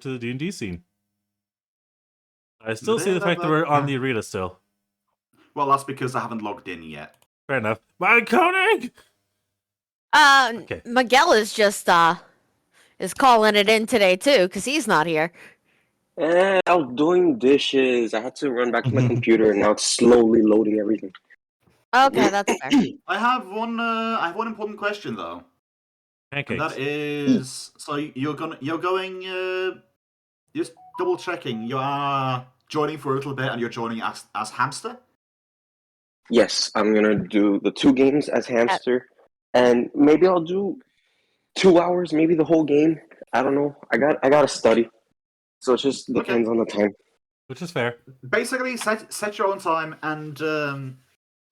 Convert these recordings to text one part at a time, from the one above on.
to the D&D scene. I still see the fact that we're on the arena still. Well, that's because I haven't logged in yet. Fair enough. My Koenig! Okay. Miguel is just is calling it in today too, because he's not here. I was doing dishes. I had to run back to my computer, and now it's slowly loading everything. Okay, that's fair. I have one important question though. Pancakes. And that is, so you're going. Just double checking. You are joining for a little bit, and you're joining as hamster. Yes, I'm gonna do the 2 games as hamster, and maybe I'll do 2 hours, maybe the whole game. I don't know. I gotta study, so it just depends on the time. Which is fair. Basically, set your own time, and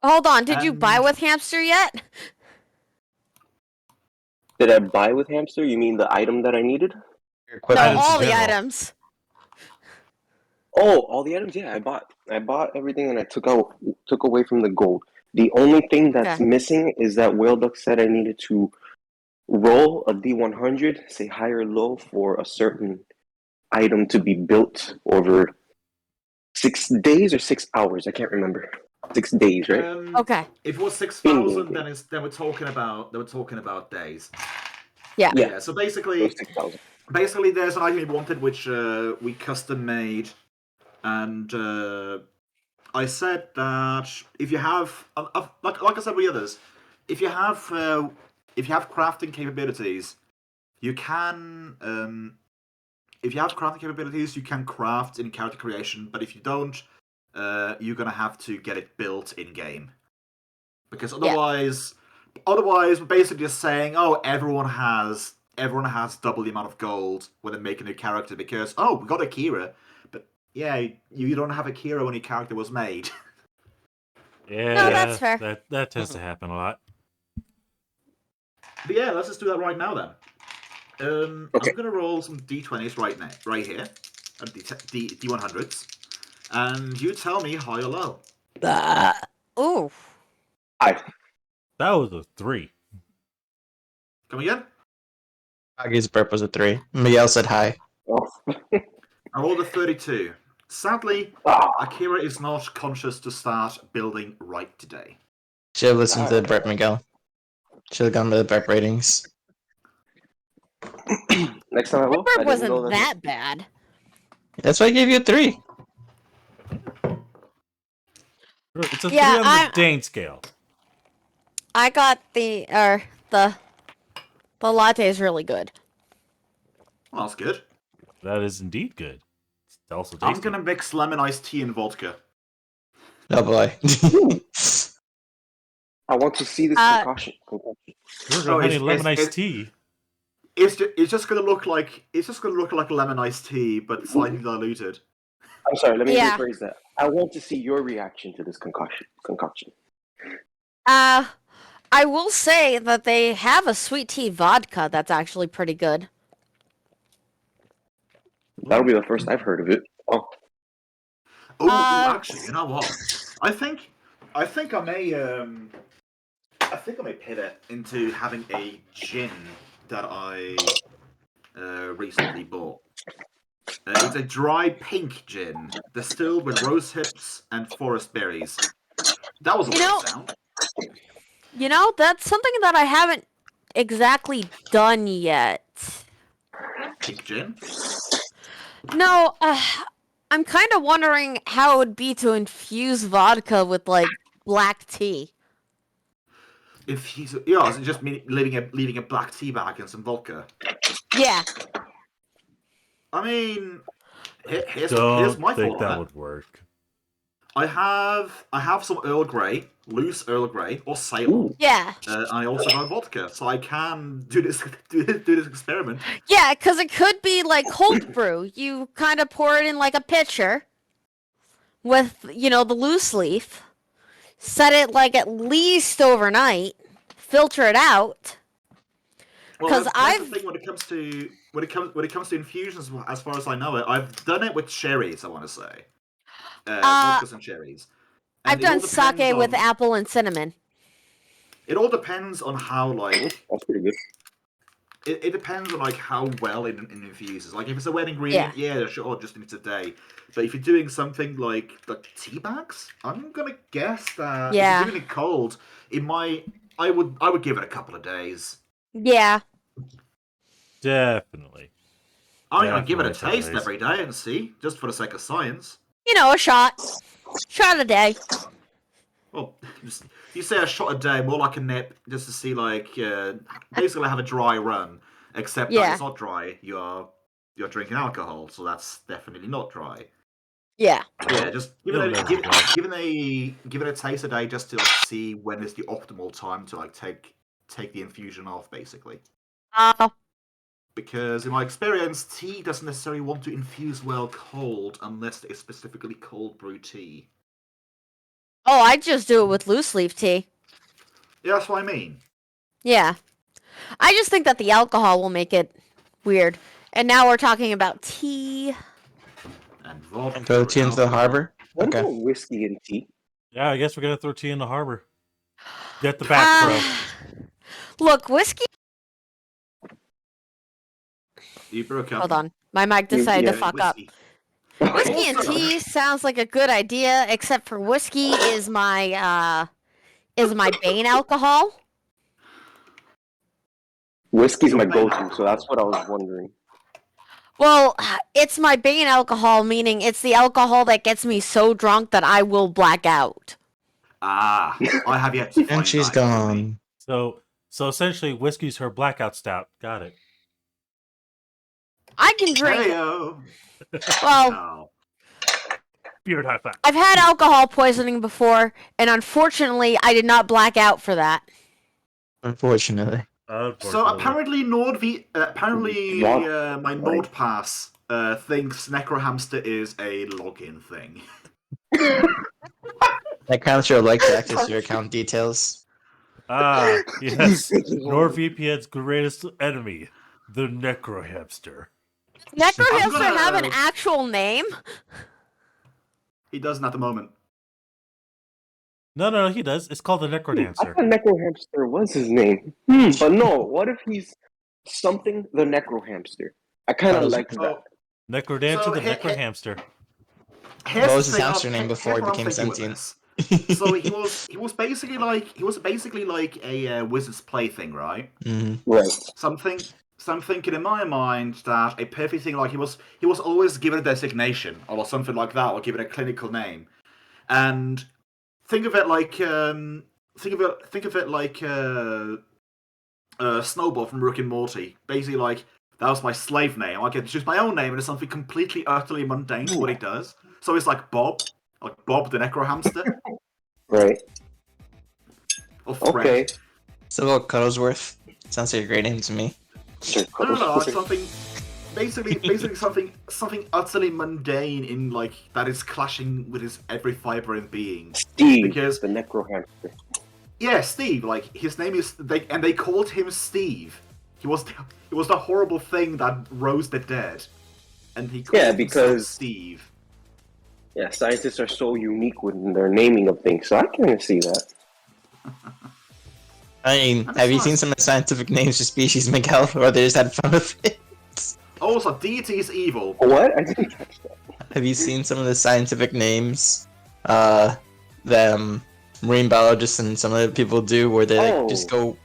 hold on. Did you buy with hamster yet? Did I buy with hamster? You mean the item that I needed? No, all the items. Oh, all the items. Yeah, I bought everything, and I took away from the gold. The only thing that's missing is that Whale Duck said I needed to roll a D100, say high or low, for a certain item to be built over 6 days or 6 hours. I can't remember. 6 days, right? Okay. If it was 6,000, then we're talking about days. Yeah. Yeah. So basically, there's an item you wanted, which we custom made, and I said that if you have, like I said with the others, if you have crafting capabilities, you can. If you have crafting capabilities, you can craft in character creation. But if you don't, you're gonna have to get it built in game, because otherwise, we're basically just saying, oh, everyone has double the amount of gold when they make a new character because we got Akira, but yeah, you don't have Akira when your character was made. Yeah, no, that's fair. That tends to happen a lot. But yeah, let's just do that right now then. I'm gonna roll some d20s right here, d100s, and you tell me high or low. Ooh. 5. That was a 3. Come again? Agi's burp was a 3. Miguel said hi. I rolled a 32. Sadly, Akira is not conscious to start building right today. Should have listened to the burp, Miguel. Should have gone with the burp ratings. Next time I will. The burp wasn't that bad. That's why I gave you a 3. It's a 3 on the Dane scale. I got the latte is really good. Well, that's good. That is indeed good. It's also tasty. I'm gonna mix lemon iced tea and vodka. Oh boy. I want to see this concoction. We're going to lemon iced tea. It's just gonna look like lemon iced tea, but slightly diluted. I'm sorry. Let me rephrase that. I want to see your reaction to this concoction. I will say that they have a sweet tea vodka that's actually pretty good. That'll be the first I've heard of it. Oh. Actually, you know what? I think I may pivot into having a gin that I recently bought. It's a dry pink gin, distilled with rose hips and forest berries. That was a weird sound. You know, that's something that I haven't exactly done yet. Pink gin? No, I'm kind of wondering how it would be to infuse vodka with, like, black tea. Is it just leaving a black tea bag and some vodka? Yeah. I mean, here's my think thought. That would work. I have some Earl Grey, loose Earl Grey, or Ceylon. Yeah. I also have vodka, so I can do this experiment. Yeah, because it could be like cold brew. You kind of pour it in like a pitcher with, the loose leaf. Set it like at least overnight. Filter it out. Because the thing when it comes to infusions, as far as I know it, I've done it with cherries. I want to say, vodkas and cherries. And I've done sake with apple and cinnamon. It all depends on how that's pretty good. it depends on like how well it infuses. Like if it's a wet ingredient, yeah, sure, just needs a day. But if you're doing something like tea bags, I'm gonna guess that if you're doing it cold, it might. I would give it a couple of days. Yeah. Definitely. I'm gonna give it a taste every day and see, just for the sake of science. You know, a shot a day. Well, you say a shot a day, more like a nip, just to see like basically have a dry run. Except that it's not dry. You're drinking alcohol, so that's definitely not dry. Yeah. Yeah, just give it a taste a day, just to like, see when is the optimal time to like take the infusion off, basically. Because in my experience, tea doesn't necessarily want to infuse well cold unless it's specifically cold brew tea. Oh, I just do it with loose leaf tea. Yeah, that's what I mean. Yeah. I just think that the alcohol will make it weird. And now we're talking about tea. And vodka. And throw tea into the harbor? What about whiskey and tea? Yeah, I guess we're going to throw tea in the harbor. Get the back, bro. Look, whiskey... You broke up. Hold on. My mic decided to fuck up. Whiskey and Also- tea sounds like a good idea, except for whiskey is my Bane alcohol. Whiskey's my go-to, so that's what I was wondering. Well, it's my Bane alcohol, meaning it's the alcohol that gets me so drunk that I will black out. Ah, I have yet to find And she's that. gone. So essentially, whiskey's her blackout stout. Got it. I can drink. Hey-o. Well, No. Beard high five. I've had alcohol poisoning before, and unfortunately, I did not black out for that. Unfortunately. So apparently, my NordPass thinks NecroHamster is a login thing. That kind of sure like to access your account details. Ah, yes. NordVPN's greatest enemy, the NecroHamster. NecroHamster have an actual name? He doesn't at the moment. No, he does. It's called the I NecroDancer. thought NecroHamster was his name. But no, what if he's something the NecroHamster? I kind of like that. NecroDancer, So, the NecroHamster. What was his hamster name before he became sentient? So he was basically like a wizard's plaything, right? Right. So I'm thinking in my mind that a perfect thing, like he was always given a designation or something like that, or given a clinical name, and think of it like Snowball from Rick and Morty. Basically, like that was my slave name. I get to choose my own name, and it's something completely utterly mundane to what he does. So it's like Bob the NecroHamster. Right. Or Fred. Okay. Civil Cuddlesworth. Sounds like a great name to me. No, like something. Basically something utterly mundane in like that is clashing with his every fiber in being. Steve, because the NecroHamster. Yeah, Steve. Like his name is they called him Steve. He was the horrible thing that rose the dead, and he called himself Steve. Yeah, scientists are so unique with their naming of things, so I can see that. I mean, have you seen some of the scientific names for species, Miguel, or they just had fun with it? Also, deity is evil. What? I didn't catch that. Have you seen some of the scientific names that marine biologists and some other people do, where they like, just go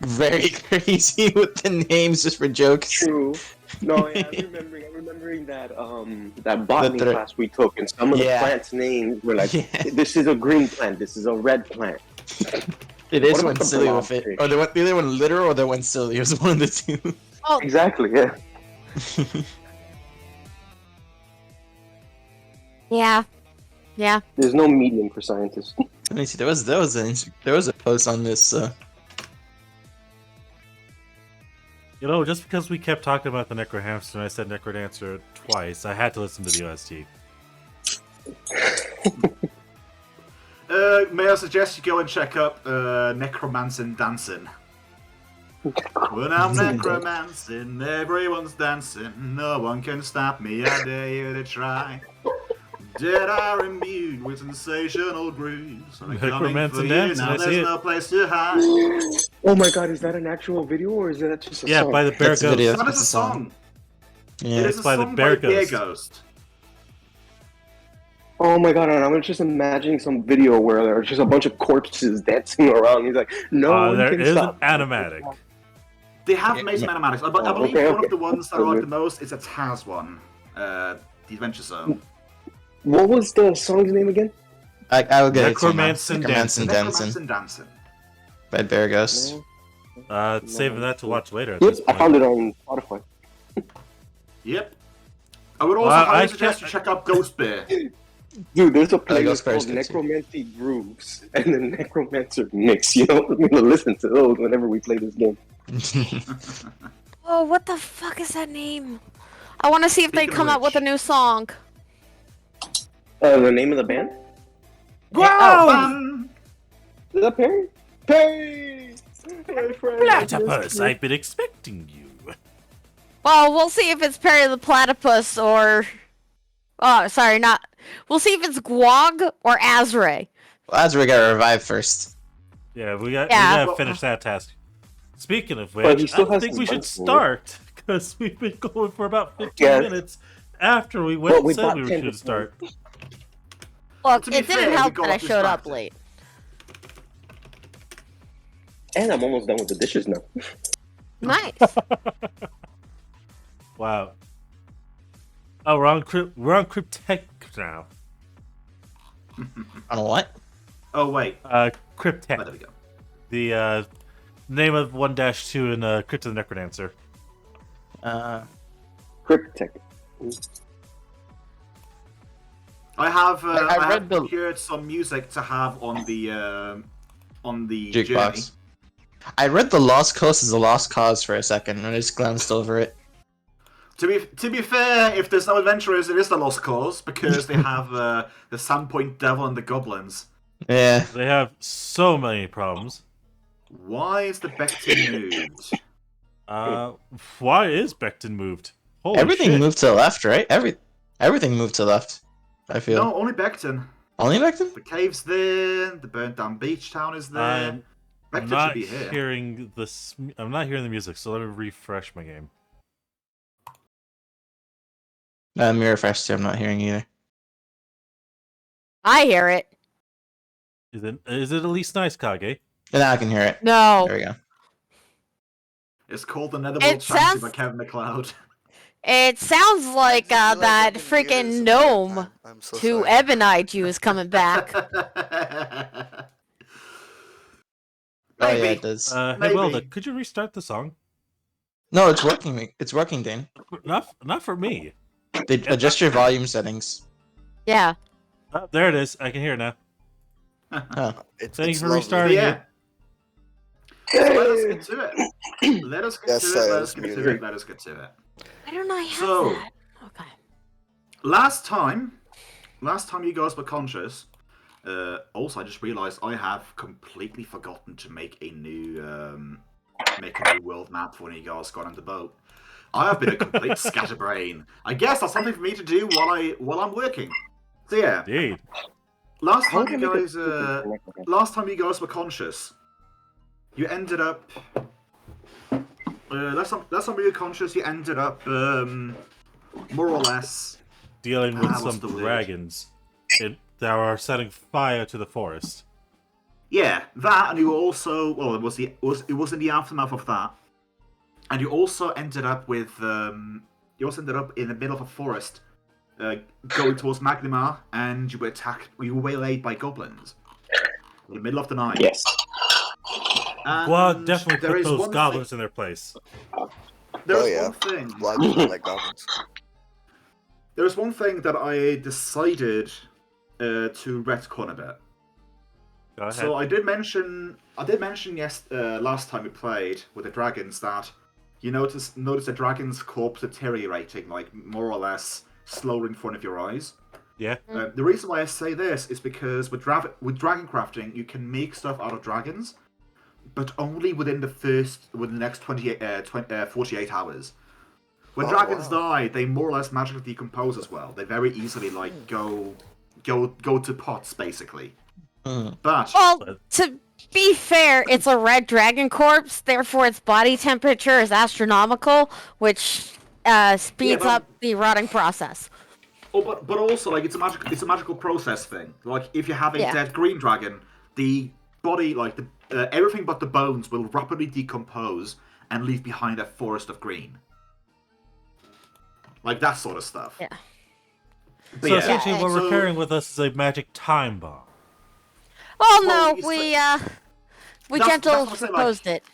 very crazy with the names just for jokes? True. No, yeah, I'm remembering that that botany class we took, and some of the plants' names were like, "This is a green plant. This is a red plant." It is one silly with it, or the other one literal, or the one silly. It was one of the two. Oh, exactly. Yeah. Yeah. There's no medium for scientists. Let me see. There was a post on this. You know, just because we kept talking about the NecroHamster and I said NecroDancer twice, I had to listen to the OST. May I suggest you go and check up Necromancing Dancing? When I'm necromancing, everyone's dancing. No one can stop me, I dare you to try. Dead are immune with sensational grooves. They're coming Necromancer for you, dance, now I see there's it. no place to hide. Oh my god, is that an actual video or is that just a Yeah, song? by the Bear That's a Ghost. video. That It's is a a song. song. Yeah. It is a by the song Bear by Bear Ghost. Ghost. Oh my god, and I'm just imagining some video where there's just a bunch of corpses dancing around. He's like, no one There can is stop. an animatic. They have made some animatics. I believe okay, one okay. of the ones that I like the most is a Taz one. The Adventure Zone. What was the song's name again? I will get it to you now. Necromancer Necromancer Dancing. Dancing Dancing. by Bear Ghost. Saving that to watch later at Yep, this I point. found it on Spotify. Yep. I would also I highly suggest you can't- check out Ghost Bear. Dude, there's a Ghost playlist Bear's called good too. Necromancy Grooves and the Necromancer Mix. You know, we're gonna listen to those whenever we play this game. Oh, what the fuck is that name? I want to see if they Speaking of come out with a which. new song. The name of the band? Wow! Is that Perry? Perry! My friend, Platypus, I've been expecting you. Well, we'll see if it's Perry the Platypus or... Oh, sorry, not... We'll see if it's Gwog or Azray. Well, Azra got revived first. Yeah, we Yeah. gotta finish that task. Speaking of But he which, still I has think some we should bugs in it. start because we've been going for about 15 Yeah. minutes after we Well, went we said got we 10 should start. Look, To be it fair, didn't we help got that I showed up distracted. late. And I'm almost done with the dishes now. Nice. Wow. Oh, we're on Cryptech now. On what? Oh, wait. Cryptech. Oh, there we go. The name of 1-2 in Crypt of the Necrodancer. Cryptech. I have I I read have the- procured some music to have on the journey. Jukebox. I read The Lost Coast as a lost cause for a second, and I just glanced over it. To be fair, if there's no adventurers, it is the Lost Cause because they have the Sandpoint Devil and the Goblins. Yeah. They have so many problems. Why is the Becton moved? Why is Becton moved? Holy Everything shit. moved to the left, right? Everything moved to the left, I feel. No, only Becton. Only Becton? The cave's there. The burnt down beach town is there. I'm Becton not should be here. hearing this. I'm not hearing the music, so let me refresh my game. Mirror Fresh too, I'm not hearing either. I hear it. Is it at least nice, Kage? Now I can hear it. No. There we go. It's called the Netherworld It Transit sounds- by Kevin McLeod. It sounds like I feel that I've been freaking muted gnome this entire time. I'm so to sorry. Ebonite is coming back. Oh yeah, Maybe. it does. Hey, Maybe. Welda, could you restart the song? No, it's working. It's working, Dane. Not for me. Adjust your volume settings. Yeah. Oh, there it is. I can hear it now. It's Thank you for lovely. restarting. Yeah. So let us get to it. Let us get Yes, to sir, it. Let it us was get to muted. it. Let us get to it. I don't know I have So- that. Okay. Last time you guys were conscious. Also, I just realised I have completely forgotten to make a new world map for when you guys got on the boat. I have been a complete scatterbrain. I guess that's something for me to do while I'm working. So yeah, Indeed. last How time can I you make a- guys last time you guys were conscious, you ended up. Last time you were conscious, you ended up more or less. Dealing with what's some the word? dragons that are setting fire to the forest. Yeah, that, and you were also it was in the aftermath of that, and you also ended up with in the middle of a forest, going towards Magnimar, and you were waylaid by goblins in the middle of the night. Yes. And Gwog definitely there put is those one goblins in their place. There Oh, is yeah. one thing. Blood like goblins. There's one thing that I decided to retcon a bit. Go ahead. So I did mention last time we played with the dragons that you notice the dragon's corpse deteriorating, like more or less slowly in front of your eyes. Yeah. The reason why I say this is because with dragon crafting you can make stuff out of dragons, but only within the next 48 hours. When dragons die, they more or less magically decompose as well. They very easily like go to pots basically. But Well, to be fair, it's a red dragon corpse, therefore its body temperature is astronomical, which speeds up the rotting process. oh, but also like it's a magical process thing. Like if you have a dead green dragon, the body like everything but the bones will rapidly decompose and leave behind a forest of green. Like that sort of stuff. Yeah. But So essentially, what so- we're carrying with us is a magic time bomb. Well, Well, no, it's we that's gentle what I'm saying, proposed it.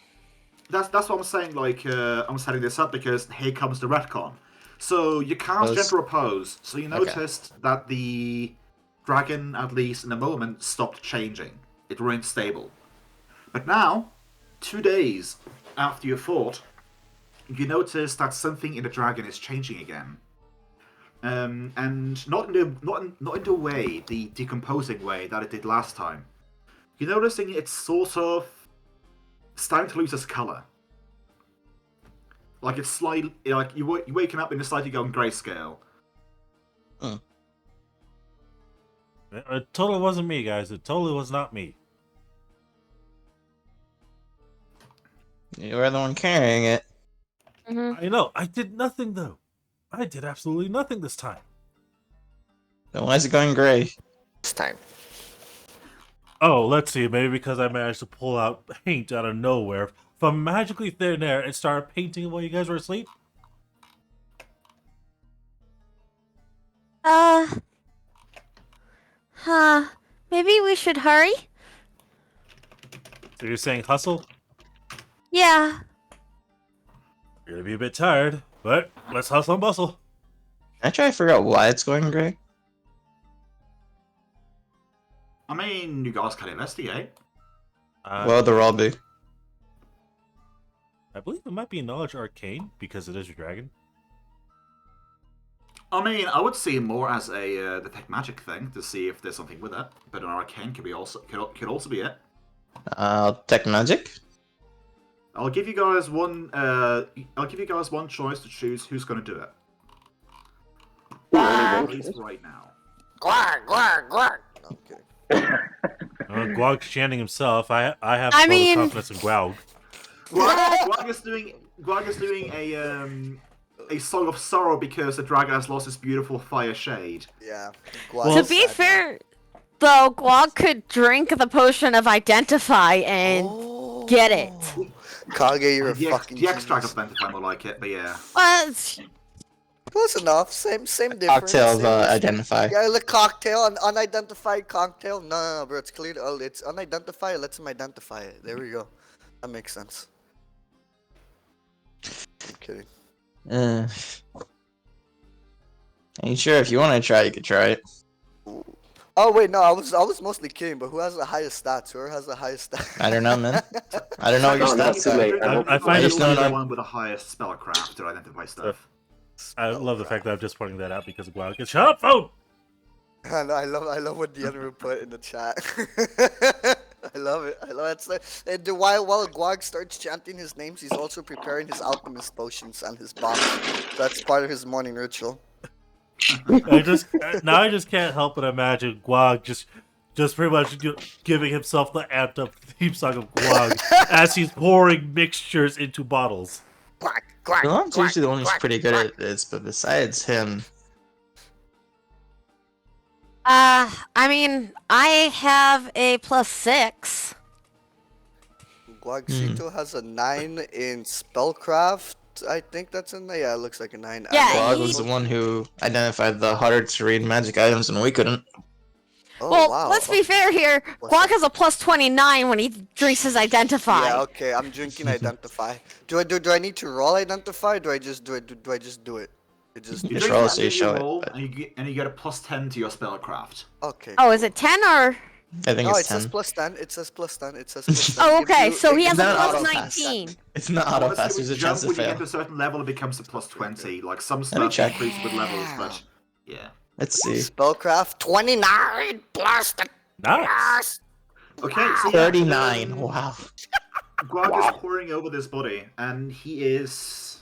That's what I'm saying. Like I'm setting this up because here comes the retcon. So you cast gentle oppose. So you noticed that the dragon, at least in a moment, stopped changing. It remained stable. But now, 2 days after you fought, you notice that something in the dragon is changing again. And not in the way, the decomposing way that it did last time. You're noticing it's sort of starting to lose its color. Like it's slightly, like you're waking up in a slightly going grayscale. It totally wasn't me, guys. It totally was not me. You were the one carrying it. I know. I did nothing, though. I did absolutely nothing this time. Then why is it going gray? This time. Oh, let's see. Maybe because I managed to pull out paint out of nowhere from magically thin air and start painting while you guys were asleep. Maybe we should hurry? So you're saying hustle? Yeah. You're gonna be a bit tired, but let's hustle and bustle. Can I try to figure out why it's going gray? I mean, you guys can investigate. What would the roll be? I believe it might be knowledge arcane because it is your dragon. I mean, I would see it more as a detect magic thing to see if there's something with it. But an arcane could also be it. Tech magic? I'll give you guys one. I'll give you guys one choice to choose who's going to do it. At least right now. Gwar, gwar, gwar. No, I'm kidding. Gwog's chanting himself. I have I total mean- confidence in Gwog. Gwag is doing a song of sorrow because the dragon has lost its beautiful fire shade. Yeah. To be fair, though, Guag could drink the potion of identify and get it. Kage, you're a The fucking extract genius. of Identify more like it, but yeah. Well, it's- Close enough. Same difference. Cocktail of same- identify. Yeah, the cocktail, unidentified cocktail. No, bro, it's clear. Oh, it's unidentified. Let's him identify it. There we go. That makes sense. I'm kidding. Ain't sure if you want to try, you could try it. Oh wait, no, I was mostly kidding. But who has the highest stats? Who has the highest stats? I don't know, man. I don't know what your No, not stats too are. late. I find it just know the that- one with the highest spellcraft to identify stuff. I love the fact that I'm just pointing that out because of Gwog. Shut up, phone! I know, I love what the other put in the chat. I love it. I love it. And while Gwag starts chanting his names, he's also preparing his alchemist potions and his bombs. That's part of his morning ritual. I just can't help but imagine Gwog just pretty much giving himself the amped up theme song of Gwog as he's pouring mixtures into bottles. Quack, quack, Elon's quack, usually the one who's quack, pretty good quack. at this, but besides him, I mean, I have a +6. Guagcito has a 9 in spellcraft. I think that's in there. Yeah, it looks like a 9. Yeah, Gwog was the one who identified the harder to read magic items, and we couldn't. Oh, Well, wow. let's be fair here. What's Guag has a +29 when he drinks his identify. Yeah, okay. I'm drinking identify. Do I need to roll identify? Or do I just do it? Do I just do it? It just You Just drink roll that so you and show it, roll, but- and you get a +10 to your spellcraft. okay. Oh, is it 10 or? I think No, it's it says 10. +10. It says +10. It says +10. Oh, It gives okay. you- So he it has gives a you not auto pass. +19. It's not auto pass, Honestly, there's a with chance jump, to when you get fail. to a certain level, it becomes a +20. Like some me stuff check. increases with levels, but yeah. Let's see. Spellcraft 29 plus the Nice. Okay, so yeah, 39. Wow. Gwag is pouring over this body, and he is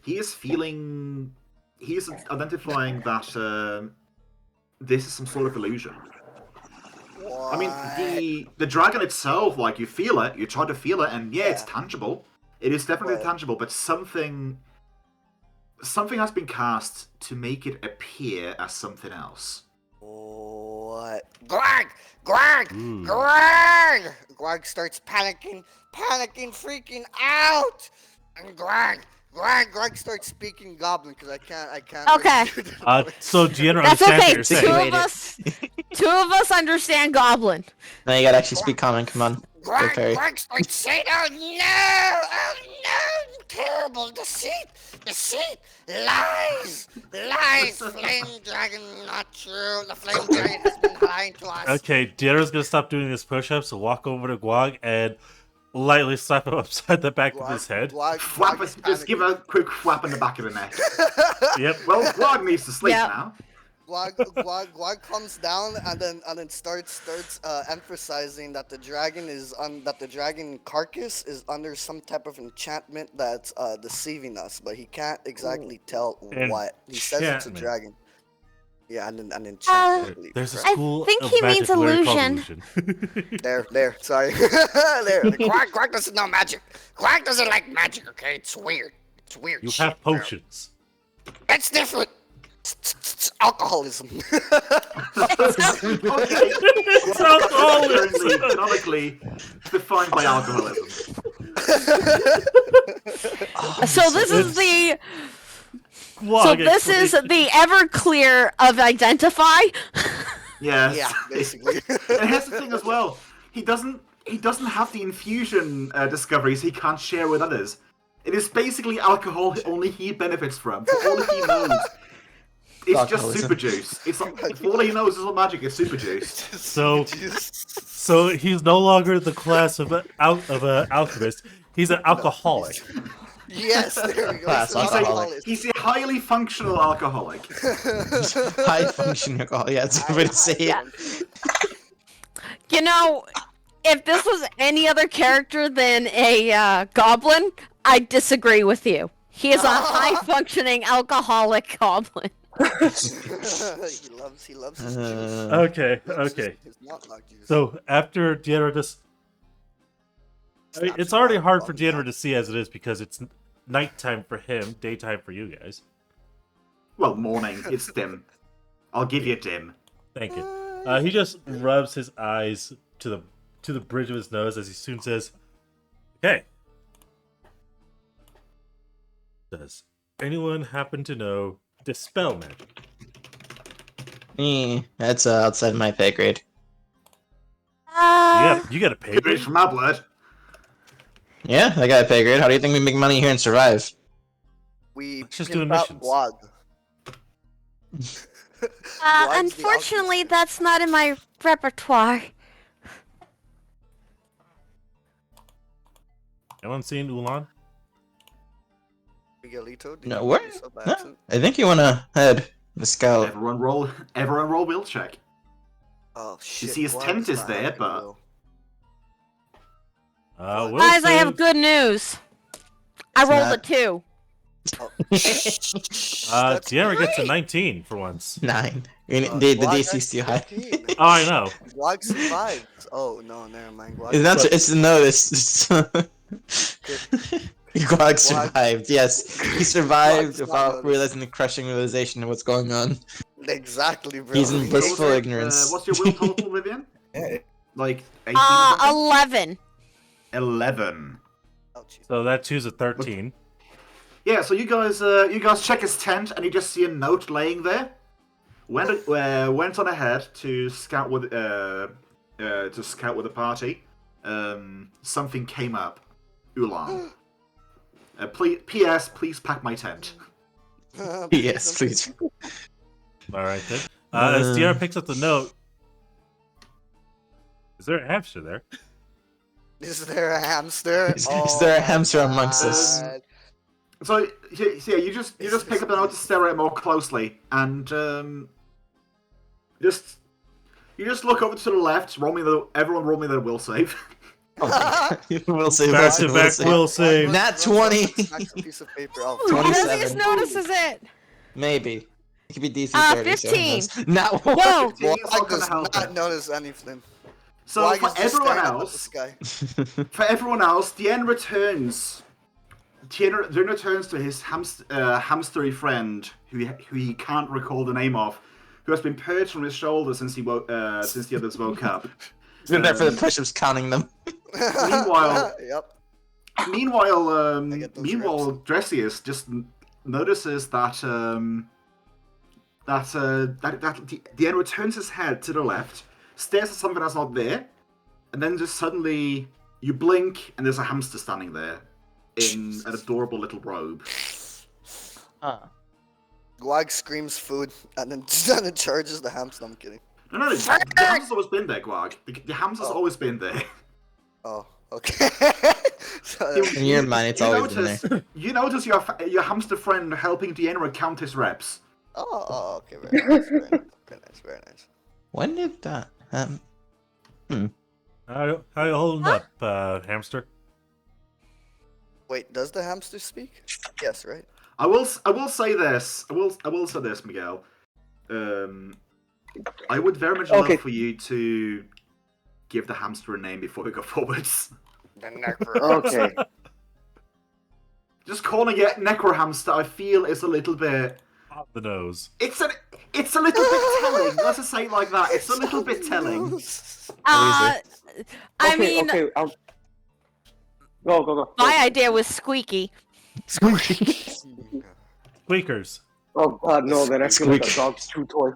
he is feeling, he is identifying that this is some sort of illusion. What? I mean, the dragon itself, like, you feel it, you try to feel it, and it's tangible. It is definitely What? tangible, but something has been cast to make it appear as something else. What? Gwag starts panicking, freaking out. And Gwag starts speaking Goblin because I can't. Okay. really do the So Deanna That's understands what okay. you're Two saying. of us understand Goblin. Now you gotta actually speak common. Come on. Go, Perry. Gwag starts saying, "Oh no! Terrible deceit, lies, flame dragon, not true. The flame dragon has been lying to us." Okay, Deanna's gonna stop doing his push-ups and walk over to Gwag and lightly slap him upside the back of his head. Just give a quick whap in the back of the neck. Yep. Well, Gwag needs to sleep Yep. now. Gwag comes down and then starts emphasizing that the dragon carcass is under some type of enchantment that's deceiving us, but he can't exactly tell what. He says it's a Enchantment. dragon. Yeah, and an enchantment. I believe, There's a correct? school think of he magic means word called illusion. There. Sorry. There. Gwag doesn't know magic. Gwag doesn't like magic. Okay, it's weird. It's weird. You shit, have bro. potions. That's different. It's alcoholism. Okay. It's alcoholism. Currently, canonically defined by alcoholism. So this is the. So Gwag this is explains- the Everclear of identify. Yes. Yeah, basically. And here's the thing as well. He doesn't have the infusion discoveries he can't share with others. It is basically alcohol only he benefits from. For all he knows, it's just Alcoholism. super juice. It's like, all he knows is what magic is super juice. So he's no longer the class of an alchemist. He's an alcoholic. Yes, there we go. Class He's an alcoholic. alcoholist. He's a highly functional alcoholic. High functioning alcohol. Yeah, that's a good way to say it. You know, if this was any other character than a goblin, I disagree with you. He is a high-functioning alcoholic goblin. he loves his juice. Okay. His Montlock juice. So after Deanna just, I mean, it's already hard for Deanna to see as it is because it's nighttime for him, daytime for you guys. Well, morning. It's dim. I'll give you dim. Thank you. He just rubs his eyes to the bridge of his nose as he soon says, "Okay. Does anyone happen to know dispel magic?" That's outside my pay grade. You got a pay Good grade? from my blood. Yeah, I got a pay grade. How do you think we make money here and survive? We Let's just pimp do out missions. Gwag. Gwag's the Unfortunately, that's not in my repertoire. Anyone seen Ulan? Miguelito, did No, you what? make yourself by No, accident? I think you wanna head the scout. Everyone roll will check. Oh shit. see his Gwag tent is not there, happy, but- Will. Will Guys, I have says- good news. I It's rolled not- a 2. That's Deanna gets a great. 19 for once. 9. The Gwag DC's got too high. 15. Oh, I know. Gwag survived. Oh no, never mind. Gwag It's not. But- It's no. It's. Gwag survived. Yes, he survived Gwag's not without noticed. realizing the crushing realization of what's going on. Exactly, bro. He's in He blissful hates it. ignorance. What's your will total, Vivian? Like 18 or something? 11. 11. Ouchie. So that 2's a 13. Yeah, so you guys check his tent and you just see a note laying there. Went on ahead to scout with the party. Something came up. Ulan. P.S. Please pack my tent. Yes, please. All right then. As Deanna picks up the note, is there a hamster there? Is there a hamster? Is there a my hamster amongst us? God. So yeah, you just pick up the note to stare at it more closely, and you just look over to the left. Everyone roll me the will save. We'll see. Back to back will save. Nat 20. Smacks a piece of paper. Oh, He doesn't 27. just notices it. Maybe. It could be DC 30. 15. So not one. Whoa. It's not Gwag gonna does help not it. notice anything. So Gwag for is just everyone staring up at the else, sky. for everyone else, Tien returns. Tien returns to his hamstery friend, who he can't recall the name of, who has been perched on his shoulder since the others woke up. He's been there for the push-ups, counting them. Meanwhile, Yep. meanwhile, get those reps. Dressius just notices that Tien returns his head to the left, stares at something that's not there, and then just suddenly you blink and there's a hamster standing there in an adorable little robe. Gwag screams food and then charges the hamster. I'm kidding. No, the hamster's always been there, Gwag. The hamster's always been there. Oh, okay. So, In your mind, it's always been there. You notice your hamster friend helping Deanna count his reps. oh, okay. Very nice. Very nice. When did that happen? How you holding up, hamster? Wait, does the hamster speak? Yes, right? I will say this. I will say this, Miguel. I would very much love for you to give the hamster a name before we go forwards. The necro. Okay. Just calling it Necrohamster, I feel, is a little bit. On the nose. It's a little bit telling. Let's just say it like that. It's a little bit telling. I mean, Okay, go. my idea was squeaky. Squeakers. Oh god, no, then I feel like a Squeak. dog's chew toy.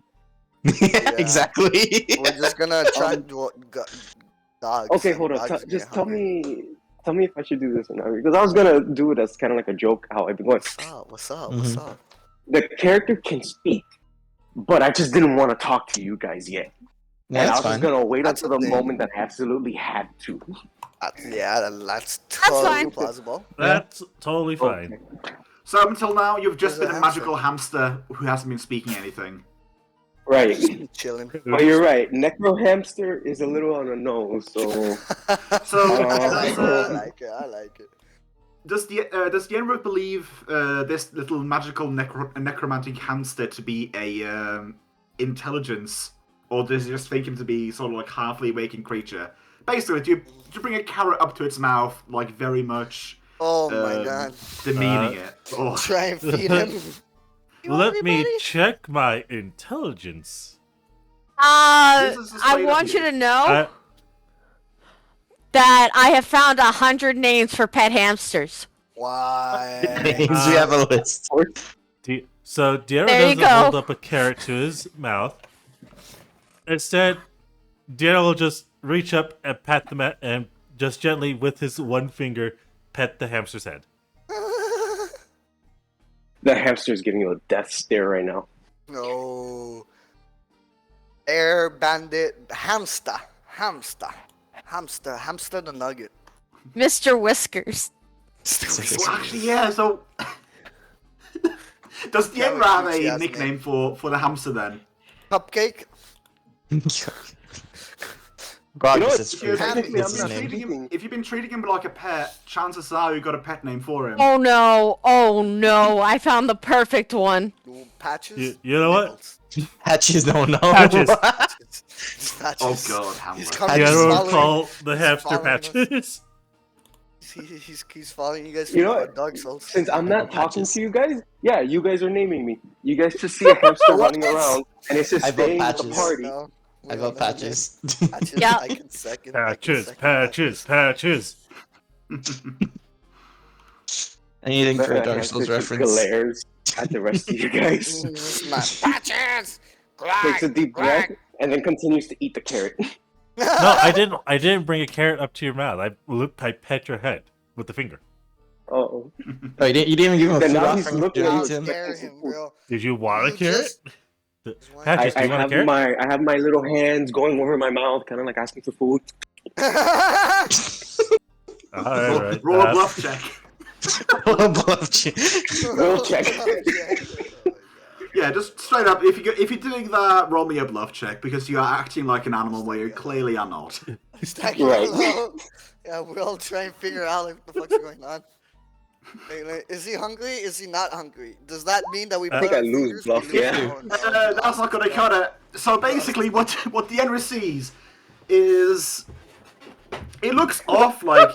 Yeah, exactly. We're just gonna try and do dogs. Okay, and hold on. dogs Just get tell hungry. me if I should do this or not. Because I was gonna do it as kind of like a joke. How I've been going. What's up? What's up? The character can speak, but I just didn't want to talk to you guys yet. Yeah, And I that's was just fine. gonna wait That's until a the thing. moment that I absolutely had to. Yeah, that's totally fine. plausible. That's totally fine. Okay. So up until now, you've just There's been a a magical hamster who hasn't been speaking anything. Right. Chilling. But you're right. Necro hamster is a little on the nose, so So I like it. does Yenruk believe this little magical necromantic hamster to be a intelligence, or does he just think him to be sort of like halfly awakened creature? Basically, do you bring a carrot up to its mouth, like very much Oh my god. demeaning it? Or... Try and feed him. You Let hungry, me buddy? check my intelligence. This is just I straight up want you you. to know that I have found 100 names for pet hamsters. Why? Names, we have a list. So Diarra There you doesn't hold go. up a carrot to his mouth. Instead, Diarra will just reach up and pat the and just gently with his one finger pet the hamster's head. the hamster is giving you a death stare right now. No. Air bandit hamster the nugget. Mr. Whiskers. Well, actually, yeah. So does That Yenra was have Lucy's a nickname name. for the hamster then? Cupcake. God, You know this what, is if free. you're That's technically- his I'm name. not- If you've been treating him like a pet, chances are you've got a pet name for him. Oh no, I found the perfect one. Ooh, Patches. You know what? Nipples. Patches, no. Patches. Patches. Oh god, He's Hamlet. coming. Yeah, He's we'll following- call the he's hamster following us. Patches. He's following you guys. You know for what? Dark Souls. Since I'm not talking Patches. to you guys, yeah, you guys are naming me. You guys just see a hamster running around, and it's just I vote staying at the Patches. party. No, I vote Patches. Patches. Yeah. I can second. I can Patches, second patches. Anything for a That Dark hamster Souls just reference? glares at the rest of you guys, Patches. takes a deep breath, and then continues to eat the carrot. No, I didn't. I didn't bring a carrot up to your mouth. I pet your head with the finger. Oh, Oh, you didn't even give him a Then food now he's offering? looking Did at you How eat him? dare him, bro? Did you want a You carrot? just- Patches, do I you want a have carrot? I have my little hands going over my mouth, kind of like asking for food. Alright, Roll a bluff check. Bluff check. We'll check. Yeah, Yeah, just straight up. If you're doing that, roll me a bluff check because you are acting like an animal where you clearly are not. Right. Yeah, we're all trying to figure out like, what the fuck's going on. Like, is he hungry? Is he not hungry? Does that mean that we I put think our I lose fingers? bluff, We lose? yeah. Oh, no. That's not gonna cut it. So basically, what the Enra sees is it looks off like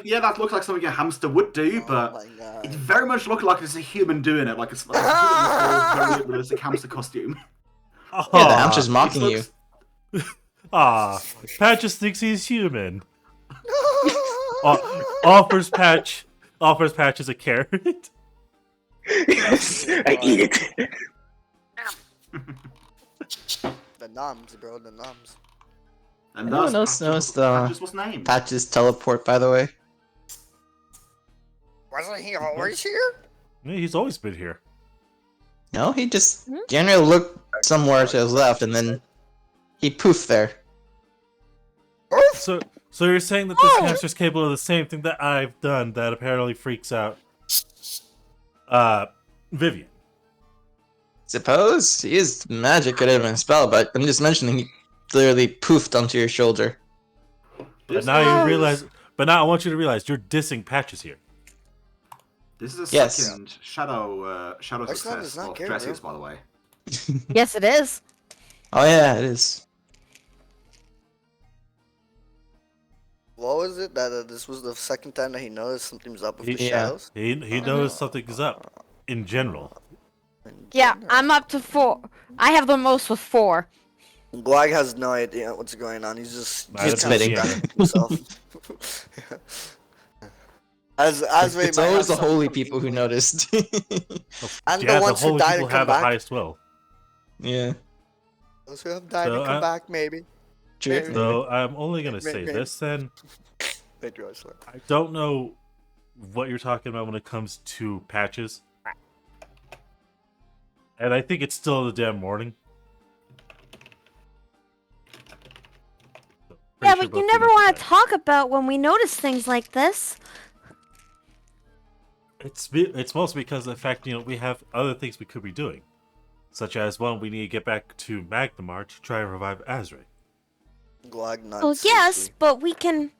yeah, that looks like something a hamster would do, Oh but my god. it very much looks like it's a human doing it, like it's like a very realistic hamster costume. Yeah, the hamster's It mocking you. looks- Patch just thinks he's human. Offers Patch as a carrot. Yes, I eat it. The noms, bro, the noms. And Anyone thus, else knows Patches was named. Patch's teleport, by the way? Wasn't he always here? Yeah, he's always been here. No, he just generally looked somewhere to his left, and then he poofed there. So you're saying that this hamster's capable of the same thing that I've done that apparently freaks out Vivian. Suppose he is magic could have been a spell, but I'm just mentioning he literally poofed onto your shoulder. But now you realize. But now I want you to realize you're dissing Patches here. This is a Yes. second shadow That's not- success it's not of Gary, Dressius, bro. by the way. Yes, it is. Oh yeah, it is. What was it that this was the second time that he noticed something's up with the Yeah. shadows? He knows something's up in general. Yeah, I'm up to 4. I have the most with 4. Guag has no idea what's going on. He's just Just kind of kidding. scratching himself. As It's always the holy people who noticed. And Yeah, the ones who holy died people and come have the back. highest will. Yeah, Those who have died So, and come back, maybe. true. So I'm only gonna say this then. Thank you, Ursula. I don't know what you're talking about when it comes to Patches. And I think it's still the damn morning. So, Yeah, pretty but sure you both never of us want are to talk about when we notice things like this. It's mostly because of the fact, we have other things we could be doing. Such as, one, we need to get back to Magnemar to try and revive Azray. Guag not Well, yes, seriously. but we can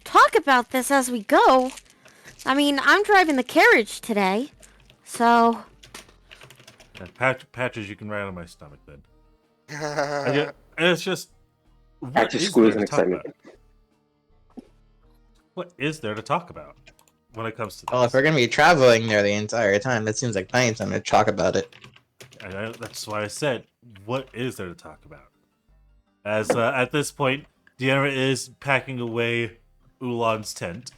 talk about this as we go. I mean, I'm driving the carriage today, so... And Patches, you can ride on my stomach then. And it's just... what Patches is squeals there in to talk excitement. about? What is there to talk about when it comes to this? Well, if we're gonna be traveling there the entire time, that seems like plenty of time to talk about it. And that's why I said, what is there to talk about? As at this point, Deanna is packing away Ulan's tent.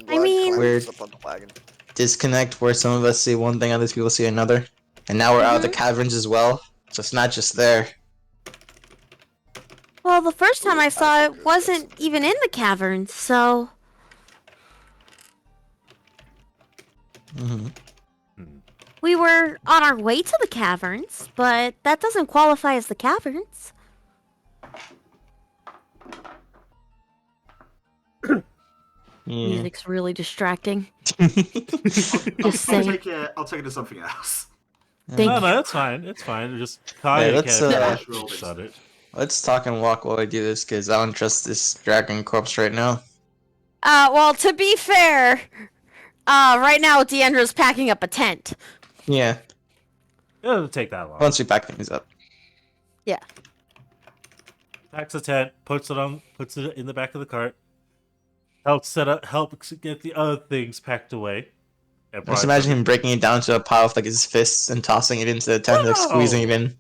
I mean- climbs Weird. up on the wagon. Disconnect where some of us see one thing, other people see another. And now we're out of the caverns as well, so it's not just there. Well, the first time I saw it wasn't even in the caverns, so... Hmm. We were on our way to the caverns, but that doesn't qualify as the caverns. Yeah. Music's really distracting. I'll Just saying. I'll take it to something else. Thank No, you. that's fine. It's fine. Just Kaya let's, can't roll shut it. Let's talk and walk while I do this, because I don't trust this dragon corpse right now. Well, to be fair, right now Deandra's packing up a tent. Yeah, It doesn't take that long. once we pack things up. Yeah. Packs a tent, puts it in the back of the cart. Helps get the other things packed away. And Just probably imagine him breaking it down to a pile with like his fists and tossing it into the tent, like squeezing it in.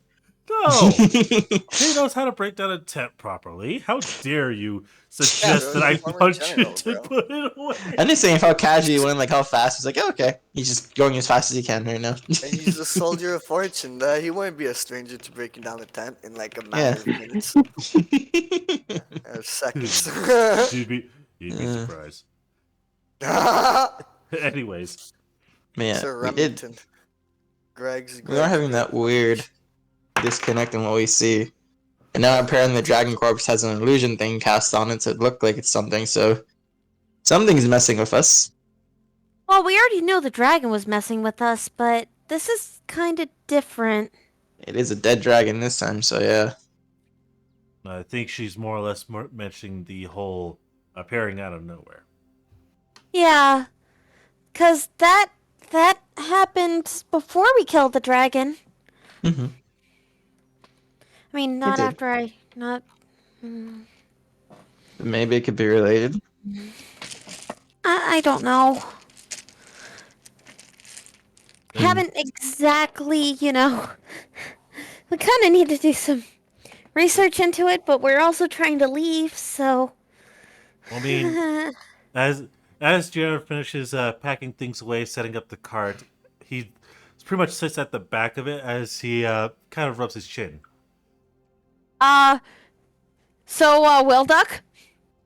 No! He knows how to break down a tent properly. How dare you suggest that I former want you general, to bro. put it away? I'm just saying how casual he went, like how fast. He's like, oh, okay. He's just going as fast as he can right now. And he's a soldier of fortune. He wouldn't be a stranger to breaking down a tent in like a matter of minutes or seconds. You'd be Yeah. surprised. Anyways, Man, Sir we did. Remington. Greg's. We are having that weird disconnect in what we see. And now apparently the dragon corpse has an illusion thing cast on it to look like it's something, so something's messing with us. Well, we already knew the dragon was messing with us, but this is kind of different. It is a dead dragon this time, so yeah. I think she's more or less mentioning the whole appearing out of nowhere. Yeah, cause that happened before we killed the dragon. Mm-hmm. I mean, not did. after I not. Maybe it could be related. I don't know. And- Haven't exactly, you know. We kind of need to do some research into it, but we're also trying to leave, so. I mean, as Jared finishes packing things away, setting up the cart, he pretty much sits at the back of it as he kind of rubs his chin. Will Duck?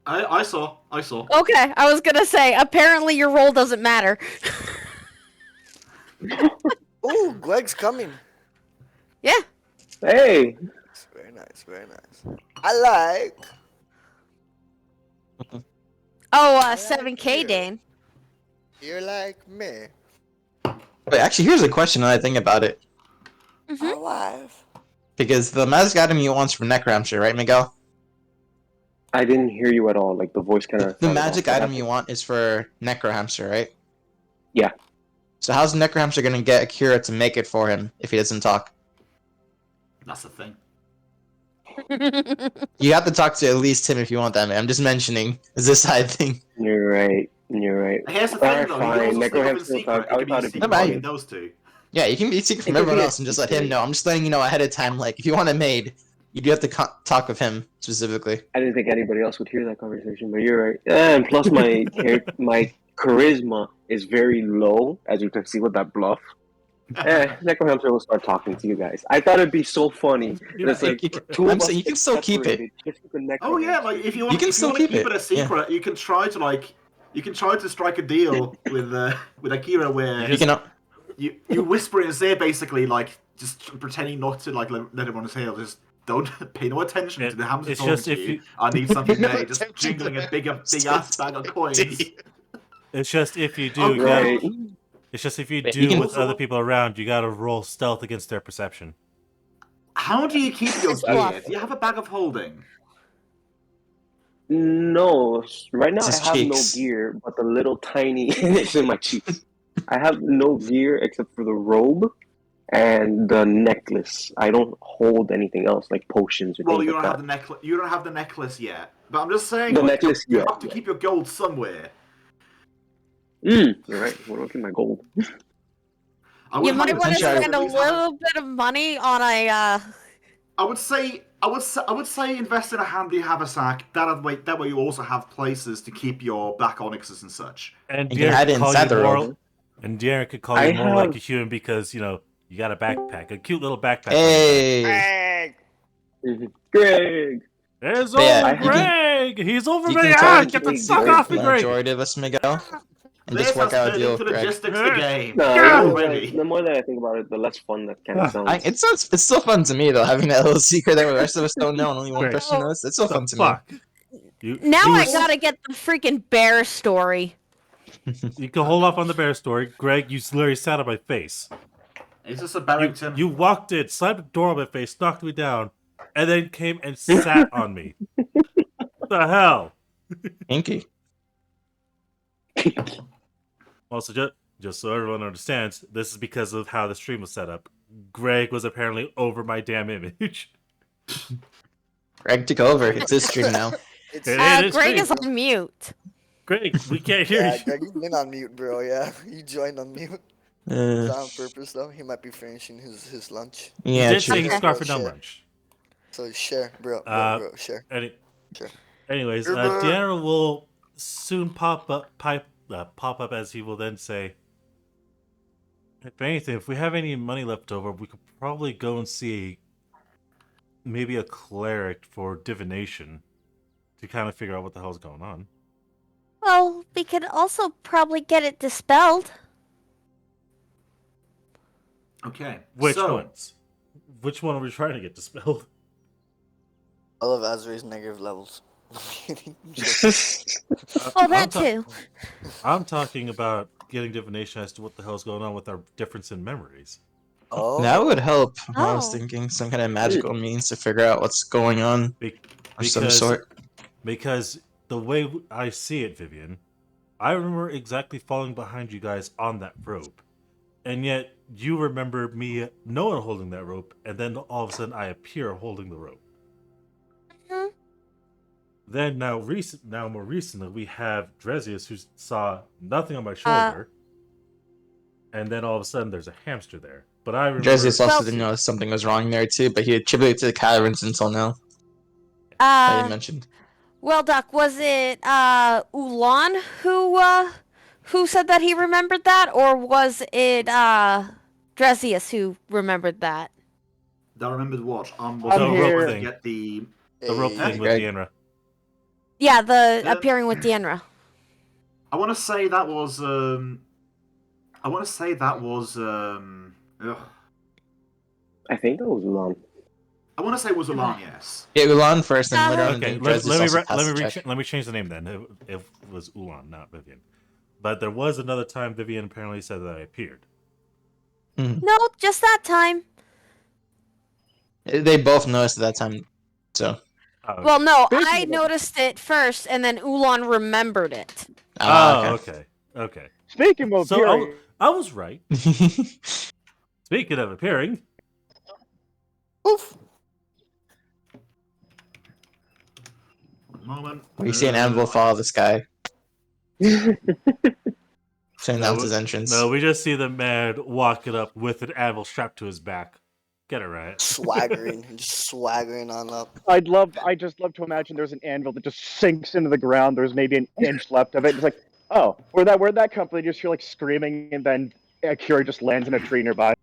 I saw. Okay, I was gonna say, apparently your role doesn't matter. Ooh, Greg's coming. Yeah. Hey, It's very nice, very nice. I like. Oh, like 7K, you. Dane. You're like me. But actually, here's a question when I think about it. Mhm. Alive. Because the magic item you want's from 𝓵𝓪𝓷𝓵, right, Miguel? I didn't hear you at all. Like the voice kind of. The magic item you want is for 𝓵𝓪𝓷𝓵, right? Yeah. So how's 𝓵𝓵𝓷𝓵 gonna get Akira to make it for him if he doesn't talk? That's the thing. You have to talk to at least him if you want that, man. I'm just mentioning. It's a side thing. You're right. You're right. Here's the thing, Alright, though. He fine. can also sneak up in 𝓵𝓪𝓷𝓵 secret. I It could be thought it'd be secret funny. between those two. Yeah, you can be secret from everyone else and just let him know. I'm just letting you know ahead of time. Like, if you want a maid, you do have to talk with him specifically. I didn't think anybody else would hear that conversation, but you're right. And plus, my charisma is very low, as you can see with that bluff. 𝓵𝓵𝓷𝓵 will start talking to you guys. I thought it'd be so funny. It's like two I'm of us saying you can still keep it. separated just with the Oh yeah, 𝓵𝓵𝓷𝓵. like if you You want, can if you still want to keep keep it it, a secret, you can try to strike a deal with Akira where You can. you whisper in his ear basically, like just pretending not to like let him on his tail. Just don't pay no attention to the hands It's talking just to if you. you- I need something No made. Just attention to jingling the a big ass bag of coins. It's just if you do, Oh, you gotta, Right. it's just if you Wait, do you can- with other people around, you gotta roll stealth against their perception. How do you keep your It's gear? bluff. Do you have a bag of holding? No, right now It's I his have cheeks. no gear, but the little tiny it's in my cheeks. I have no gear except for the robe and the necklace. I don't hold anything else like potions or Well, things you like don't have that. the necklace. You don't have the necklace yet. But I'm just saying, The like, necklace, you yeah, have to keep your gold somewhere. You're right. Where do I get my gold? I You would might have want to you spend at a least have little bit of money on a. I would say invest in a handy haversack. That way you also have places to keep your black onyxes and such. And You can hide Darren it could call inside you the more, robe. and Darren could call I you more like have- a human because you got a backpack, a cute little backpack. Hey! Greg! There's But yeah, old you can- Greg. He's over you me. can Ah, totally get keep the suck Greg. off me, The Greg. majority of us, Miguel, and This just work has out a turned deal into with Greg. logistics of the game. No, Already. the more that I think about it, the less fun that kind of sounds. It's still fun to me though, having that little secret that the rest of us don't know, and only one Greg. person knows. It's still The fun to fuck? Now you I was- gotta get the freaking bear story. You can hold off on the bear story, Greg. You literally sat on my face. Is this a Barrington? You walked in, slammed the door on my face, knocked me down, and then came and sat on me. The hell? me. Inky. Also, just so everyone understands, this is because of how the stream was set up. Greg was apparently over my damn image. Greg took over. It's his stream now. It's It is Greg true. is on mute. Greg, we can't hear yeah, you. Greg, you've been on mute, bro. Yeah, you joined on mute. Is Uh, that on purpose though? He might be finishing his lunch. yeah, he did true. say he's Okay. scarf for dumb Shit. lunch. So share, bro, share. Sure. Anyways, Sure. Deanna will soon pop up as he will then say, if anything, if we have any money left over, we could probably go and see maybe a cleric for divination to kind of figure out what the hell's going on. Well, we could also probably get it dispelled. Okay. Which so, ones? Which one are we trying to get dispelled? All of Azra's negative levels. Oh, I'm that ta- too. I'm talking about getting divination as to what the hell's going on with our difference in memories. Oh. That would help. I was Oh. thinking some kind of magical means to figure out what's going on Be- of some because sort. because the way I see it, Vivian, I remember exactly falling behind you guys on that rope, and yet you remember me no one holding that rope, and then all of a sudden I appear holding the rope. Mhm. Then now more recently we have Drezius who saw nothing on my shoulder, and then all of a sudden there's a hamster there. But I remember Drezius also Well- didn't know something was wrong there too, but he attributed it to the caverns until now. That you mentioned. Well, Doc, was it Ulan who said that he remembered that, or was it Dresius who remembered that? I remembered what? The Was rope here. thing. Get the. the rope Hey. thing with Greg. Deanra. Yeah, the Yeah. appearing with Deanra. I want to say that was. I want to say that was. I think that was Ulan. I want to say it was Ulan, yes. Yeah, Ulan first, and later on, Okay, then let, Drezius let me also re- passed let the me check. let me change the name then. It was Ulan, not Vivian. But there was another time Vivian apparently said that I appeared. No, just that time. They both noticed at that time, so. Oh, Well, no, Speaking I of- noticed it first, and then Ulan remembered it. okay. Speaking of So appearing, I was right. Speaking of appearing, Oof. One moment. We see an anvil fall out of the sky. To announce his entrance. no, we just see the man walking up with an anvil strapped to his back. Get it right. Swaggering, just swaggering on up. I just love to imagine there's an anvil that just sinks into the ground. There's maybe an inch left of it. It's like, oh, where'd that come from? You just hear like screaming, and then Akira just lands in a tree nearby.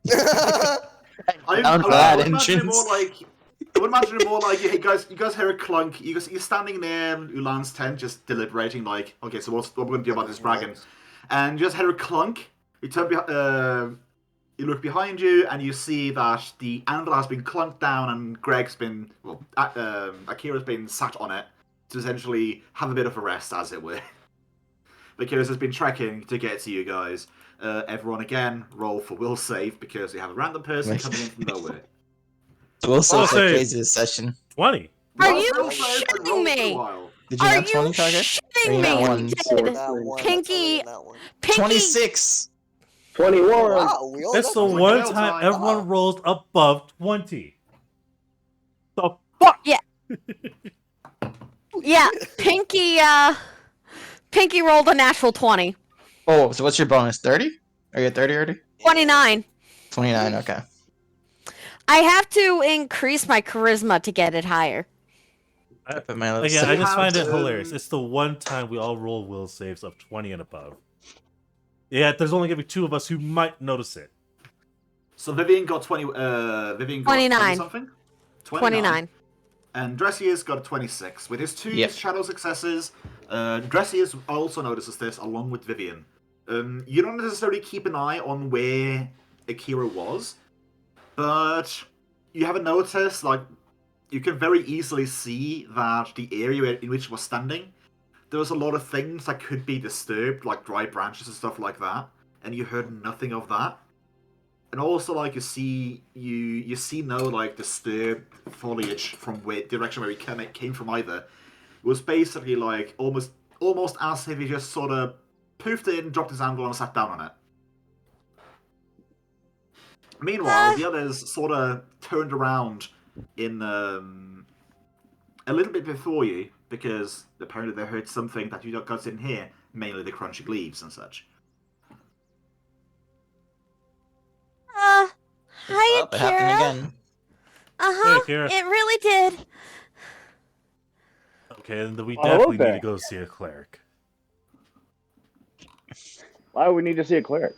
Down for that imagine it entrance. more like. I would imagine it more like, hey guys, you guys hear a clunk. You're standing near Ulan's tent, just deliberating, like, okay, so what we're going to do about this dragon? And you just hear a clunk. You turn you look behind you, and you see that the anvil has been clunked down, and Akira's been sat on it to essentially have a bit of a rest, as it were. Because has been trekking to get to you guys. Everyone again, roll for will save because we have a random person coming in from nowhere. We'll see if say- that crazy this session. 20. Are Well, you will save and shitting roll for a me? while. Did you Are not you 20 target? Or shitting you me? not You one? did. That one, Pinky. that's that one. Pinky. 26! 21! Wow, we all That's got the like one jail time time. everyone Wow. rolls above 20. The fuck? Yeah, Pinky rolled a natural 20. Oh, so what's your bonus? 30? Are you at 30 already? 29. 29, okay. I have to increase my charisma to get it higher. I put my lips. Again, I just have find it to- hilarious. It's the one time we all roll will saves of 20 and above. Yeah, there's only gonna be two of us who might notice it. So Vivian got 20. Vivian got 29. something. 29. And Dressier's got a 26. With his two Yep. shadow successes, Dressier's also notices this along with Vivian. You don't necessarily keep an eye on where Akira was, but you haven't noticed, like, you can very easily see that the area in which he was standing, there was a lot of things that could be disturbed, like dry branches and stuff like that, and you heard nothing of that. And also, like, you see no, like, disturbed foliage from where direction where he came from either. It was basically like almost as if he just sort of poofed in, dropped his anvil, and sat down on it. Meanwhile, the others sort of turned around in a little bit before you because apparently they heard something that you guys didn't hear, mainly the crunching leaves and such. Hiya, Oh, it happened Kira. again. Uh-huh. Hey, Kira. It really did. Okay, then we Hello definitely need there. to go see a cleric. Why would we need to see a cleric?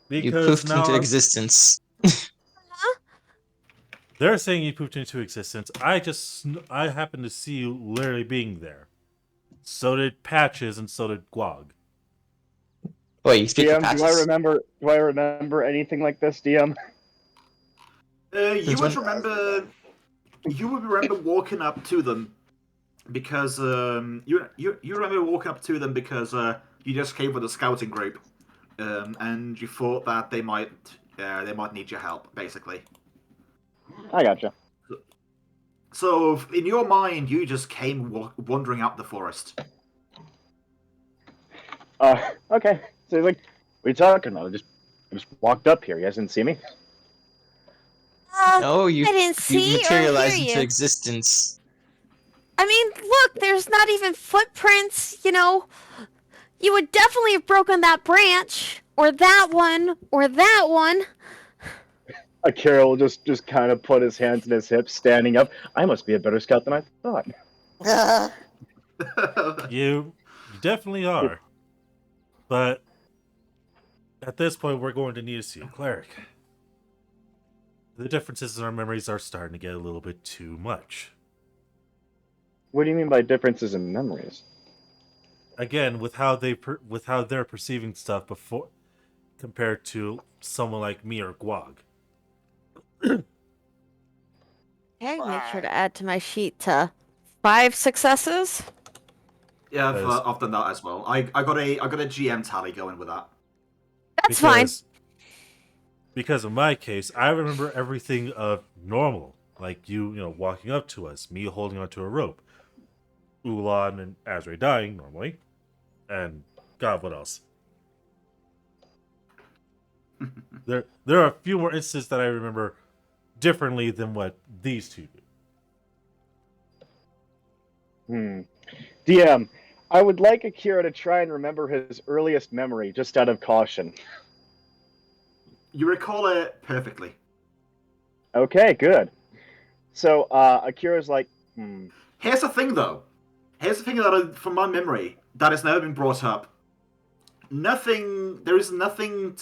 You Because poofed now into existence. they're saying you poofed into existence. I happen to see you literally being there. So did Patches and so did Guag. Wait, you speak for DM, patches? do I remember anything like this, DM? You Since would when? remember walking up to them because you remember walking up to them because you just came with a scouting group, and you thought that they might need your help, basically. I gotcha. So in your mind, you just came wandering up the forest. Okay. So he's like, what are you talking about? I just walked up here. You guys didn't see me? No, you I didn't you see or materialized hear into you. existence. I mean, look, there's not even footprints, you know. You would definitely have broken that branch, or that one, or that one. Akira will just kind of put his hands in his hips, standing up. I must be a better scout than I thought. You definitely are. But at this point, we're going to need to see a cleric. The differences in our memories are starting to get a little bit too much. What do you mean by differences in memories? Again, with how they're perceiving stuff before, compared to someone like me or Guag. Okay, make sure to add to my sheet to 5 successes. Yeah, Because- I've done that as well. I got a GM tally going with that. That's fine. Because in my case, I remember everything of normal, like you walking up to us, me holding onto a rope, Ulan and Azrae dying normally, and God, what else? There are a few more instances that I remember differently than what these two do. DM, I would like Akira to try and remember his earliest memory, just out of caution. You recall it perfectly. Okay, good. So Akira's like, Here's the thing, though. Here's the thing that, from my memory, that has never been brought up. There's nothing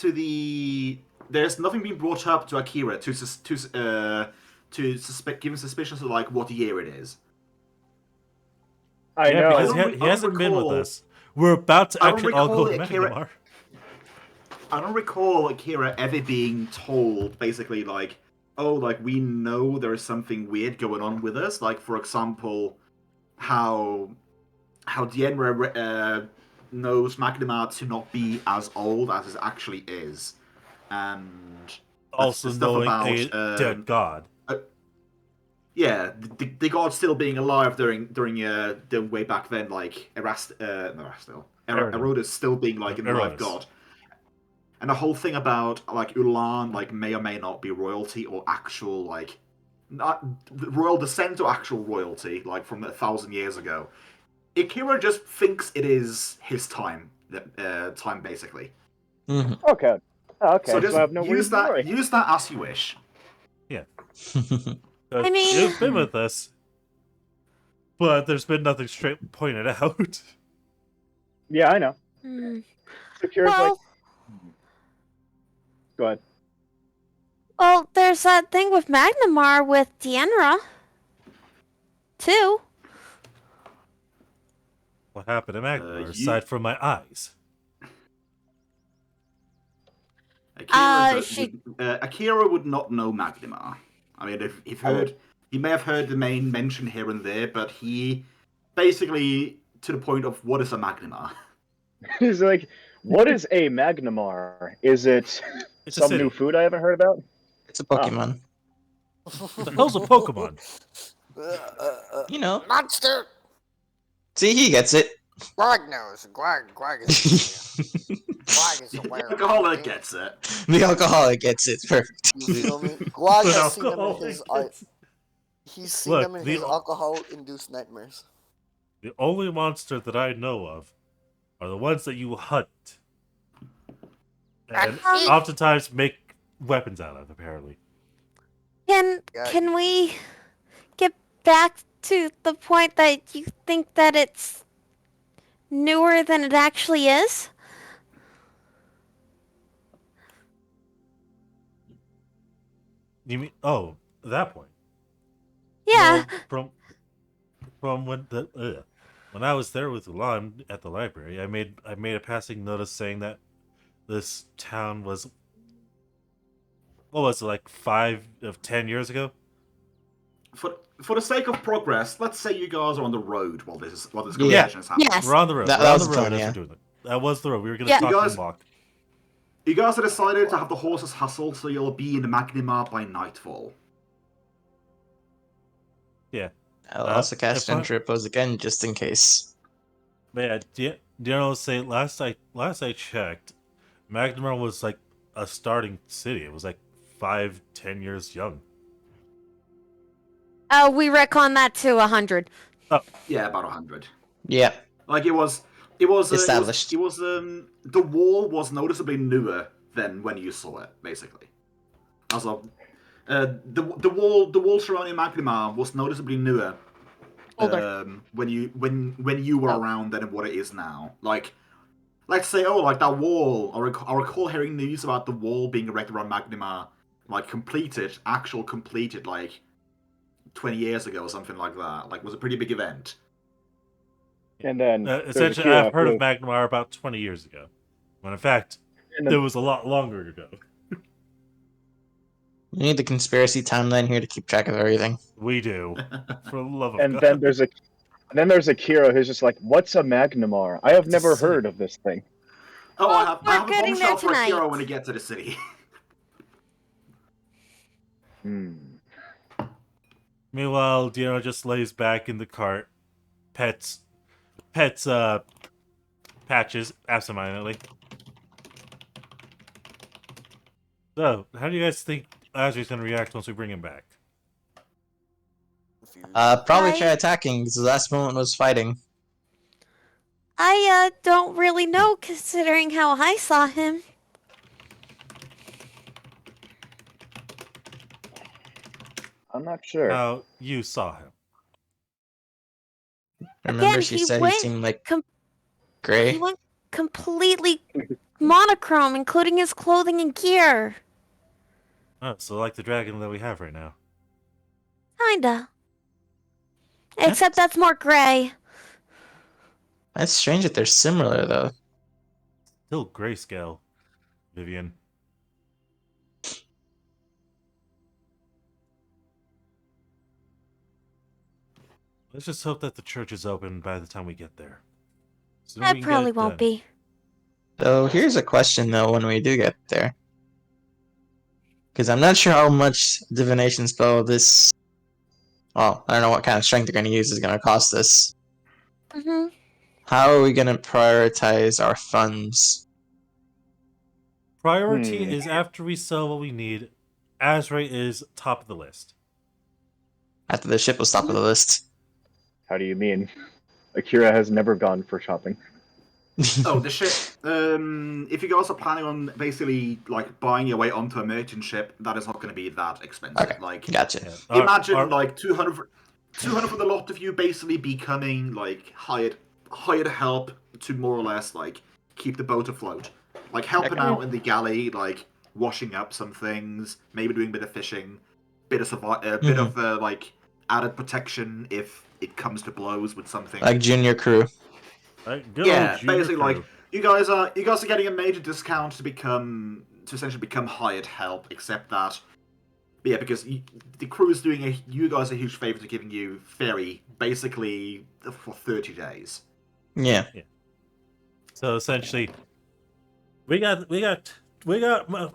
being brought up to Akira to give him suspicions of like what year it is. I know. Because he hasn't been with us. We're about to actually all go to Magnamar. I don't recall Akira ever being told, basically, like, oh, like, we know there is something weird going on with us. Like, for example, how 𝓮𝓺𝓷𝓽 knows Magnamar to not be as old as it actually is. And Also knowing a dead god. Yeah, the god still being alive during the way back then, like Erodus still being like a live god, and the whole thing about like Ulan like may or may not be royalty or actual like not royal descent or actual royalty like from 1,000 years ago. Akira just thinks it is his time, basically. Mm-hmm. Okay. Okay. So just I have no use that as you wish. Yeah. I mean- You've been with us, but there's been nothing straight pointed out. Yeah, I know. So Akira's like, Well, go ahead. well, there's that thing with Magnamar with 𝓮𝓵𝓷, too. What happened to Magnamar, aside from my eyes? Akira would not know Magnamar. I mean, he may have heard the name mentioned here and there, but he basically to the point of what is a Magnamar. He's like, what is a Magnamar? Is it It's a some city. new food I haven't heard about? It's a Pokemon. What the hell's a Pokemon? You know. Monster! See, he gets it. Gwag knows. Gwag is Gwag is aware. The alcoholic gets it. The alcoholic gets it. Perfect. You feel me? Gwag The has seen them in alcoholic his gets it. he's seen Look, them in the- his alcohol-induced nightmares. The only monster that I know of are the ones that you hunt. And oftentimes make weapons out of, apparently. Can we get back to the point that you think that it's newer than it actually is? You mean that point? Yeah. Well, from when I was there with Ulan at the library, I made a passing notice saying that this town was, what was it, like 5 of 10 years ago? For the sake of progress, let's say you guys are on the road while this Yeah. conversation is happening. Yes. We're on the road. That We're on was the the road plan, as yeah. we're doing it. That was the road. We were going to Yeah. talk You guys- and walk. You guys have decided to have the horses hustle, so you'll be in the Magnima by nightfall. Yeah. I'll also cast if I- Enter Repose again, just in case. But yeah, Daniel say last I checked, Magnemar was like a starting city. It was like 5-10 years young. We retcon that to 100. Yeah, about 100. Yeah. Like it was Established. The wall was noticeably newer than when you saw it, basically. Also, the wall surrounding Magnima was noticeably newer Older. when you were around than what it is now. Like, let's say, like that wall. I recall hearing news about the wall being erected around Magnima, like completed, like 20 years ago or something like that. Like, it was a pretty big event. And then there's Essentially, Akira I've heard who- of Magnemar about 20 years ago, when in fact, and then- it was a lot longer ago. We need the conspiracy timeline here to keep track of everything. We do, for the love of and God. then there's Akira who's just like, "What's a Magnamar? I have It's a never city. heard of this thing." Oh, Well, I have we're a getting bombshell there for Akira tonight. when we get to the city. Meanwhile, Dino just lays back in the cart, pets Patches absentmindedly. So, how do you guys think Azri's gonna react once we bring him back? Probably I- try attacking, because the last moment was fighting. I don't really know, considering how I saw him. I'm not sure. How you saw him? Remember Again, she he said he went seemed like com- gray? He went completely monochrome, including his clothing and gear. Oh, so like the dragon that we have right now. Kinda. Except that's more gray. That's strange that they're similar, though. Still grayscale, Vivian. Let's just hope that the church is open by the time we get there. So then That we can get probably it won't done. be. So here's a question, though, when we do get there. Because I'm not sure how much divination spell this... Well, I don't know what kind of strength they're going to use is going to cost us. Mm-hmm. How are we going to prioritize our funds? Priority is after we sell what we need. Azray is top of the list. After the ship was top of the list. How do you mean? Akira has never gone for shopping. Oh, the ship. If you guys are planning on basically like buying your way onto a merchant ship, that is not going to be that expensive. Okay, Like, gotcha. Yeah. imagine like 200 for the lot of you basically becoming like hired help to more or less like keep the boat afloat, like helping Okay. out in the galley, like washing up some things, maybe doing a bit of fishing, bit of like added protection if it comes to blows with something. Like junior crew. Right? Good Yeah, old junior basically, crew. like you guys are getting a major discount to essentially become hired help. Except that, yeah, because the crew is doing you guys a huge favor to giving you ferry basically for 30 days. Yeah. So essentially, we got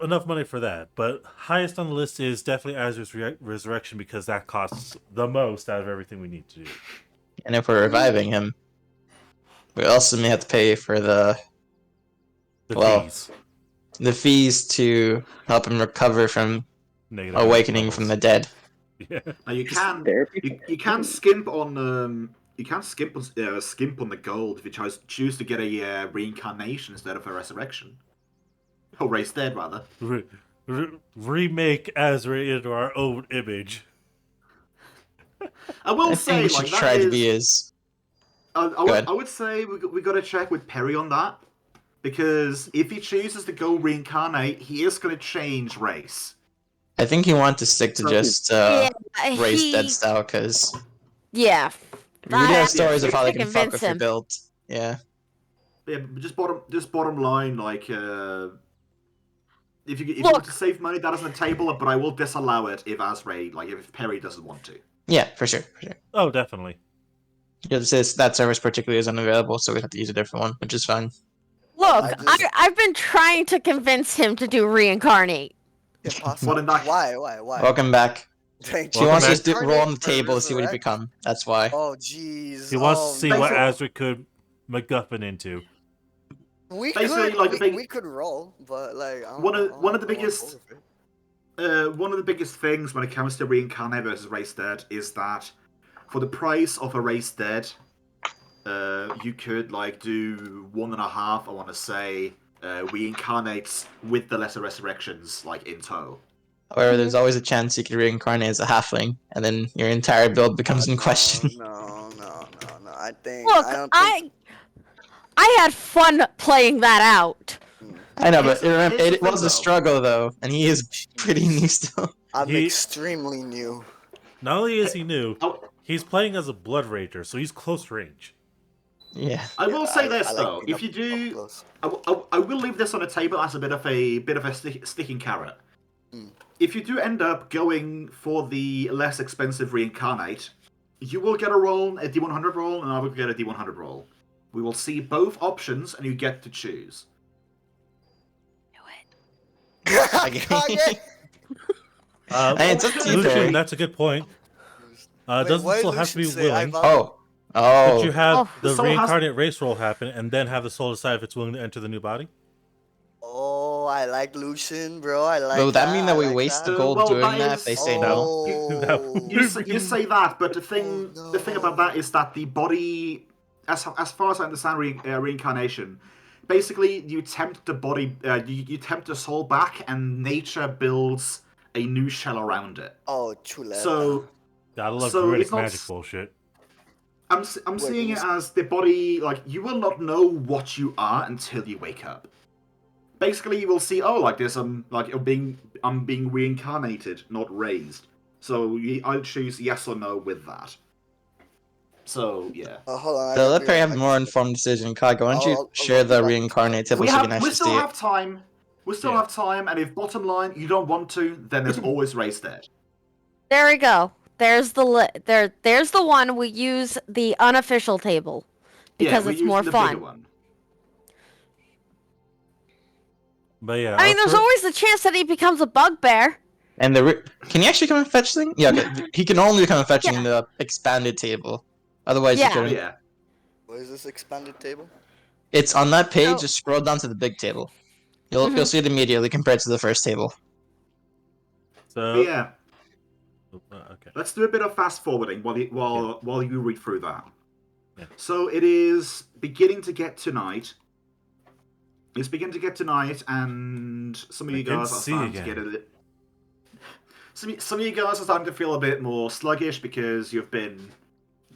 enough money for that. But highest on the list is definitely Azur's resurrection because that costs the most out of everything we need to do. And if we're reviving him, we also may have to pay for the Fees. the fees to help him recover from Negative awakening levels. from the dead. Yeah. Now you can Therapy? you can skimp on skimp on the gold if you choose to get a reincarnation instead of a resurrection. Or raise dead rather. Remake Azra into our own image. I will I say think we should like that try to is- be his. I would say we got to check with Perry on that, because if he chooses to go reincarnate, he is going to change race. I think he wants to stick to So- just race he- dead style, because Yeah. we do have I stories of how they to can fuck convince if you're him. built. Yeah. Yeah, but just bottom line, like if you Look. want to save money, that is on the table, but I will disallow it if if Perry doesn't want to. Yeah, for sure, for sure. Oh, definitely. Because that service particularly is unavailable, so we have to use a different one, which is fine. Look, I just- I've been trying to convince him to do reincarnate. Impossible. Well, in that- Why? Welcome back. Thank She you. wants back. us to roll on the Reincarnate or table to see what he resurrect? become. That's why. Oh, jeez. He wants Oh, to see what no. Azra could MacGuffin into. We Basically, could, like, we, the big- we could roll, but like I don't One of- know, one of the I don't wanna biggest- go with it. One of the biggest things when it comes to Reincarnate versus Race Dead is that for the price of a Race Dead, you could like do 1.5, I want to say, Reincarnates with the lesser resurrections like in tow. However, there's always a chance you could reincarnate as a halfling, and then your entire build becomes in question. No. I think. Look, I don't think. I had fun playing that out. I know, but Here's the it was thing, a though. struggle, though, and he is pretty new still. I'm He- extremely new. Not only is he new, Oh, he's playing as a Blood Rager, so he's close range. Yeah. I will say this I like though: being if you up do, close. I will leave this on the table as a bit of a sticking carrot. Mm. If you do end up going for the less expensive Reincarnate, you will get a roll, a D100 roll, and I will get a D100 roll. We will see both options, and you get to choose. Kage! Hey, it's up to you, Lucian, Barry. that's a good point. Wait, Doesn't what still did have to be Lucian say? I willing. vow- But you Oh. have Oh. the The soul has- reincarnate race roll happen, and then have the soul decide if it's willing to enter the new body. Oh, I like Lucian, bro. I like. Will that mean that I we like waste the that. gold Well, doing that that is- if they say no? Oh. You say that, but the thing Oh, the thing no. about that is that the body, as far as I understand reincarnation, basically you tempt the body, you tempt the soul back, and nature builds a new shell around it. Oh, chuleta. So Gotta love So druidic it's not magic bullshit. I'm seeing it as the body, like, you will not know what you are until you wake up. Basically, you will see, oh, like this, I'm being reincarnated, not raised. So I'll choose yes or no with that. So yeah, Hold on. I So gotta let be Perry right have a back. more informed decision. Kai, why don't you I'll share be the back. reincarnate table we so you can have actually we still see it? have time. We still Yeah. have time, and if bottom line you don't want to, then there's always race dead. There we go. There's the there's the one we use the unofficial table because yeah, it's we're more using the bigger fun. one. But yeah, I mean, there's always the chance that he becomes a bugbear. And can he actually come and fetch thing? Yeah, okay. He can only come and fetch Yeah. in the expanded table. Otherwise, Yeah. he couldn't. Yeah, What is this expanded table? It's on that page. No. Just scroll down to the big table. You'll Mhm. see it immediately compared to the first table. but So yeah. okay. Let's do a bit of fast forwarding while you read through that. Yeah. So it is beginning to get to night. It's beginning to get to night, and some of you Begin guys to are see starting to again. get a little. Some of you guys are starting to feel a bit more sluggish because you've been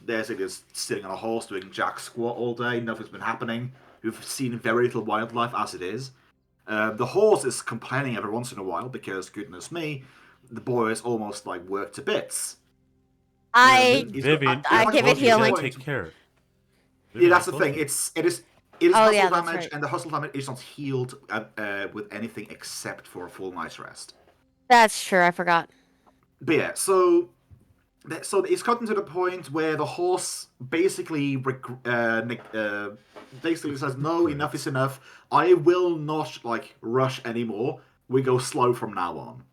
just sitting on a horse doing jack squat all day. Nothing's been happening. You've seen very little wildlife as it is. The horse is complaining every once in a while because, goodness me, the boy is almost like worked to bits. I He's Vivian, I give it healing. Take care. Yeah, that's the Vivian, thing. It is Oh, hustle yeah, that's damage, right. and the hustle damage is not healed with anything except for a full night's rest. That's true. I forgot. But yeah, so it's gotten to the point where the horse basically basically says, "No, enough is enough. I will not rush anymore. We go slow from now on."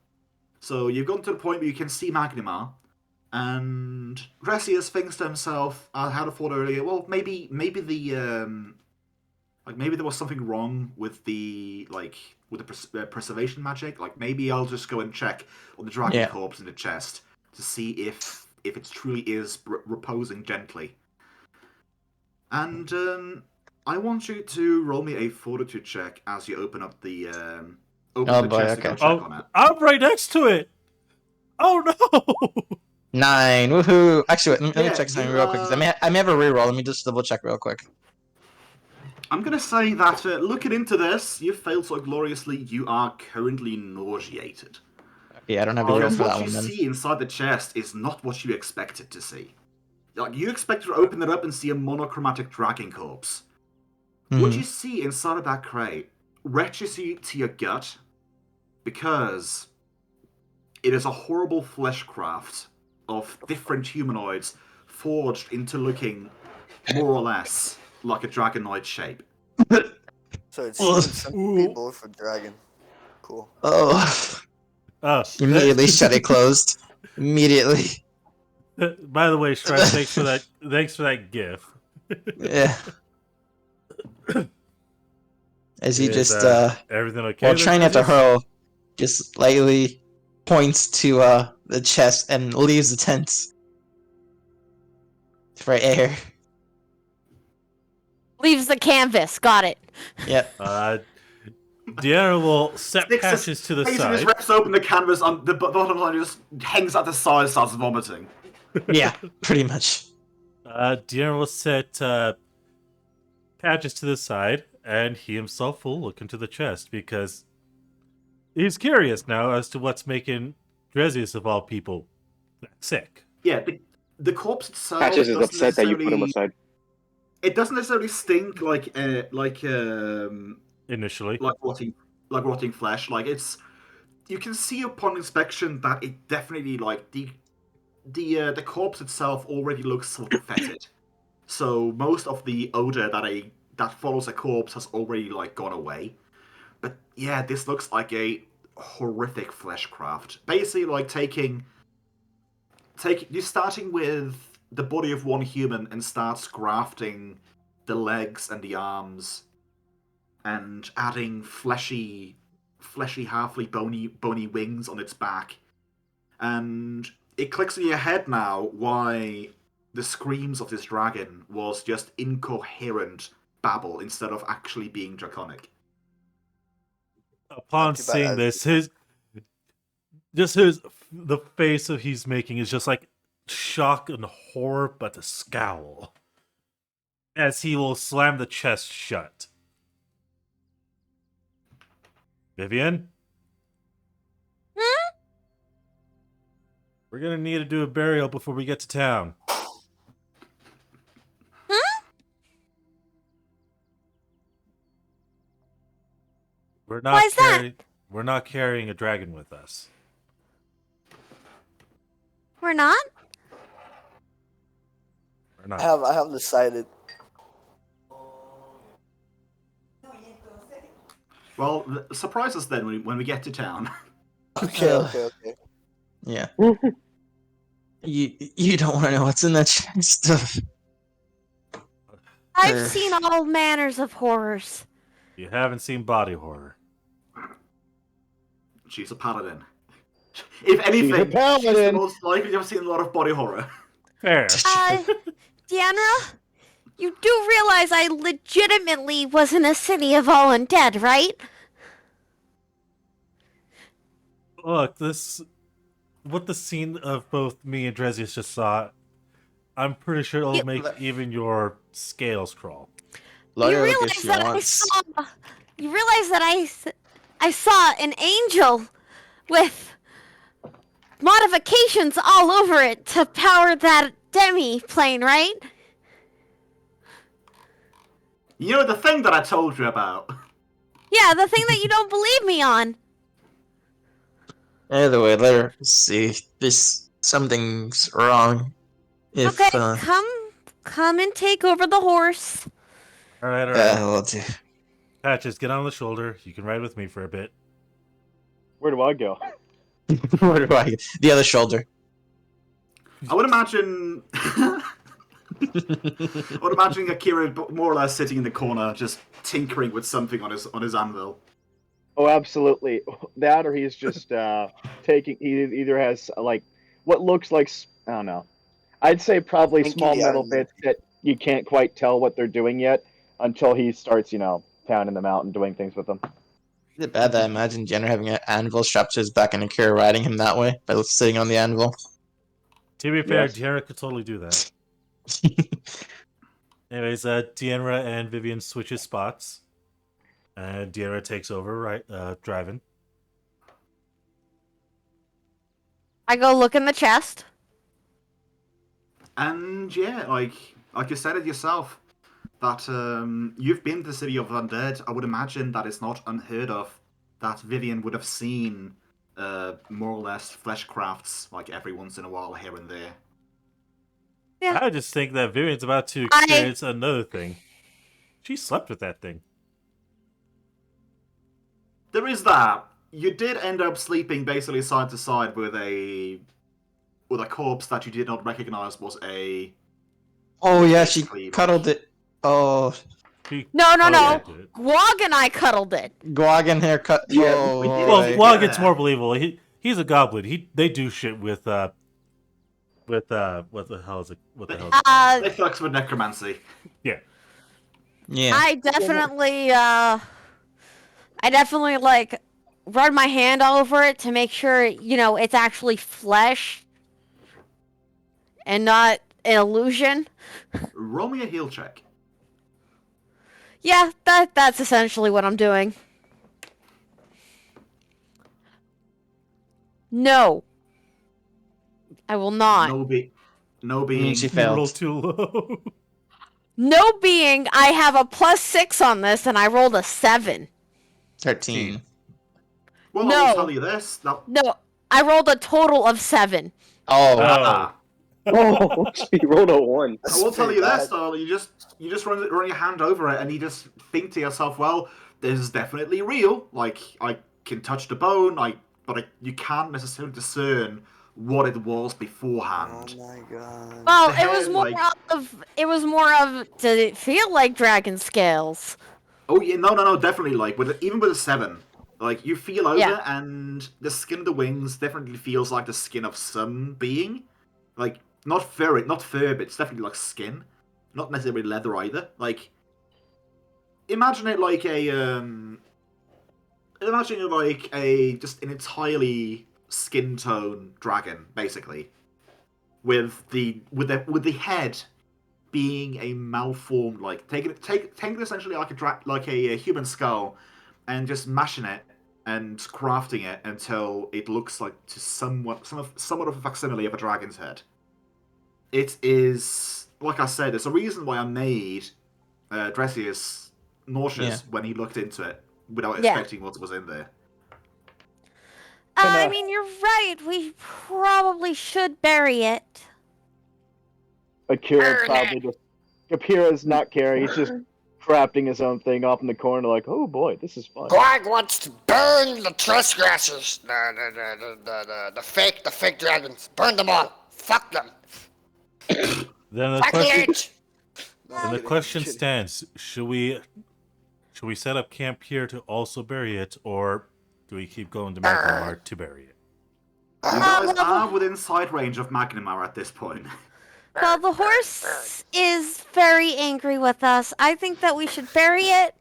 So you've gotten to the point where you can see Magnimar, and Gressius thinks to himself, "I had a thought earlier. Well, maybe the maybe there was something wrong with the preservation magic. Like maybe I'll just go and check on the dragon corpse in the chest to see if it truly is reposing gently." And I want you to roll me a fortitude check as you open up the chest to go check on it. I'm right next to it. Oh no! 9. Woohoo! Actually, wait, let me Yeah, check something you, real quick. 'Cause I may have a reroll. Let me just double check real quick. I'm gonna say that looking into this, you failed so gloriously. You are currently nauseated. Yeah, I don't have a reroll Because for that what one you then. see inside the chest is not what you expected to see. Like you expected to open it up and see a monochromatic dragon corpse. What you see inside of that crate wrenches you to your gut because it is a horrible fleshcraft of different humanoids forged into looking more or less like a dragonite shape. So it's human centipede for dragon. Cool. Oh, Oh, immediately shut it closed. Immediately. By the way, Shrek, thanks for that. Thanks for that GIF. Yeah. As he Is, just everything okay? while there, trying not to Drizzy? hurl, just lightly points to the chest and leaves the tent for air. Leaves the canvas. Got it. Yep. Deanna will set Patches to the Basically, just side. rips open the canvas on the bottom line, just hangs at the side, and starts vomiting. Yeah, pretty much. Deanna will set Patches to the side, and he himself will look into the chest because he's curious now as to what's making Drezius, of all people, sick. Yeah, the corpse itself. Patches is doesn't upset that you put him necessarily- aside. It doesn't necessarily stink like Initially, rotting flesh. Like it's, you can see upon inspection that it definitely like the corpse itself already looks sort of fetid. So most of the odor that follows a corpse has already like gone away. But yeah, this looks like a horrific flesh craft. Basically, like you're starting with the body of one human and starts grafting the legs and the arms and adding fleshy, halfly bony wings on its back. And it clicks in your head now why the screams of this dragon was just incoherent babble instead of actually being draconic. upon Not too bad. seeing this, the face that he's making is just like shock and horror, but a scowl as he will slam the chest shut. Vivian? We're gonna need to do a burial before we get to town. We're not Why is that? We're not carrying a dragon with us. We're not? We're not. I have decided. Well, surprise us then when we get to town. Okay. Yeah. You don't want to know what's in that chest. I've seen all manners of horrors. You haven't seen body horror. She's a paladin. If anything, She's a paladin. she's the most likely to have seen a lot of body horror. Fair. Deanna, you do realize I legitimately was in a city of all undead, right? Look, what the scene of both me and Drezius just saw, I'm pretty sure it'll make even your scales crawl. Let You her look if realize she that wants. you realize that I saw an angel with modifications all over it to power that demi plane, right? You know the thing that I told you about? Yeah, the thing that you don't believe me on. Either way, let her see. Something's wrong. If, Okay, come and take over the horse. All right. we'll do. Patches, get on the shoulder. You can ride with me for a bit. Where do I go? Where do I? The other shoulder. I would imagine. I would imagine Akira more or less sitting in the corner, just tinkering with something on his anvil. Oh, absolutely. That, or he's just taking. He either has like what looks like, I don't know. I'd say probably Thank you, small yeah, metal yeah. bits that you can't quite tell what they're doing yet until he starts, pounding them out and doing things with them. Is it bad that I imagine Jenner having an anvil strapped to his back and Akira riding him that way by sitting on the anvil? To be fair, Yes. Deanna could totally do that. Anyways, Deanna and Vivian switches spots. And Deanna takes over, driving. I go look in the chest. And yeah, like you said it yourself, that you've been to the city of undead. I would imagine that it's not unheard of that Vivian would have seen more or less flesh crafts like every once in a while here and there. Yeah. I just think that Vivian's about to experience another thing. She slept with that thing. There is that. You did end up sleeping basically side to side with a corpse that you did not recognize was a. Oh yeah, she Basically, cuddled it. Oh, No. It. Guag and I cuddled it. Guagan haircut. Yeah, Oh, we did. Well, Boy. Guag Yeah. gets more believable. He's a goblin. They do shit with what the hell is it? What the hell? Is it? They fucks with necromancy. Yeah. yeah. I definitely like run my hand all over it to make sure it's actually flesh and not an illusion. Roll me a heal check. Yeah, that's essentially what I'm doing. No. I will not. No being. She You rolled failed. too low. No being, I have a +6 on this and I rolled a 7. 13. Well, No. I'll tell you this. No. No, I rolled a total of 7. Oh, Ah. Oh, she rolled a 1. I will tell you this though. You just run your hand over it, and you just think to yourself, "Well, this is definitely real. Like I can touch the bone, but you can't necessarily discern what it was beforehand." Oh my god. Well, The it was more of did it feel like dragon scales? Oh yeah, no, definitely. Like even with a 7, like you feel over, Yeah. and the skin of the wings definitely feels like the skin of some being, like not fur, but it's definitely like skin, not necessarily leather either. Like imagine it like just an entirely skin tone dragon, basically, with the head being a malformed, like taking essentially like a human skull, and just mashing it and crafting it until it looks like to somewhat of a facsimile of a dragon's head. It is, like I said, there's a reason why I made Dressius nauseous when he looked into it without expecting what was in there. I mean, you're right. We probably should bury it. Akira probably just. Akira's not caring. He's just crafting his own thing off in the corner, like, oh boy, this is fun. Guag wants to burn the trespassers, the fake dragons. Burn them all. Fuck them. Then the Fuck the question, age. then the question stands: should we set up camp here to also bury it, or do we keep going to Magnamar to bury it? You guys are within sight range of Magnamar at this point. Well, the horse is very angry with us. I think that we should bury it,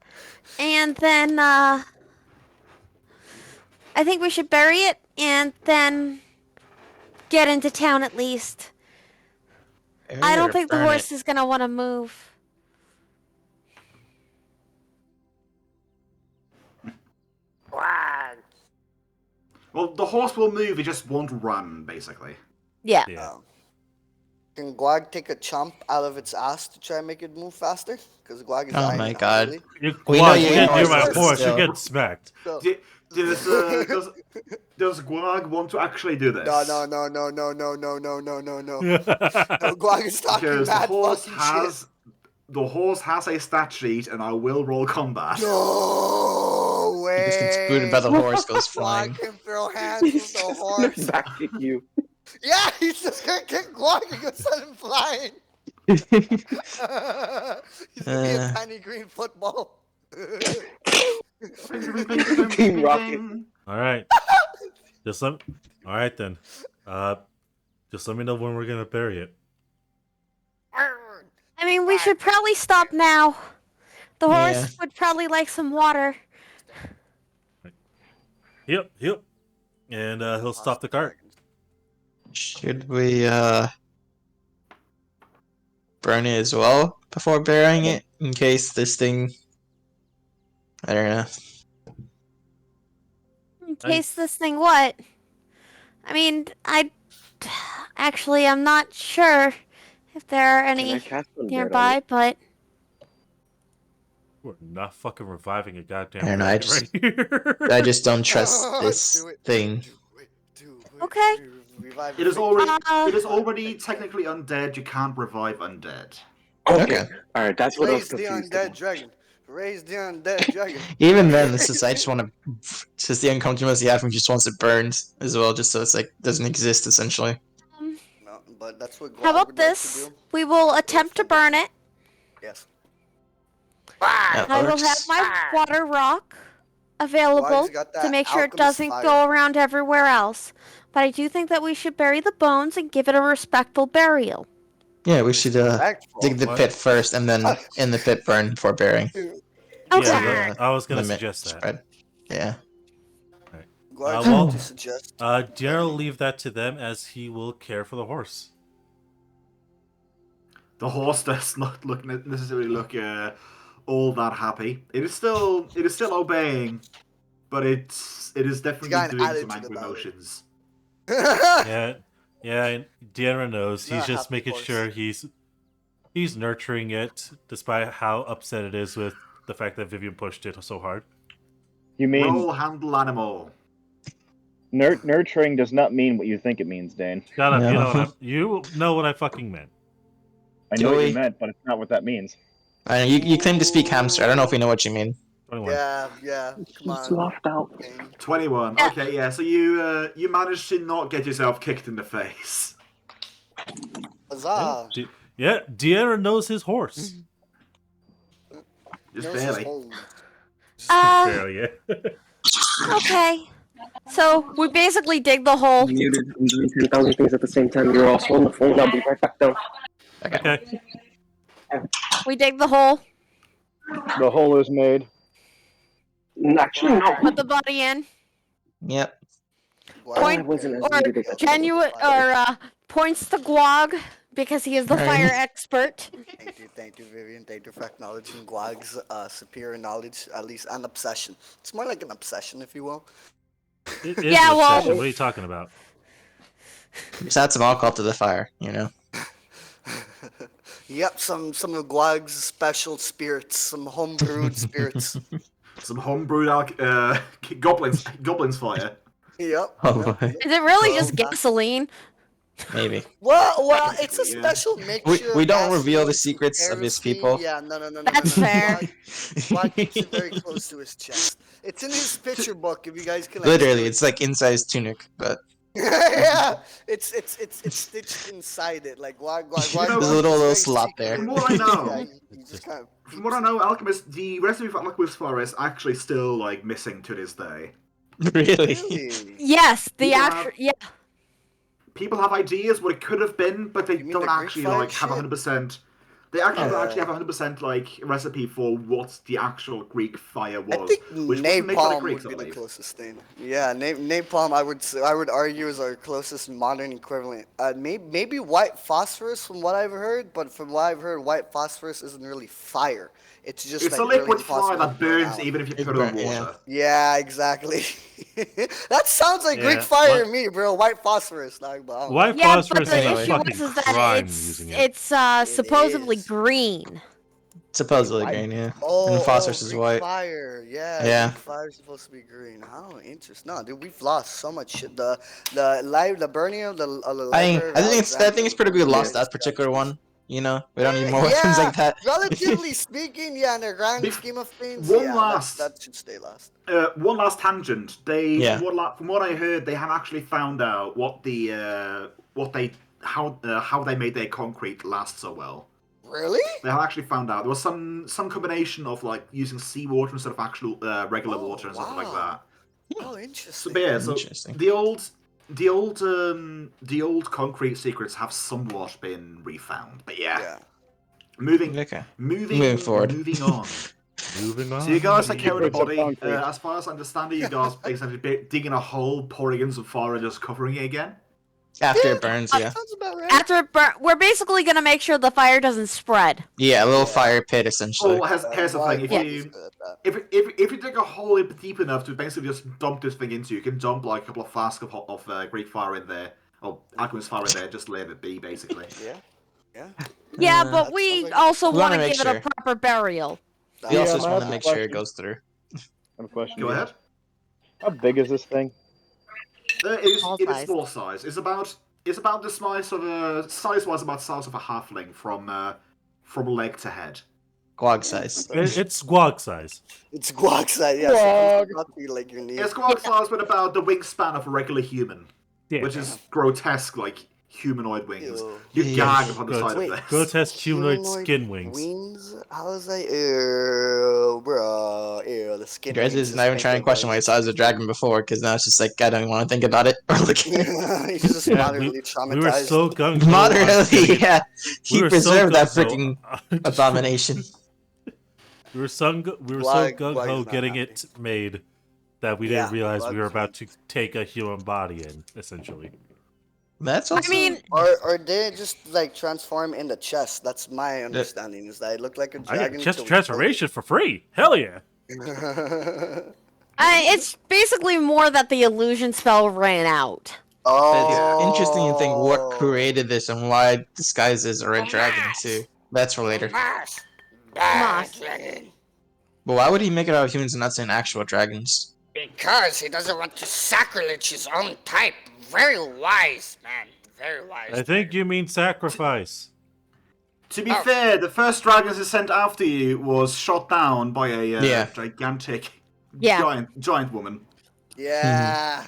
and then I think we should bury it and then get into town at least. I don't think the horse is gonna want to move. Well, the horse will move, it just won't run, basically. Yeah. Can Guag take a chomp out of its ass to try and make it move faster? Because Guag is Oh dying my now, god. really. We know Guag, you you can't know hear my horses voice. still. You get smacked. So- Does Guag want to actually do this? No. Guag is talking Because mad fucking shit. the horse has a stat sheet, and I will roll combat. No way. He just gets booted by the horse, goes flying. Guag can throw hands with the horse. Back kick you. Yeah, he's just gonna kick Guag and go send him flying. He's gonna be a tiny green football. Team Rocket. All right. All right then. Just let me know when we're gonna bury it. I mean, we should probably stop now. The horse Yeah. would probably like some water. Yep. And he'll stop the cart. Should we burn it as well before burying it in case this thing? I don't know. In case this thing what? I mean, I'm not sure if there are Can I any cast Undead on nearby, it? but We're not fucking reviving a goddamn I don't know, I dragon right here. I just don't trust Let's this do it. thing. Okay. Revive It the is already Uh, it is already technically undead. You can't revive undead. Okay. All right, that's what I was Raise the confused undead about. dragon. Raise the undead dragon. Even then, this is I just want to just the uncomfortableness you have when just wants it burned as well, just so it's like doesn't exist essentially. No, but that's what How Guag about would like to this? do. We will attempt to burn it. Yes. That I will have works. my water rock available Guag's got to that make sure it alchemist doesn't fire. go around everywhere else. But I do think that we should bury the bones and give it a respectful burial. Yeah, we should Respectful. dig the What? pit first and then in the pit burn before burying. Okay. Yeah, I was gonna Limit suggest that. spread. Yeah. Guag's well, going to suggest. De'arra will leave that to them as he will care for the horse. The horse does not necessarily look all that happy. It is still obeying, but it is definitely got an doing some attitude angry about it. motions. Yeah, and De'arra knows. It's not He's a just happy making horse. sure he's nurturing it, despite how upset it is with the fact that Vivian pushed it so hard. You mean Roll handle animal. nurturing does not mean what you think it means, Dane. Shut up! No. You know what I fucking meant. I know what Joey. you meant, but it's not what that means. I know, you claim to speak hamster. I don't know if we know what you mean. 21. Yeah. Come He's on. left out. Dane. 21. Yeah. Okay, yeah. So you managed to not get yourself kicked in the face. Huzzah. Yeah, De'arra knows his horse. Just Knows his barely. hole. Barely, yeah. Okay. So we basically dig the hole. Muted. I'm doing 10,000 things at the same time. You're also on the phone. I'll be right back down. Okay. We dig the hole. The hole is made. Actually, no. Put the body in. Yep. Guag Point I wasn't as or muted as that. genuine or points to Guag because he is the fire expert. Thank you, Vivian. Thank you for acknowledging Guag's superior knowledge, at least an obsession. It's more like an obsession, if you will. It is Yeah, an well- obsession. What are you talking about? Just add some alcohol to the fire, you know. Yep, some of Guag's special spirits, some homebrewed spirits. Some homebrewed goblins fire. Yep. Oh, yep. boy. Is it really just Well, gasoline? Maybe. Well, it's a Yeah. special mixture. We of don't reveal the gasoline, secrets of his kerosene. people. Yeah, no. That's fair. Guag keeps it very close to his chest. It's in his picture book. If you guys can. Literally, it's like inside his tunic, but Yeah, it's stitched inside it. Like Guag. know, there's a is little very slot secret. there. From what I know, Yeah, he just kind of. from what I know, Alchemist, the recipe for Alchemist fire is actually still like missing to this day. really. Really? Yes, the Yeah. actual. Yeah. People have ideas what it could have been, but they You mean don't the Greek actually fire like have shit? 100%. They actually don't Yeah. actually have 100% like recipe for what the actual Greek fire was, I think which wasn't made by the napalm Greeks, I would be the believe. closest thing. Yeah, napalm. I would argue is our closest modern equivalent. Maybe white phosphorus, from what I've heard, but from what I've heard, white phosphorus isn't really fire. It's just It's like a liquid really fire impossible that to burn burns out. even if you It put it on burn- yeah. water. Yeah, exactly. That sounds like Greek Yeah, fire what- to me, bro. White phosphorus, like, bro. White Yeah, but phosphorus the is a anyway. issue fucking was that crime it's using it. it's supposedly is. green. Supposedly White- green, yeah. Oh, And phosphorus is Greek white. fire. Yeah, Yeah. Greek fire is supposed to be green. Oh, interesting. No, dude, we've lost so much shit. The burning of the I think it's pretty good lost that particular one. You know, we don't need more weapons like that. Relatively speaking, yeah, in the grand Bef- scheme of things, one yeah, last- that should stay last. One last tangent. Yeah. From what I heard, they have actually found out how they made their concrete last so well. Really? They have actually found out there was some combination of like using seawater instead of actual regular Oh, water and stuff like wow. that. Oh, So, interesting. but yeah, so Interesting. the old concrete secrets have somewhat been refound. But Yeah. moving Okay. moving forward. moving on. Moving on. So you guys take care of the Secrets of body. concrete. As far as I understand it, you guys basically digging a hole, pouring in some fire, and just covering it again. After it burns, That yeah. sounds about right. After it we're basically gonna make sure the fire doesn't spread. Yeah, a little fire pit essentially. Well, here's the thing: Guag if is you good at that. if you dig a hole in deep enough to basically just dump this thing into, you can dump like a couple of flasks of Greek fire in there, or alchemist fire in there. Just let it be, basically. Yeah. Yeah. Yeah, Uh, but that we sounds like- also We want wanna to make give it a sure. proper burial. We Yeah, also I just want to have a make sure it question. goes through. I have a question. Go ahead. How big is this thing? It is small size. It's about the size of size-wise about the size of a halfling from leg to head. Gwog size. It's squawk size. It's guac size. Yeah, Gwog. so not be like your knee. It's squawk size with about the wingspan of a regular human, Yeah. which is grotesque, like humanoid wings. Ew. You Yeah. gag upon the side Wait, of this. Grotesque humanoid skin wings. Wings? How is that? Ew, bro. Ew, the skin. You guys wings is not even trying to question why he saw as a dragon before, because now it's just like, I don't even want to think about it. Or look at it. He's just Yeah, moderately traumatized. we were so gung Moderately, yeah. He We preserved were that so freaking gung-ho. abomination. We were so Gwag gung ho is not getting happy. it made that we didn't Yeah, realize Gwag we were is about to take a human body in, essentially. That's also. I mean, Or they just like transform in the chest. That's my understanding. Is that it look like a I dragon? got chest till we transformation for free. Hell yeah! kill it? it's basically more that the illusion spell ran out. Oh, It's interesting to think what created this and why disguises a red dragon too. That's for later. Moss. But why would he make it out of humans and not say actual dragons? Because he doesn't want to sacrilege his own type. Very wise, man. Very wise. I think you mean sacrifice. To be fair, the first dragons that sent after you was shot down by a gigantic giant woman. yeah.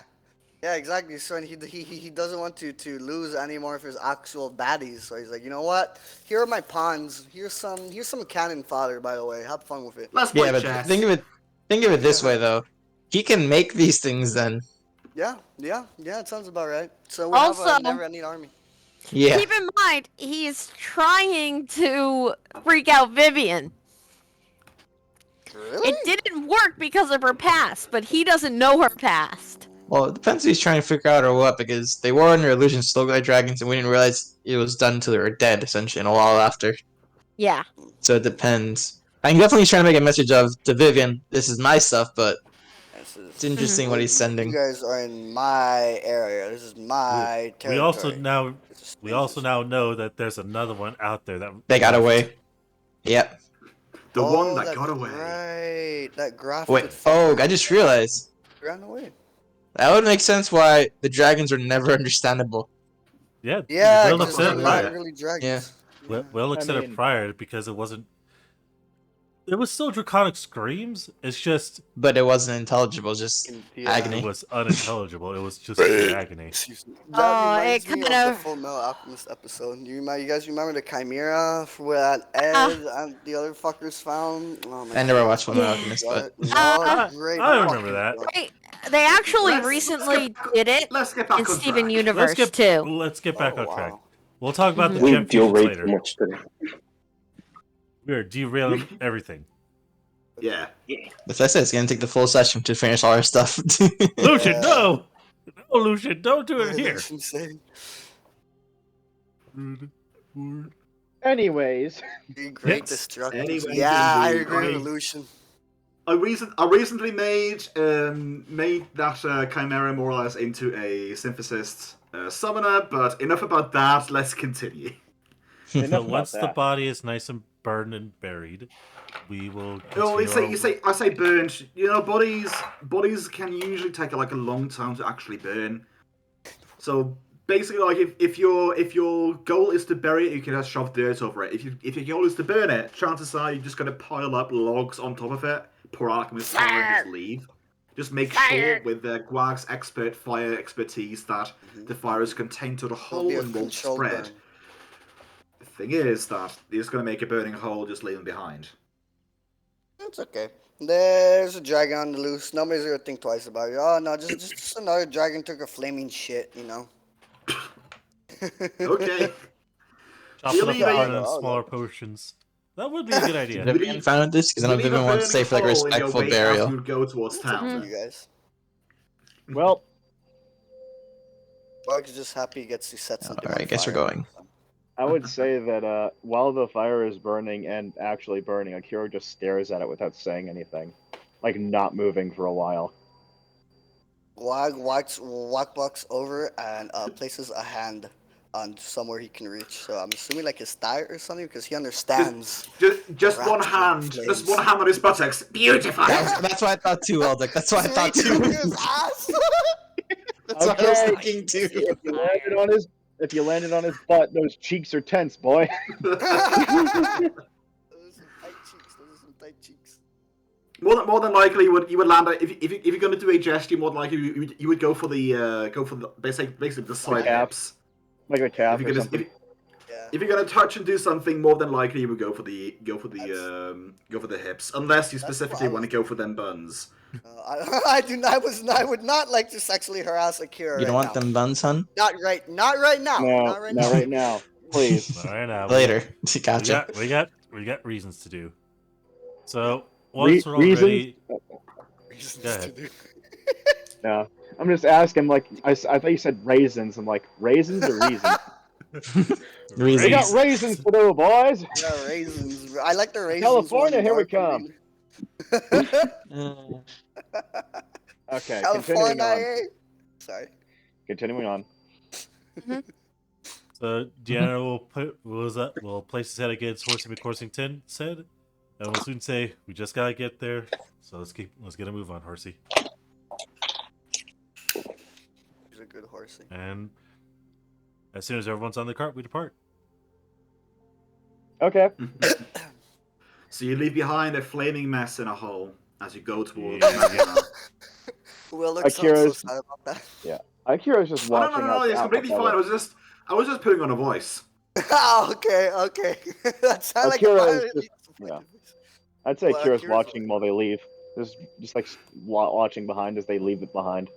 Yeah, exactly. So and he doesn't want to lose any more of his actual baddies. So he's like, you know what? Here are my pawns. Here's some cannon fodder, by the way. Have fun with it. Let's play Yeah, but chess. think of it this way though. He can make these things then. Yeah. It sounds about right. So we Also- have a never-ending army. Yeah. Keep in mind, he's trying to freak out Vivian. Really? It didn't work because of her past, but he doesn't know her past. Well, it depends who he's trying to figure out or what, because they were under illusion still like dragons and we didn't realize it was done until they were dead, essentially, and a while after. Yeah. So it depends. I can definitely try to make a message to Vivian, this is my stuff, but it's interesting what he's You sending. guys are in my area. This is my territory. We also now know that there's another one out there that They got away. Yep. The one that that's got away. Right, that graphic. Wait, I just realized. ran away. That would make sense why the dragons are never understandable. Yeah, Yeah, Will because said they're it not prior. really dragons. Yeah. Will I said it mean- prior because it wasn't. It was still draconic screams. It's just But it wasn't intelligible, just agony. it was unintelligible. It was just agony. Excuse me. Oh, That it reminds me kind of of- the Full Metal Alchemist episode. You guys remember the Chimera where Ed and the other fuckers found? Oh, my I never God. watched Full Metal Alchemist, but Great. I remember that. Wait, they actually Let's- recently did it Let's get back in on Steven track. Universe too. Let's get back Oh, on track. wow. We'll talk about the We gem deal fusions way later. too much today. We're derailing everything. Yeah. as I said, it's gonna take the full session to finish all our stuff. Lucian, no! No, Lucian, don't do it here. Insane. Anyways, Great Yes. destruction. Anyway, Yeah, I indeed. agree I- with Lucian. I recently made that Chimera more or less into a synthesist summoner, but enough about that. Let's continue. So enough about once the that. body is nice and burned and buried, we will. Oh, continue our- I say burned. You know, bodies can usually take like a long time to actually burn. So basically, like if your goal is to bury it, you can just shove dirt over it. If your goal is to burn it, chances are you're just gonna pile up logs on top of it, pour alchemist power, and just leave. Just make sure with Gwag's expert fire expertise that the fire is contained to the hole be a and won't controlled spread. burn. The thing is that you're just gonna make a burning hole, just leave them behind. It's okay. There's a dragon on the loose. Nobody's gonna think twice about it. Oh no, just another dragon took a flaming shit, you know. Okay. Chop it up Really? and put it in Oh, smaller potions. That would be a good idea. Vivian found this because I know You leave Vivian a wants to burning stay for like a hole in your respectful way as burial. you go towards You town. guys. well, Bug's just happy he gets to set something. Alright, on I guess we're fire. going. I would say that while the fire is burning and actually burning, Akira just stares at it without saying anything, like not moving for a while. Wag walks over and places a hand on somewhere he can reach. So I'm assuming like his thigh or something because he understands. Just Wrapped one in hand. flames. Just one hand on his buttocks. Beautiful. That's what I thought too, Eldrick. That's what I thought Reaching too. his ass. That's what I was Okay. thinking too. If you landed on his butt, those cheeks are tense, boy. Those are some tight cheeks. Those are some tight cheeks. More than likely, you would land if you're going to do a gesture. More than likely, you would go for the basically the side calf. hips. Like a calf If or you're something. if you're gonna touch and do something, more than likely you would go for the hips, unless you specifically want to go for them buns. I would not like to sexually harass Akira. You don't want them buns, hun? Not right now. No, Not right not now. right now. Please. All right, now Later. We Gotcha. got reasons to do. So once we're all Reasons? ready, Reasons Go ahead. to do. No. I'm just asking, like, I thought you said raisins. I'm like, raisins or reasons? We got Reasons. raisins to do, boys. Yeah, raisins. I like the raisins. California, one, here we dark green. Okay, continuing on. California. Sorry. Continuing on. so Deanna will place his head against Horsey McCorsington said, and will soon say, "We just gotta get there." So let's get a move on, Horsey. He's a good horsey. And as soon as everyone's on the cart, we depart. Okay. So you leave behind a flaming mess in a hole as you go towards. Will look so Akira's- sad about that. Akira's just Oh, watching no, us it's out completely the fine. I was just putting on a voice. Okay. That sounds like a Akira is pirate. just- yeah. I'd say Well, Akira's Akira's watching while they leave. Just like watching behind as they leave it behind.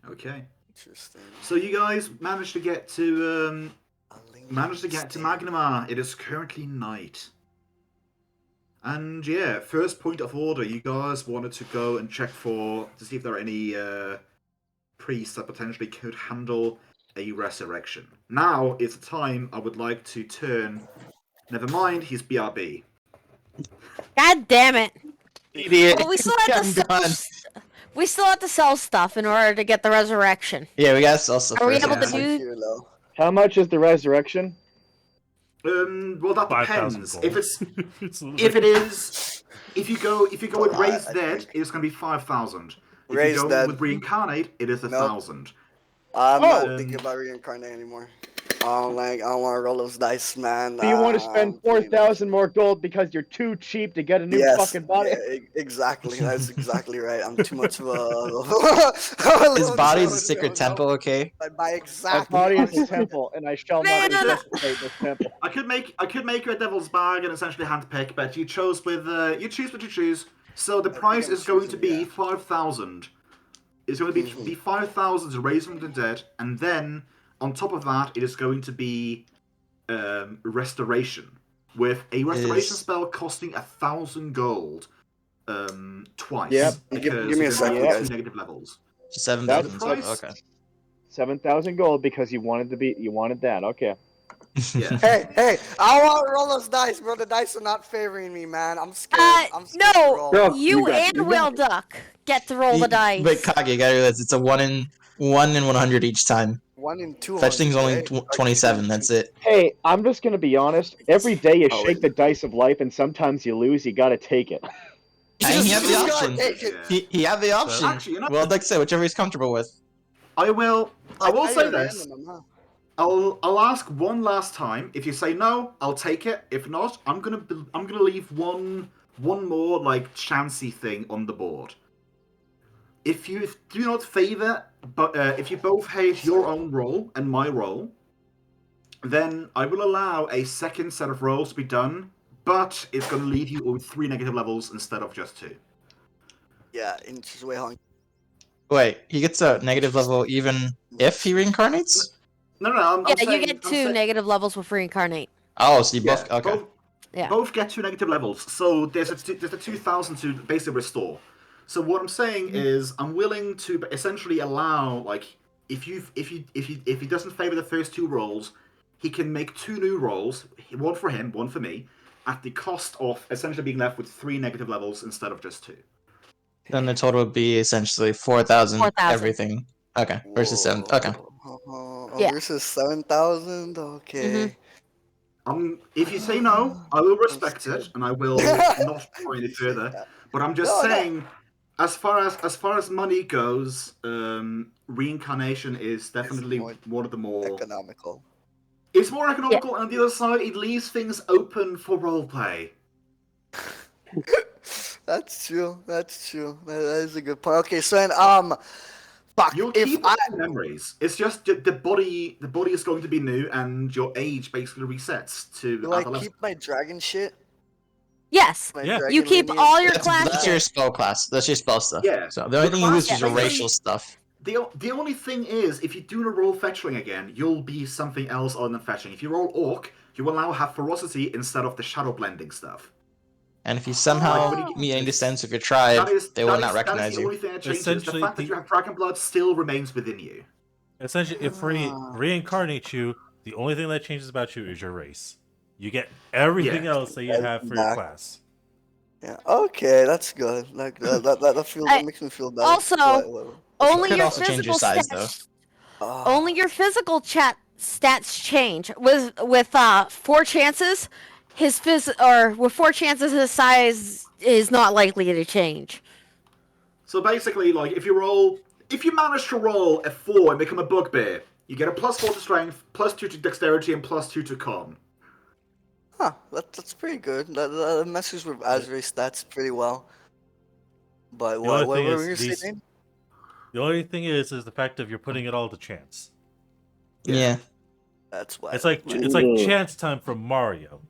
Okay. Interesting. So you guys managed to get to Magnamar. It is currently night. And yeah, first point of order, you guys wanted to go and check to see if there are any priests that potentially could handle a resurrection. Now is the time I would like to turn. Never mind, he's BRB. God damn it! Idiot. Well, we still have to I'm sell. done. We still have to sell stuff in order to get the resurrection. Yeah, we gotta sell stuff Are we first. able to yeah. do? How much is the resurrection? Well, that 5,000 depends. gold. If it's It's if you go with Well, Raise I Dead, think- it's gonna be 5,000. If Raise you go Dead. with Reincarnate, it is 1,000. I'm Oh. not thinking about reincarnate anymore. I don't want to roll those dice, man. Do you want to spend 4,000 more gold because you're too cheap to get a new fucking body? Yeah, exactly. That's exactly right. I'm too much of a. His body is a sacred temple, okay? By My exactly. body is a temple, and I shall not Man, desecrate this temple. I could make you a devil's bag and essentially handpick, but you choose what you choose. So the price is going to be 5,000. It's going to be 5,000 to raise from the dead, and then on top of that, it is going to be restoration, with a restoration spell costing 1,000 gold twice. Yep. Give me a because second, there are guys. two negative levels. 7,000. Price. Okay. 7,000 gold because you wanted that. Okay. Yeah. Hey! I want to roll those dice, bro. The dice are not favoring me, man. I'm scared. I'm scared to No, roll. Bro, you you got- and you Will got- Duck get to roll the dice. But Kage, you gotta realize it's a 1 in 100 each time. 1 in 200. Fetch thing's only right? 27, that's it. Hey, I'm just gonna be honest. Every day you Oh, shake wait. the dice of life, and sometimes you lose. You gotta take it. And he had the Just option. gotta take it. He had the option. Actually, you know, Well, like I said, whichever he's comfortable with. I will Like, say you're this. random, huh? I'll ask one last time. If you say no, I'll take it. If not, I'm gonna leave one more like chancy thing on the board. If you do not favor, but if you both hate your own roll and my roll, then I will allow a second set of rolls to be done, but it's gonna leave you with 3 negative levels instead of just 2. Yeah, inches way hung. Wait, he gets a negative level even if he reincarnates? No, I'm Yeah, saying, you get I'm 2 saying- negative levels with reincarnate. Oh, so you Yeah, both. Okay. Yeah. Both get 2 negative levels, so there's a 2,000 to basically restore. So what I'm saying is, I'm willing to essentially allow, like, if he doesn't favor the first 2 rolls, he can make 2 new rolls, one for him, one for me, at the cost of essentially being left with 3 negative levels instead of just 2. Then the total would be essentially 4,000 4,000. everything. Okay. Versus 7. Okay. Yeah. Versus 7,000. Okay. If you say no, I will respect it, and I will not go any further. But I'm just No, no. saying, As far as money goes, reincarnation is definitely one of the more economical. It's more economical, and on the other side, it leaves things open for roleplay. That's true. That's true. That is a good point. Okay, so then, fuck. You'll If keep memories. It's just the body is going to be new, and your age basically resets to. do I keep my dragon shit? Yes. My Yeah. dragon You keep lineage? all your That's, class that's your shit. spell class. That's your spell stuff. Yeah. So the only thing you lose is your racial stuff. The only thing is, if you do roll fetchling again, you'll be something else other than fetching. If you roll orc, you will now have ferocity instead of the shadow blending stuff. And if you somehow meet any descendants of your tribe, they will not recognize That is the you. only thing that changes. Essentially, The fact that you have dragon blood still remains within you. Essentially, if we reincarnate you, the only thing that changes about you is your race. You get everything else that you have for your class. Yeah. Okay, that's good. Like that makes me feel better. Also, only could your also change your physical size, stats. Only your physical stats change. With 4 chances, his with 4 chances, his size is not likely to change. So basically, like if you manage to roll a 4 and become a bugbear, you get a +4 to strength, +2 to dexterity, and +2 to con. Huh, that's pretty good. That messes with Azra's stats pretty well. But what were you saying? The only thing is the fact of you're putting it all to chance. Yeah. That's why. It's like chance time from Mario.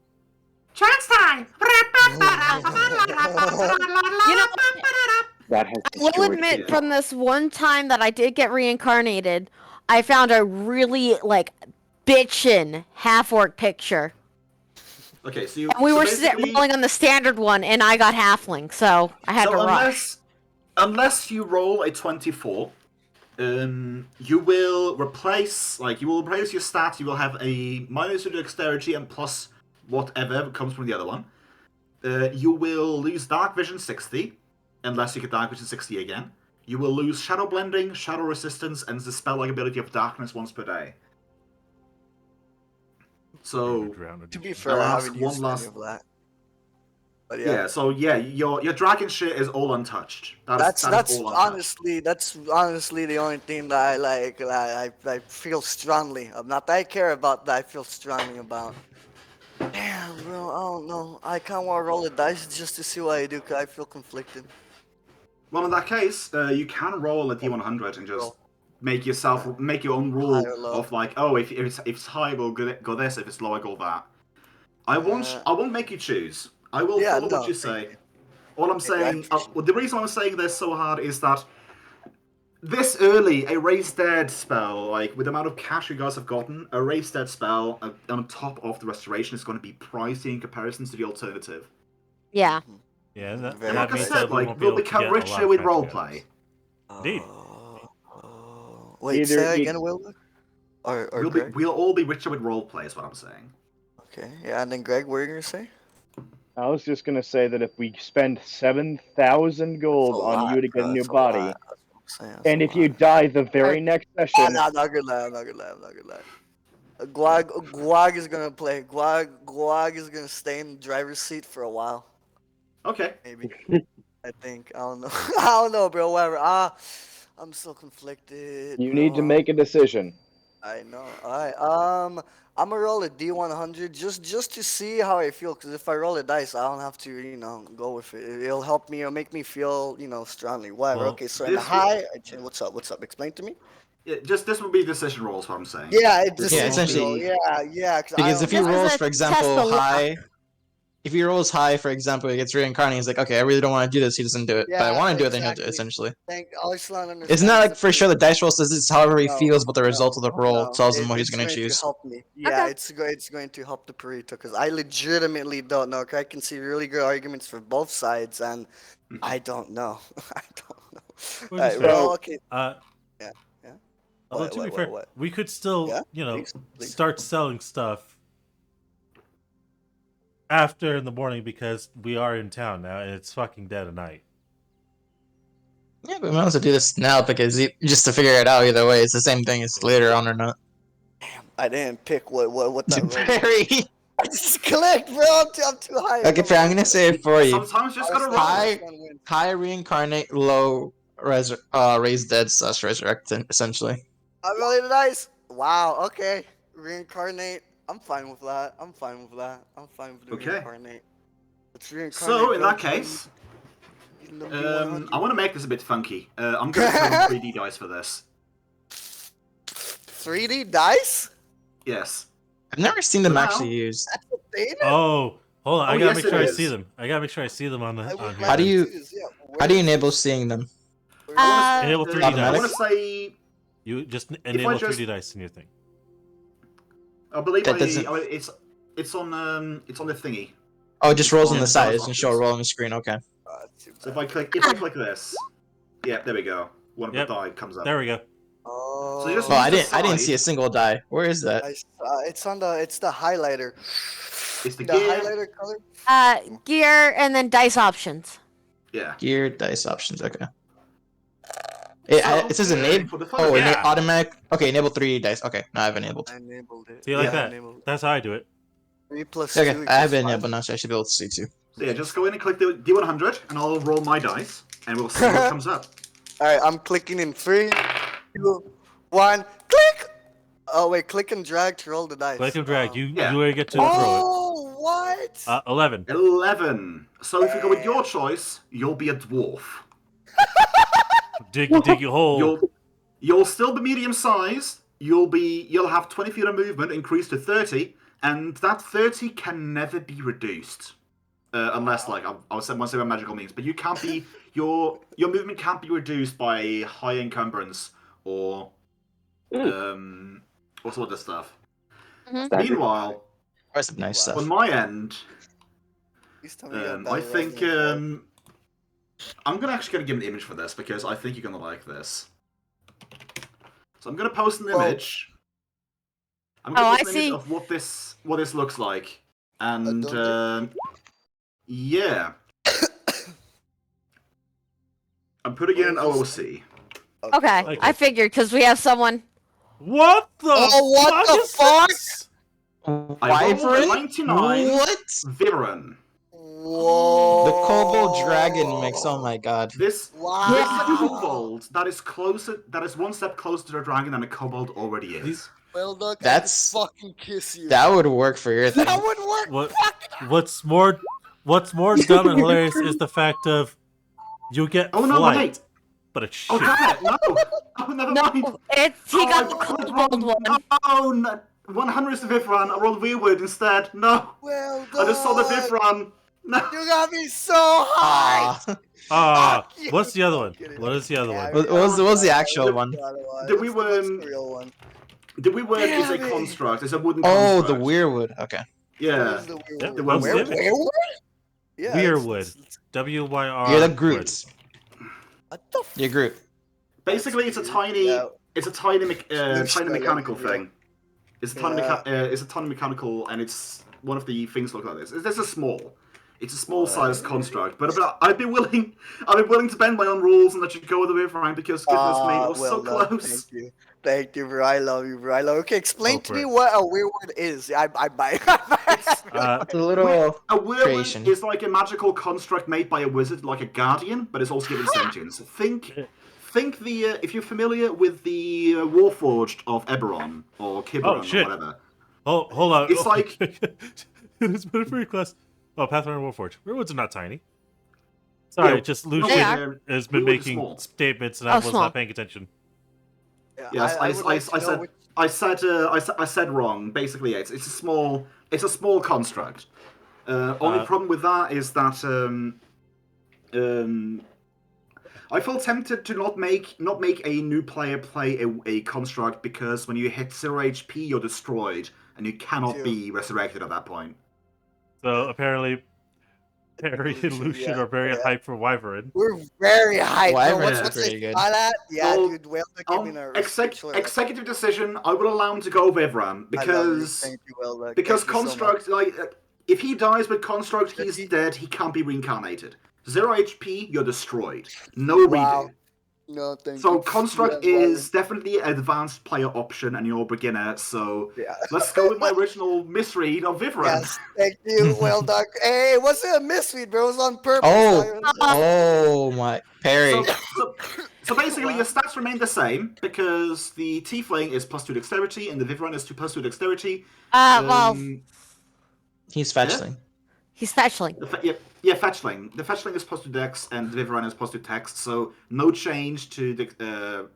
Chance time! You know, That has I will admit, from this one time that I did get reincarnated, I found a really bitchin' half-orc picture. Okay, so we were rolling on the standard one, and I got halfling, so I had to rush. Unless you roll a 24, you will replace your stats. You will have a -2 to dexterity and plus whatever comes from the other one. You will lose dark vision 60, unless you get dark vision 60 again. You will lose shadow blending, shadow resistance, and the spell-like ability of darkness once per day. So, to be fair, I haven't used any of that. But yeah, so your dragon shit is all untouched. That's all untouched. honestly the only thing that I like. I feel strongly. Not that I care about, that I feel strongly about. Damn, bro, I don't know. I kind of want to roll the dice just to see what I do, because I feel conflicted. Well, in that case, you can roll a D100 and just make your own rule of if it's high, we'll go this. If it's low, I go that. I won't make you choose. I will follow what you say. All I'm saying, the reason I'm saying this so hard is that this early, a Raise Dead spell, with the amount of cash you guys have gotten, a Raise Dead spell on top of the Restoration is going to be pricey in comparison to the alternative. Yeah. Yeah, and like I said, we'll become richer with roleplay. Indeed. Wait, say that again, Will? We'll all be richer with roleplay, is what I'm saying. Okay, yeah, and then Greg, what are you going to say? I was just going to say that if we spend 7,000 gold on you to get a new body, and if you die the very next session... I'm not gonna lie. Guag is gonna play. Guag is gonna stay in the driver's seat for a while. Okay. Maybe. I think. I don't know. I don't know, bro. Whatever. I'm so conflicted. You need to make a decision. I know. Alright. I'm gonna roll a D100 just to see how I feel. Because if I roll a dice, I don't have to, go with it. It'll help me or make me feel, strongly. Whatever. Well, okay. So in the high, what's up? Explain to me. Yeah, this would be decision rolls. What I'm saying. Yeah, essentially. Yeah. Because if he rolls, for example, high. If he rolls high, for example, he gets reincarnated, he's like, okay, I really don't want to do this, he doesn't do it. But I want to do it, then he'll do it, essentially. It's not like for sure the dice roll says it's however he feels, but the result of the roll tells him what he's going to choose. Help me. Yeah, it's going to help the burrito, because I legitimately don't know. I can see really good arguments for both sides, and I don't know. I don't know. Right, well, okay. Yeah. Although, to be fair, we could still, please. Start selling stuff after in the morning, because we are in town now and it's fucking dead at night. Yeah, but we might as well do this now, because just to figure it out either way, it's the same thing as later on or not. Damn, I didn't pick what that Very. I just clicked, bro. I'm too high. Okay, fair. I'm gonna say it for you. Sometimes you just gotta roll. High, high reincarnate, low raise dead / resurrect, essentially. I'm rolling the dice. Wow. Okay. Reincarnate. I'm fine with that. I'm fine with that. I'm fine with the Okay. reincarnate. Let's reincarnate. So in bro. that case, Number I 100. want to make this a bit funky. I'm going to throw 3D dice for this. 3D dice? Yes. I've never seen them Wow. actually used. That's a thing? Oh, hold on. I gotta yes, make it sure I is. see them. I gotta make sure I see them on I the would on like here. How do to you- choose, yeah. How do you Where is enable this? seeing them? Where is Uh, Enable 3D I dice. want to say, You just I enable just- 3D dice in your thing. I believe That doesn't- it's on the thingy. Oh, it just rolls on Yeah, the side. It those doesn't show a options. roll on the screen. Okay. So if I click this, yeah, there we go. One of Yep. the die comes up. There we go. Oh, So you just- Oh, I the didn't see side. a single die. Where is that? it's on it's the highlighter. It's the The gear. highlighter color. Gear and then dice options. Yeah. Gear dice options. Okay. So, It says enable. for the Oh, photo- Yeah. automatic. Okay, enable 3D dice. Okay, now I've enabled. I enabled it. See, like Yeah. that. Enabled. That's how I do it. 3 plus Okay, 2 I have equals it 5. enabled now, so I should be able to see too. So yeah, just go in and click the D100, and I'll roll my dice, and we'll see what comes up. Alright, I'm clicking in 3, 2, 1, click! Oh wait, click and drag to roll the dice. Click and drag. You Yeah. already get to throw Oh, what? it. 11. 11. So if you go with your choice, you'll be a dwarf. Dig your hole. You'll still be medium sized. You'll have 20 feet of movement increased to 30, and that 30 can never be reduced. Unless, like, I was saying by magical means, but you can't be your movement can't be reduced by high encumbrance or some other stuff. Meanwhile, That's some nice stuff. on my end, Please tell me you have I battle think royale. I'm gonna give an image for this because I think you're gonna like this. So I'm gonna post an image. I'm gonna Oh, post I an image see. of what this looks like, and don't yeah, I'm putting it in OOC. Okay, Like I it. figured because we have someone. What the Oh, what the is fuck? this? I rolled a Wyvern? 99 What? Viren. Whoa. The kobold dragon mix. Oh my god. This Wow. this is a kobold that is closer. That is one step closer to a dragon than a kobold already is. Well, look, That's- I could fucking kiss you. That would work for your thing. That would work. What's more dumb and hilarious is the fact of you get Oh no! flight, Wait. but it's shit. Oh damn it! No. Oh, never mind. No, it's he got the I kobold one. Oh no! 100 is the Vivran. I rolled Weirwood instead. No. Well I just saw the done. Vivran. No. You got me so high. Ah. Fuck you. What's the other one? kidding. What is the other Yeah, one? What was the actual one? Did we It's the win? real one. The Weirwood is a Damn it. construct. It's a wooden Oh, construct. the weirwood. Okay. Yeah. Where's the Yeah, weirwood? the ones Where- given. Weirwood? Yeah, Weirwood. WYR. You're the Groot. What the f- You're Groot. Basically, it's a tiny, Yeah. it's a tiny, Looks tiny like mechanical a- thing. It's a tiny, Yeah. it's a tiny mechanical, and it's one of the things look like this. It's a small. It's a small-sized construct, but I'd be willing to bend my own rules and let you go with the Weirwood because goodness me, it was so well done. close. Thank you, bro. I love you, bro. I love. Okay, explain Go to for me it. what a weirwood is. I buy. It's a little A Weirwood creation. is like a magical construct made by a wizard, like a guardian, but it's also given sentience. Think the if you're familiar with the Warforged of Eberron or Kiberon or shit. whatever. Oh, hold on. It's like- it's been a pretty class. Oh, Pathfinder Warforged. Weirwoods are not tiny. Sorry, Yeah, just no, Lucian They are. has been Weirwood is making small. statements and I Oh, was small. not paying attention. Yes, I would like to know said which- I said wrong. Basically, yeah, it's a small construct. Only problem with that is that I feel tempted to not make a new player play a construct because when you hit 0 HP, you're destroyed and you cannot be resurrected at that point. So apparently, Perry and Lucian, Lucian yeah, are very yeah. hyped for Wyvern. We're very hyped. Bro. Wyvern What's is what's pretty this good. call that? Yeah, Well, dude. Whale give me a executive decision. I will allow him to go Vivran because Thank you, Whale. because Thank you so much. construct if he dies with construct, he's dead. He can't be reincarnated. 0 HP, you're destroyed. No Wow. redo. No, thank So you. Construct Yeah, is definitely an advanced player option, and you're a beginner. So yeah. let's go with my original misread of Vivran. Yes, thank you. Well done. Hey, it wasn't a misread, bro. It was on purpose. Oh my Perry. So basically, Wow. your stats remain the same because the Tiefling is +2 dexterity and the Vivran is +2 dexterity. Well, He's Yeah? fetchling. he's fetchling. Yeah, Fetchling. The Fetchling is +2 dex and the Vivran is +2 text, so no change to the.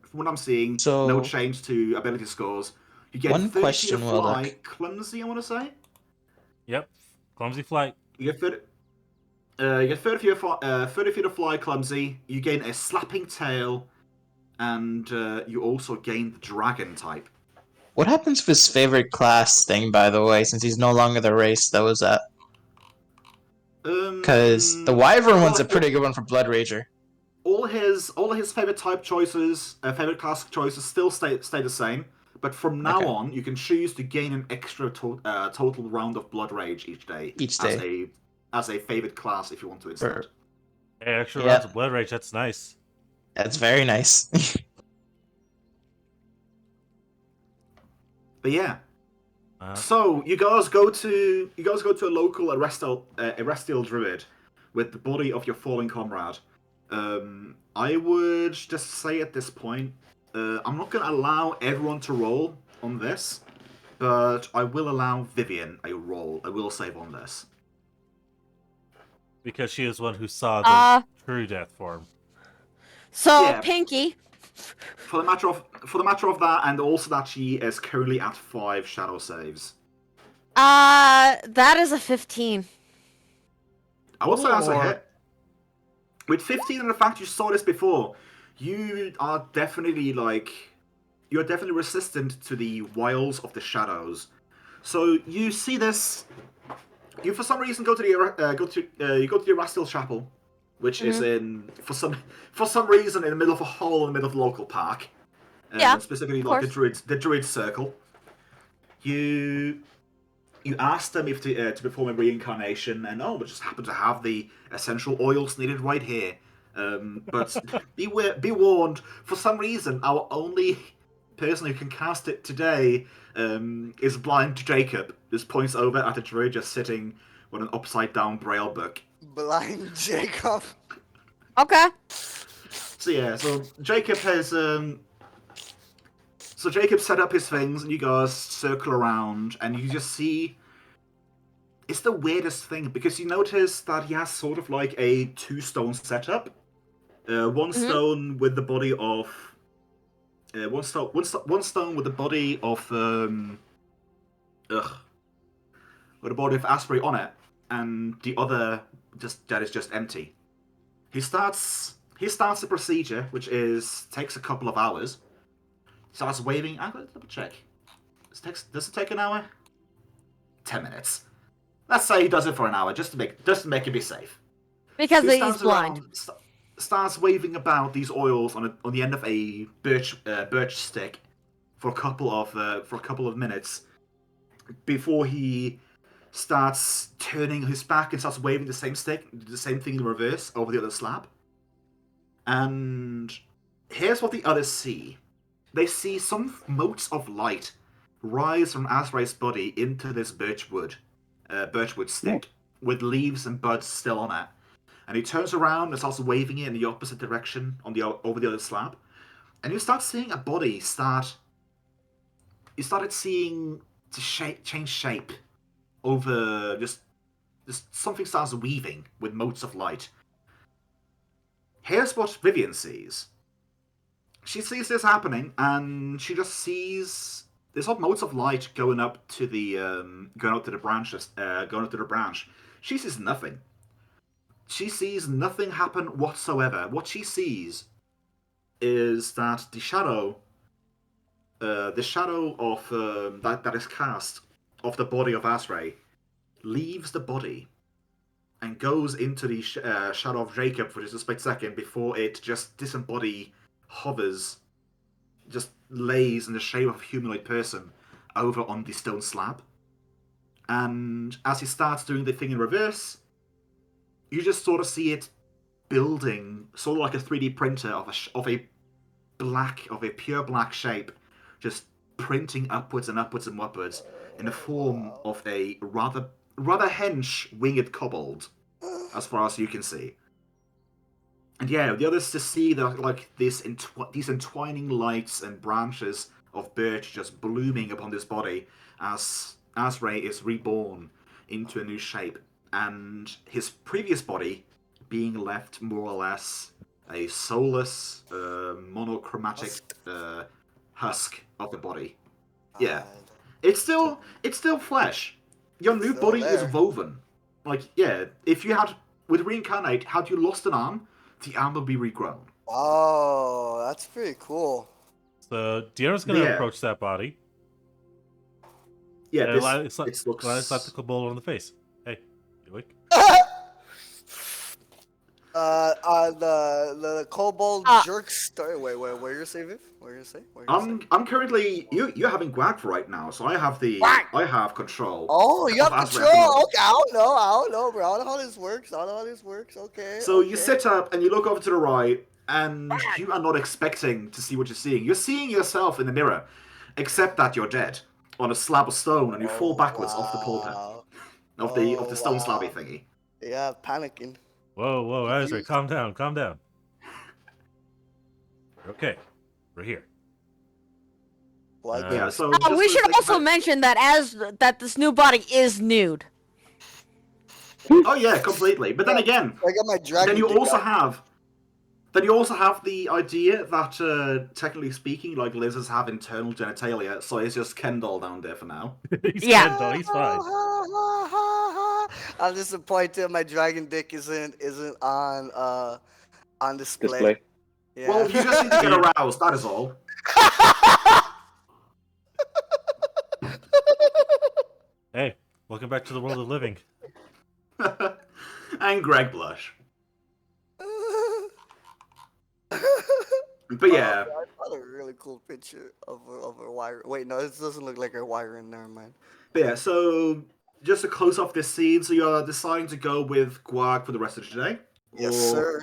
From what I'm seeing, no So change to ability scores. You get one 30 feet question, of fly, Weldock. clumsy, I want to say. Yep. Clumsy flight. You get 30. You get 30 feet of fly, clumsy. You gain a slapping tail, and you also gain the dragon type. What happens with his favorite class thing, by the way, since he's no longer the race that was at? Because the Wyvern one's a pretty good one for Blood Rager. All his favorite type choices, favorite class choices, still stay the same. But from now on, you can choose to gain an extra total round of Blood Rage each day. As a favorite class, if you want to instead. Hey, extra rounds of Blood Rage. That's nice. That's very nice. But yeah. So you guys go to a local Erestial Druid with the body of your fallen comrade. I would just say at this point, I'm not going to allow everyone to roll on this, but I will allow Vivian a roll. I will save on this. Because she is one who saw the true death form. So Yeah. Pinky. For the matter of that, and also that she is currently at 5 shadow saves. That is a 15. I would say that's a hit. With 15 and the fact you saw this before, you are definitely resistant to the wiles of the shadows. So you see this. You for some reason go to the Erestial Chapel, which is for some reason in the middle of a hole in the middle of the local park. Specifically like the Druid Circle. You ask them if to perform a reincarnation, and we just happen to have the essential oils needed right here. But be warned, for some reason, our only person who can cast it today is blind Jacob. Just points over at the druid just sitting with an upside down braille book. Blind Jacob. Okay. So yeah, so Jacob has Jacob set up his things, and you guys circle around, and you just see. It's the weirdest thing because you notice that he has sort of like a 2-stone setup. One stone with the body of. One stone with the body of with the body of Asprey on it, and the other that is just empty. He starts the procedure, which takes a couple of hours. Starts waving. I'm going to double check. Does it take an hour? 10 minutes. Let's say he does it for an hour, just to make it be safe. Because he's blind. Starts waving about these oils on the end of a birch stick for a couple of minutes before he starts turning his back and starts waving the same stick, the same thing in reverse over the other slab. And here's what the others see. They see some motes of light rise from Azrael's body into this birchwood stick with leaves and buds still on it. And he turns around and starts waving it in the opposite direction over the other slab. And you start seeing a body You started seeing to change shape over just something starts weaving with motes of light. Here's what Vivian sees. She sees this happening, and she just sees there's hot motes of light going up to the branch. She sees nothing. She sees nothing happen whatsoever. What she sees is that the shadow of that is cast off the body of Asray leaves the body and goes into the shadow of Jacob for just a split second before it just hovers, just lays in the shape of a humanoid person over on the stone slab. And as he starts doing the thing in reverse, you just sort of see it building, sort of like a 3D printer of a pure black shape, just printing upwards and upwards and upwards in the form of a rather hench winged kobold, as far as you can see. And yeah, the others to see these entwining lights and branches of birch just blooming upon this body as Azray is reborn into a new shape, and his previous body being left more or less a soulless, monochromatic husk of the body. Yeah, it's still flesh. Your new Still body is there. woven. Like, yeah, if you had with reincarnate, had you lost an arm, the arm will be regrown. Oh, that's pretty cool. So Deanna's gonna Yeah. approach that body. Yeah, And this it's it looks. slap the kobold on the face. Hey, you awake? The kobold jerk story. Wait, what are you saying, Viv? What are you saying? I'm currently you're having Gwag right now, so I have control. Oh, you have of Azrael. control. Okay, I don't know, bro. I don't know how this works. Okay. So okay. you sit up and you look over to the right, and you are not expecting to see what you're seeing. You're seeing yourself in the mirror, except that you're dead on a slab of stone, and you fall backwards off the pulpit of the stone slabby thingy. Yeah, panicking. Whoa, Azrael, calm down. Okay, we're here. Like, Yeah, so We should also mention that this new body is nude. Oh yeah, completely. But then again, I got my dragon. then you dick also out. have the idea that technically speaking, like lizards have internal genitalia, so it's just Kendall down there for now. He's Yeah. Kendall, he's fine. I'm disappointed my dragon dick isn't on display. Yeah. Well, you just need to get aroused. That is all. Hey, welcome back to the world of living. And Greg blush. But yeah. I found a really cool picture of a wire. Wait, no, this doesn't look like a wire in there, man. But yeah, so just to close off this scene, so you're deciding to go with Gwag for the rest of the day? Yes, Or- sir.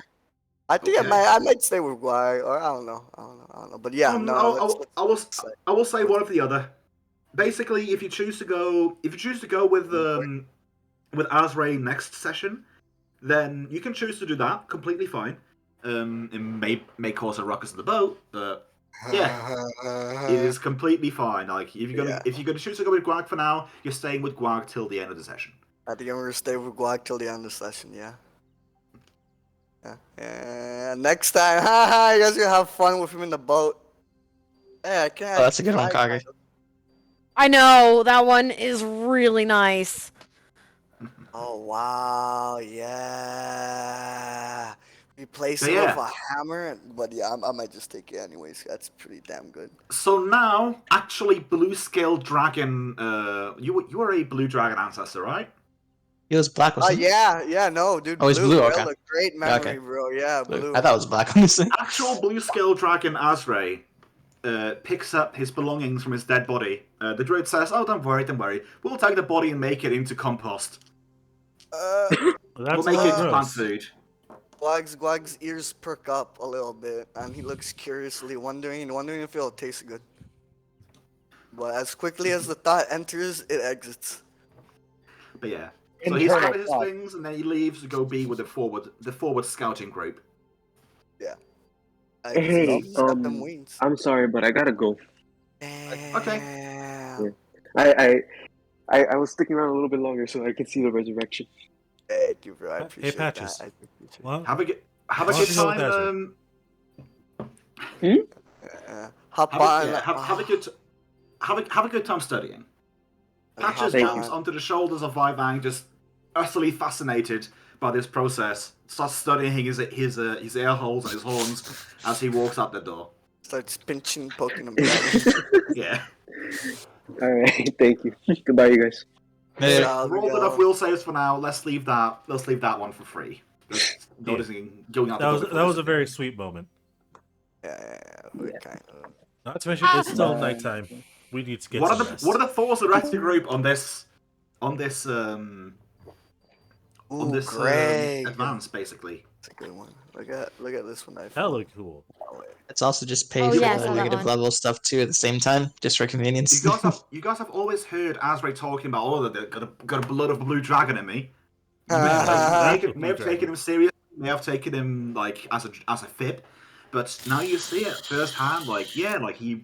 I think Okay. I might stay with Guy, or I don't know. But yeah, no. I will say one or the other. Basically, if you choose to go with Azray next session, then you can choose to do that. Completely fine. It may cause a ruckus in the boat, but yeah, it is completely fine. Like if you're gonna choose to go with Gwag for now, you're staying with Gwag till the end of the session. I think I'm gonna stay with Guy till the end of the session. Yeah. And next time, you guys gonna have fun with him in the boat. Yeah, I can't. Oh, that's a good one, Kage. I know that one is really nice. Oh wow, yeah. Replace So, it yeah. with a hammer, but yeah, I might just take it anyways. That's pretty damn good. So now, actually, blue scale dragon. You are a blue dragon ancestor, right? He was black, Oh wasn't he? yeah, no, dude. Oh, he's blue, bro, okay. a great memory, Okay. bro. Yeah, blue. I thought it was black, honestly. Actual blue scale dragon Azray picks up his belongings from his dead body. The druid says, "Oh, don't worry. We'll take the body and make it into compost. That's We'll make it into gross. plant food." Gwag's ears perk up a little bit, and he looks curiously wondering if it'll taste good. But as quickly as the thought enters, it exits. But yeah, so he's Internal gathered his thought. things and then he leaves to go be with the forward scouting group. Hey, He's got them wings. I'm sorry, but I gotta go. Okay. Damn. I was sticking around a little bit longer so I could see the resurrection. Thank you, bro. I appreciate Patches. that. I appreciate it. Well, Have a good Why don't you go with time. Hop Have on. a good time studying. Patches Thank mounts you. onto the shoulders of Vivang, just utterly fascinated by this process. Starts studying his air holes and his horns as he walks out the door. Starts pinching, poking him. Yeah. Alright, thank you. Goodbye, you guys. Hey, Rolled enough will saves for now. Let's leave that one for free. Just noticing going out. that was a very sweet moment. Yeah. Kind of. Not to mention, it's still nighttime. We need to get What some are the rest. what are the thoughts of the rest of the group on this Greg. advance basically? That's a good one. Look at this one. I That found. looked cool. let's also just pay Oh, for yeah, I the saw that negative one. level stuff too at the same time, just for convenience. You guys have always heard Azrael talking about, oh, they've got a blood of a blue dragon in me. You may have taken him seriously, may have taken him like as a fib, but now you see it firsthand. Like, yeah, like he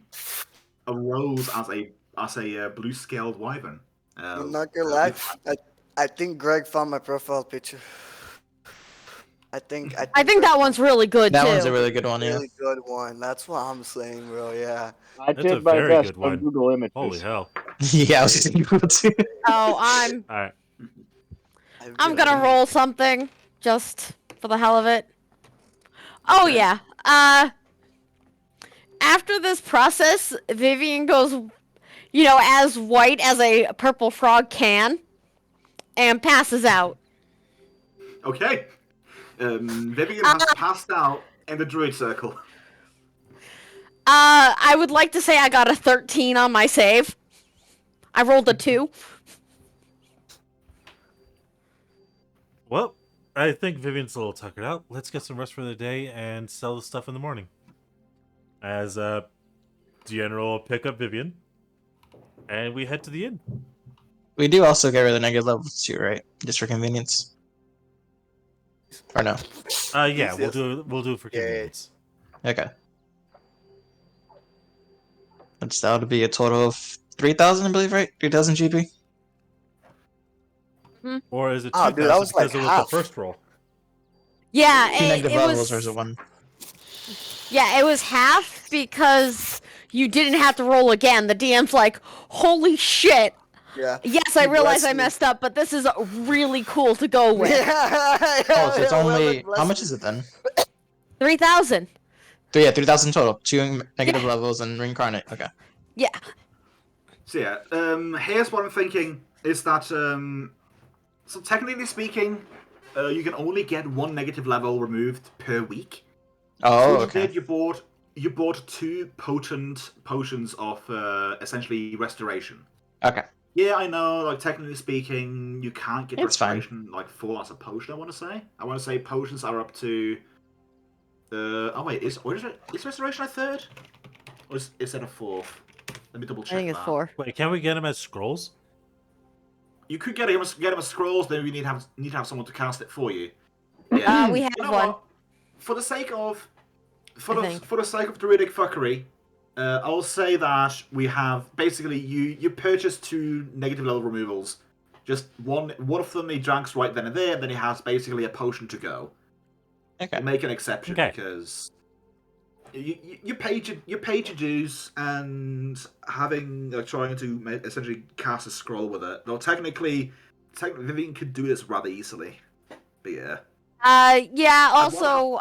arose as a blue scaled wyvern. I'm not gonna lie. I think Greg found my profile picture. I think that one's really good That too. one's a really good one, yeah. really good one. That's what I'm saying, bro. Yeah. I That's a did my very best good on one. Google Images. Holy hell! Yeah, I was just thinking about too. Oh, All right. I'm gonna roll something just for the hell of it. Oh yeah. After this process, Vivian goes, as white as a purple frog can, and passes out. Okay. Vivian has passed out in the druid circle. I would like to say I got a 13 on my save. I rolled a 2. Well, I think Vivian's a little tuckered out. Let's get some rest for the day and sell the stuff in the morning. As General will pick up Vivian, and we head to the inn. We do also get rid of the negative levels too, right? Just for convenience. Or no? Yeah, we'll do it for convenience. Okay. That would be a total of 3,000, I believe, right? 3,000 GP. Or is it 2,000 Oh, dude, that was because like it was half. the first roll? Yeah, Two it negative levels, was. or is it one? Yeah, it was half because you didn't have to roll again. The DM's like, holy shit. Yeah. Yes, I He realize blessed I me. messed up, but this is really cool to go with. Yeah. Oh, so it's only... Bless How much me. is it then? 3,000. 3,000 total. 2 negative levels and reincarnate. Okay. Yeah. So yeah, here's what I'm thinking is that so technically speaking, you can only get 1 negative level removed per week. Oh, So okay. you bought 2 potent potions of essentially restoration. Okay. Yeah, I know. Like technically speaking, you can't get It's fine. restoration like full as a potion. I want to say potions are up to. Oh wait, is restoration a 3rd, or is it a 4th? Let me double check. I think it's that. 4. Wait, can we get him as scrolls? You could get him as scrolls. Then we need to have someone to cast it for you. We You have know one. what? For the sake of I druidic fuckery, I'll say that we have basically you purchase 2 negative level removals. Just one of them he drinks right then and there, and then he has basically a potion to go. Okay. We'll make an exception Okay. because you paid your dues, and trying to essentially cast a scroll with it. Though technically Vivian could do this rather easily. But yeah. Yeah, also,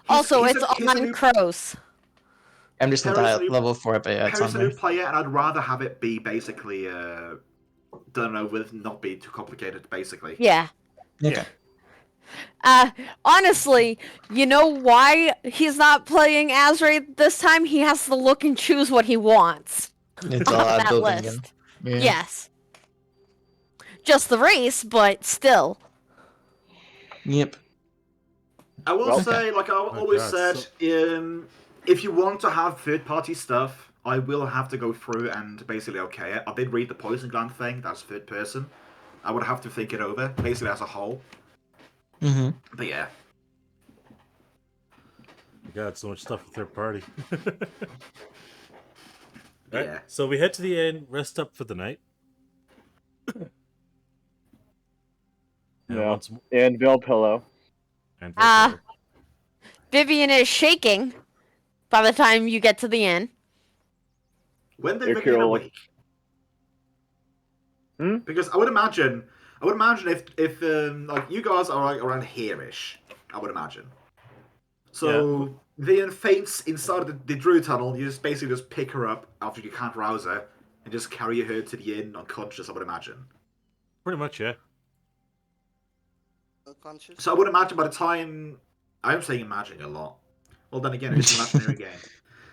he's it's a on new- crows. I'm just not Harry's a new- level 4, but yeah, it's on Harry's a new there. player, and I'd rather have it be basically done over with, not be too complicated. Basically. Yeah. Okay. Honestly, you know why he's not playing Azrael this time? He has to look and choose what he wants It's on all that building list. again. Yeah. Yes. Just the race, but still. Yep. I will Well, say, like I always God, said, if you want to have third-party stuff, I will have to go through and basically okay it. I did read the poison gland thing. That's third person. I would have to think it over, basically as a whole. Mm-hmm. But yeah. God, so much stuff with third party. Yeah. So we head to the inn, rest up for the night. And Yeah. once more, Anvil pillow. and Vivian is shaking by the time you get to the inn. When they You're Vivian cool. awake? Hmm? Because I would imagine if like you guys are like around here-ish, I would imagine. So Vivian faints inside of the Druid tunnel. You just basically just pick her up after you can't rouse her and just carry her to the inn unconscious. I would imagine. pretty much, yeah. Unconscious? So I would imagine by the time I'm saying imagining a lot. Well, then again, it's an imaginary game.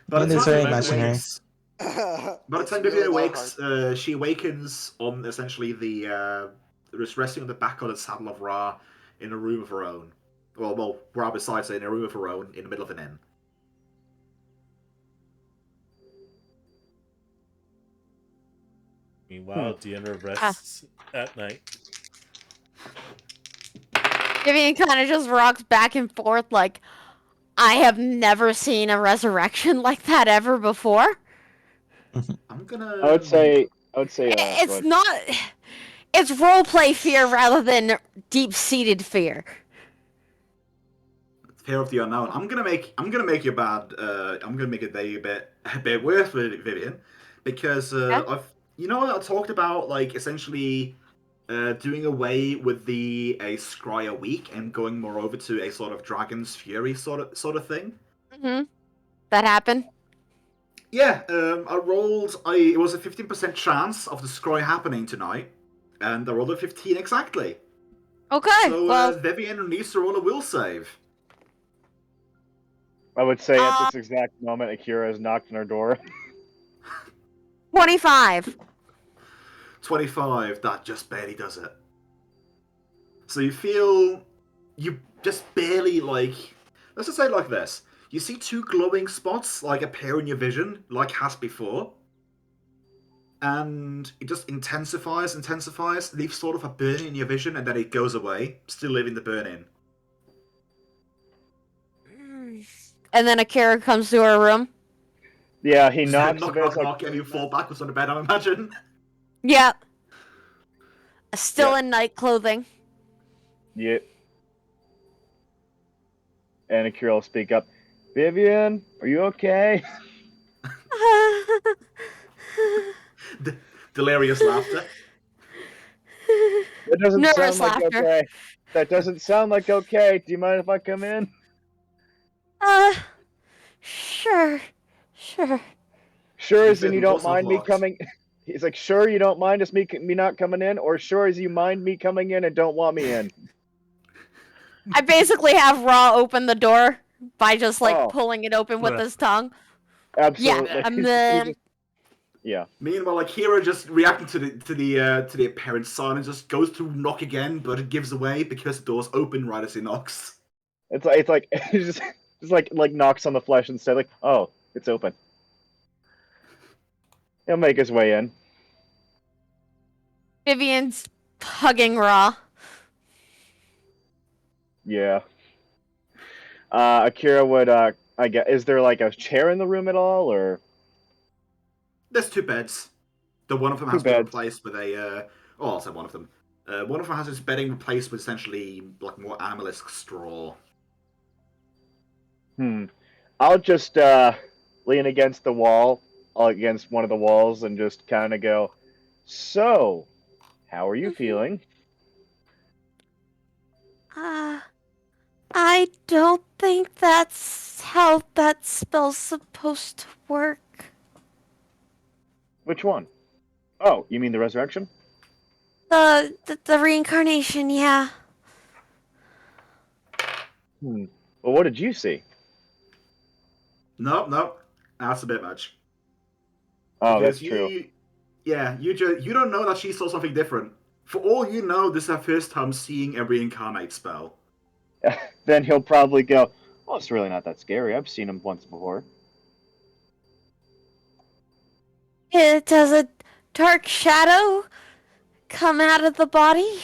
By It the is time very Vivian imaginary. awakes, by the time Vivian awakes, she awakens on essentially the just resting on the back of the saddle of Ra in a room of her own. Well, Ra besides her in a room of her own in the middle of an inn. Meanwhile, Deanna rests at night. Vivian kind of just rocks back and forth like, I have never seen a resurrection like that ever before. I'm gonna. I would say. It's not. It's roleplay fear rather than deep-seated fear. Fear of the unknown. I'm gonna make you bad. I'm gonna make it a bit worse with Vivian, because I talked about like essentially doing away with the a scry a week and going more over to a sort of Dragon's Fury sort of thing. Mm-hmm. That happened. Yeah, I rolled. It was a 15% chance of the scry happening tonight, and I rolled a 15 exactly. Okay. So well, Vivian needs to roll a will save. I would say at this exact moment, Akira has knocked on our door. 25. 25. That just barely does it. So you feel you just barely like. Let's just say it like this: you see two glowing spots like appear in your vision, like has before. And it just intensifies, leaves sort of a burn in your vision, and then it goes away, still leaving the burn in. And then Akira comes to her room. Yeah, he knocks. Knock, and you fall backwards on the bed, I imagine. Yeah. Still in night clothing. Yep. And Akira will speak up. Vivian, are you okay? Delirious laughter. That doesn't Nervous sound like laughter. okay. That doesn't sound like okay. Do you mind if I come in? Sure. Sure as in been you don't lots of mind me locks. coming. He's like, sure you don't mind me not coming in, or sure as you mind me coming in and don't want me in. I basically have Raw open the door by just Oh. pulling it open with his tongue. Absolutely. Yeah. Meanwhile, Akira just reacting to the apparent silence, just goes to knock again, but it gives away because the door's open right as he knocks. It's like he just knocks on the flesh instead. Like, oh, it's open. He'll make his way in. Vivian's hugging Raw. Yeah. Akira would. I guess. Is there like a chair in the room at all, or? There's two beds. The one of them has been replaced with a. I'll say one of them. One of them has its bedding replaced with essentially like more animalistic straw. I'll just lean against the wall, against one of the walls, and just kind of go. So, how are you feeling? I don't think that's how that spell's supposed to work. Which one? Oh, you mean the resurrection? The reincarnation, yeah. Well, what did you see? No, that's a bit much. Oh, Because that's true. Yeah, you don't know that she saw something different. For all you know, this is her first time seeing a reincarnate spell. Then he'll probably go, "Oh, it's really not that scary. I've seen him once before." Does a dark shadow come out of the body,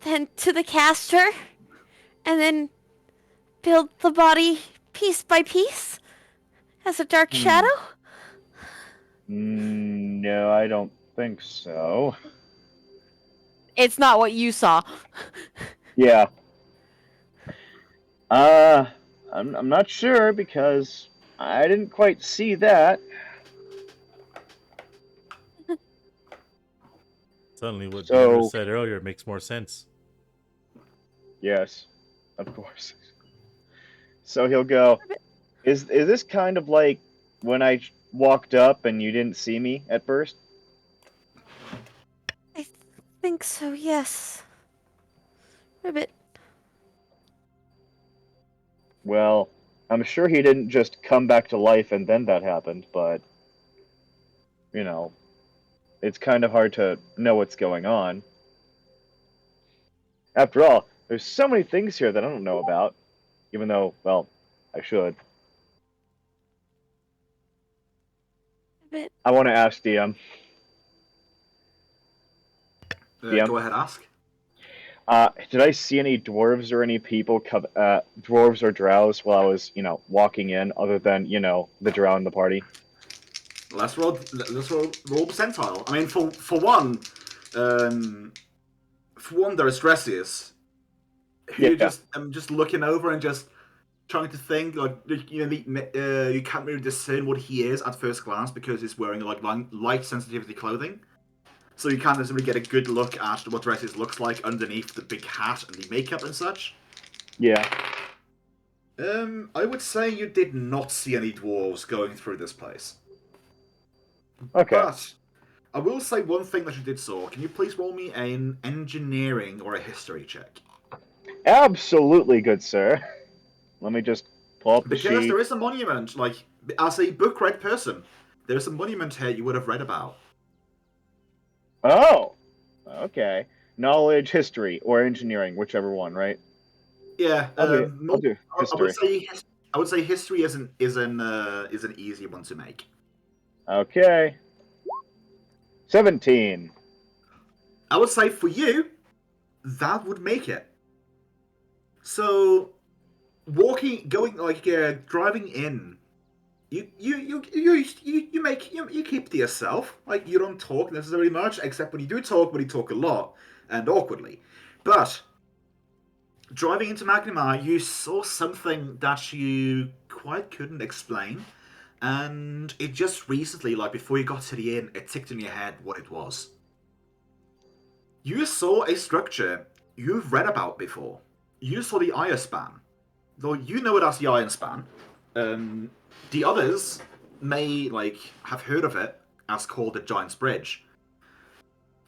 then to the caster, and then build the body piece by piece as a dark shadow? No, I don't think so. It's not what you saw. Yeah. I'm not sure because I didn't quite see that. Suddenly, what Deanna said earlier makes more sense. Yes, of course. So he'll go, is this kind of like when I walked up and you didn't see me at first? I think so, yes. Ribbit. Well, I'm sure he didn't just come back to life and then that happened, but, you know, it's kind of hard to know what's going on. After all, there's so many things here that I don't know about, even though, well, I should. Ribbit. I want to ask DM. Yeah. Go ahead, ask. Did I see any dwarves or any people, dwarves or drows, while I was, walking in, other than, the drow in the party? Let's roll percentile. I mean, for one, there is Dressius, who Yeah. I'm just looking over and just trying to think, like, you can't really discern what he is at first glance because he's wearing like light sensitivity clothing. So you can't necessarily get a good look at what Dressius looks like underneath the big hat and the makeup and such. Yeah. I would say you did not see any dwarves going through this place. Okay. But I will say one thing that you did saw. Can you please roll me an engineering or a history check? Absolutely, good sir. Let me just pull up the Because sheet. there is a monument, like, as a book-read person, there's a monument here you would have read about. Oh! Okay. Knowledge, history, or engineering, whichever one, right? Yeah, I'll do history. I would say history is an easy one to make. Okay. 17. I would say for you, that would make it. So, driving in, you keep to yourself. Like, you don't talk necessarily much, except when you do talk, but you talk a lot and awkwardly. But driving into Magnimar, you saw something that you quite couldn't explain, and it just recently, like before you got to the inn, it ticked in your head what it was. You saw a structure you've read about before. You saw the Iron Span. Though you know it as the Iron Span. The others may, have heard of it as called the Giant's Bridge.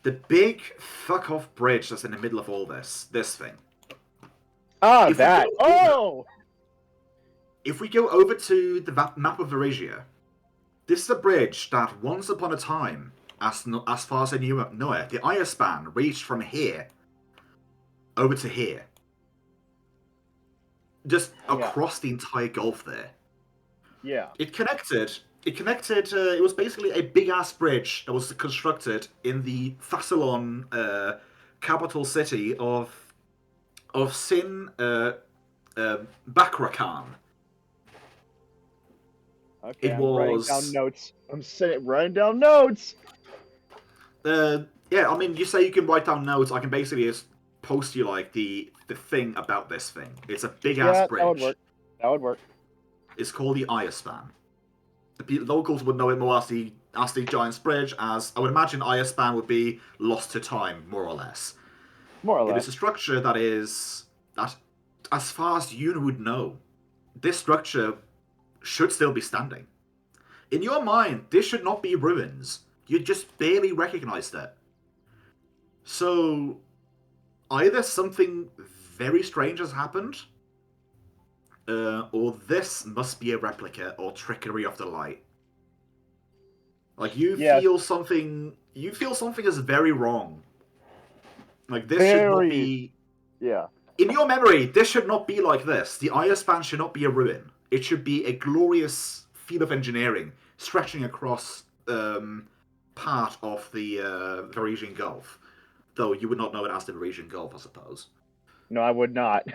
The big fuck-off bridge that's in the middle of all this thing. Ah, If that! Oh! If we go over to the map of Eurasia, this is a bridge that once upon a time, as far as I know it, the Iron Span reached from here over to here. Just across the entire Gulf there. Yeah. It connected, it was basically a big-ass bridge that was constructed in the Thassalon capital city of 𝓮𝓺𝓷𝓾𝓲𝓵. Okay, It I'm was... writing down notes. Writing down notes! Yeah, I mean, you say you can write down notes, I can basically just post you, the thing about this thing. It's a big-ass bridge. That would work. That would work. It's called the Iron Span. The locals would know it more as the Giant's Bridge, as I would imagine Iron Span would be lost to time, more or less. More or less. It is a structure that, as far as you would know, this structure should still be standing. In your mind, this should not be ruins. You just barely recognized it. So, either something very strange has happened, or this must be a replica or trickery of the light. Like, you feel something is very wrong. Like, this should not be... Yeah. In your memory, this should not be like this. The Iron Span should not be a ruin. It should be a glorious feat of engineering stretching across part of the Varisian Gulf. Though you would not know it as the Varisian Gulf, I suppose. No, I would not.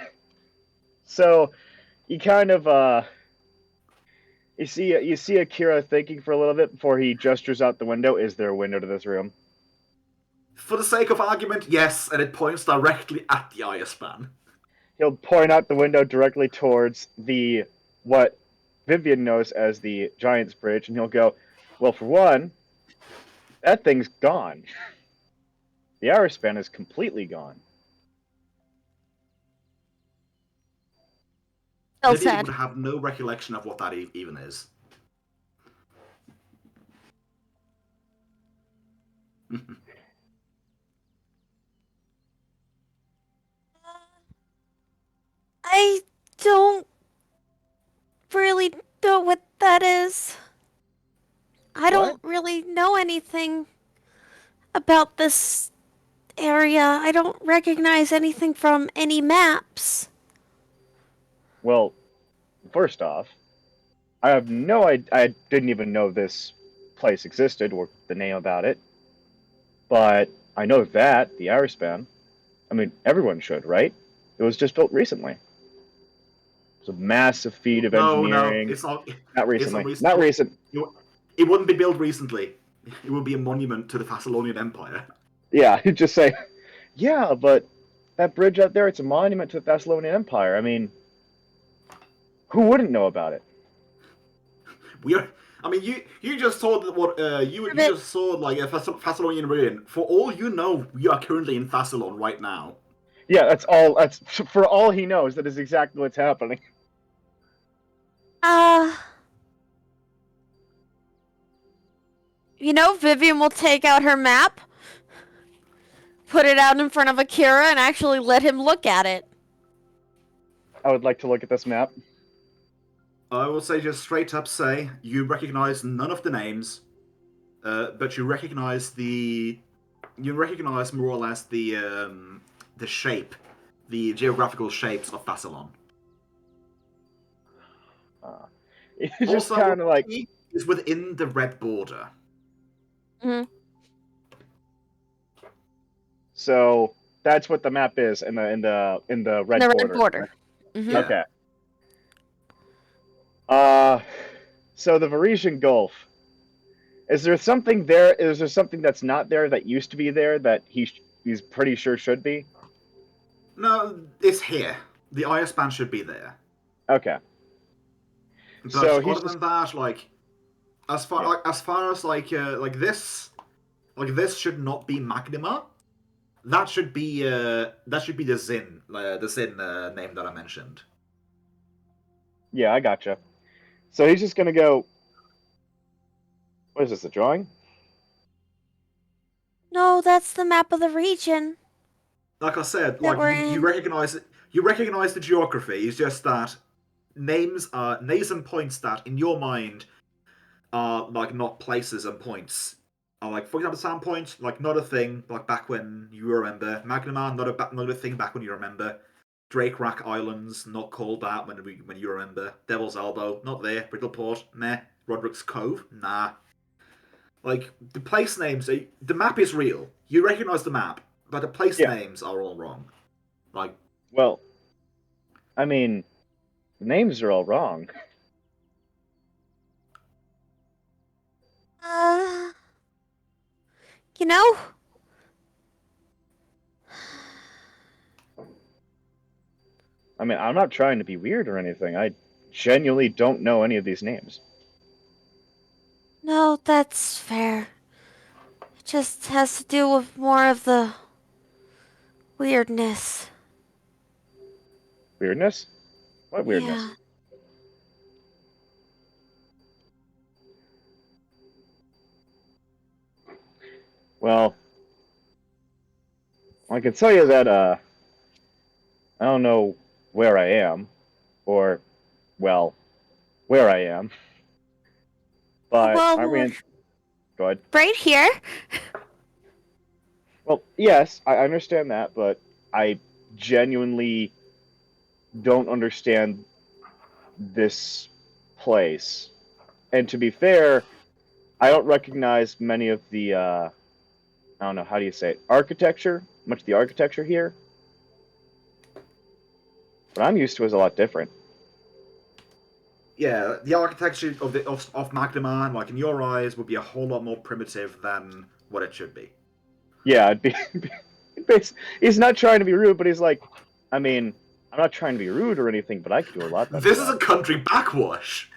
So, you kind of, you see Akira thinking for a little bit before he gestures out the window. Is there a window to this room? For the sake of argument, yes, and it points directly at the Iron Span. He'll point out the window directly towards what Vivian knows as the Giant's Bridge, and he'll go, well, for one, that thing's gone. The Iron Span is completely gone. Vivian would have no recollection of what that even is. I don't really know what that is. I don't really know anything about this area. I don't recognize anything from any maps. Well, first off, I have no idea. I didn't even know this place existed or the name about it. But I know that, the Arispan. I mean, everyone should, right? It was just built recently. It's a massive feat of No, engineering. it's not. Not It's not recently. recent. Not recent. It wouldn't be built recently. It would be a monument to the Thessalonian Empire. Yeah, you'd just say, yeah, but that bridge out there, it's a monument to the Thessalonian Empire. I mean, who wouldn't know about it? I mean, you just saw what you just saw like a Thessalonian ruin. For all you know, we are currently in Thessalon right now. Yeah, that's all. That's for all he knows. That is exactly what's happening. You know, Vivian will take out her map, put it out in front of Akira, and actually let him look at it. I would like to look at this map. I will say just straight up say you recognize none of the names, but you recognize more or less the shape, the geographical shapes of Thessalon. It's just Also, kind of like is within the red border. Hmm. So that's what the map is in the red The border. red border. Mm-hmm. Yeah. Okay. So the Varisian Gulf. Is there something there? Is there something that's not there that used to be there that he's pretty sure should be? No, it's here. The IS band should be there. Okay. But So he's other than that, like as far as this should not be Magma. That should be the Xin name that I mentioned. Yeah, I gotcha. So he's just gonna go. What is this? A drawing? No, that's the map of the region. Like I said, That we're you in. recognize it. You recognize the geography. It's just that names and points that in your mind are like not places and points. Are like, for example, Sandpoint, like not a thing like back when you remember. Magnemar, not a thing back when you remember. Drake Rack Islands, not called that when you remember. Devil's Elbow, not there. Brittleport, meh. Roderick's Cove, nah. Like the place names, the map is real. You recognize the map, but the place names are all wrong. Like, well, I mean, the names are all wrong. You know, I mean, I'm not trying to be weird or anything. I genuinely don't know any of these names. no, that's fair. It just has to do with more of the weirdness. Weirdness? What weirdness? Yeah. Well, I can tell you that I don't know where I am, or well, where I am. But Well, aren't we in... Go ahead. right here. Well, yes, I understand that, but I genuinely don't understand this place. And to be fair, I don't recognize many of the I don't know, how do you say it? Architecture? Much of the architecture here. What I'm used to is a lot different. yeah, the architecture of Magnemar, like in your eyes, would be a whole lot more primitive than what it should be. Yeah, it'd be he's not trying to be rude, but he's like, I mean, I'm not trying to be rude or anything, but I could do a lot better. This is a country backwash.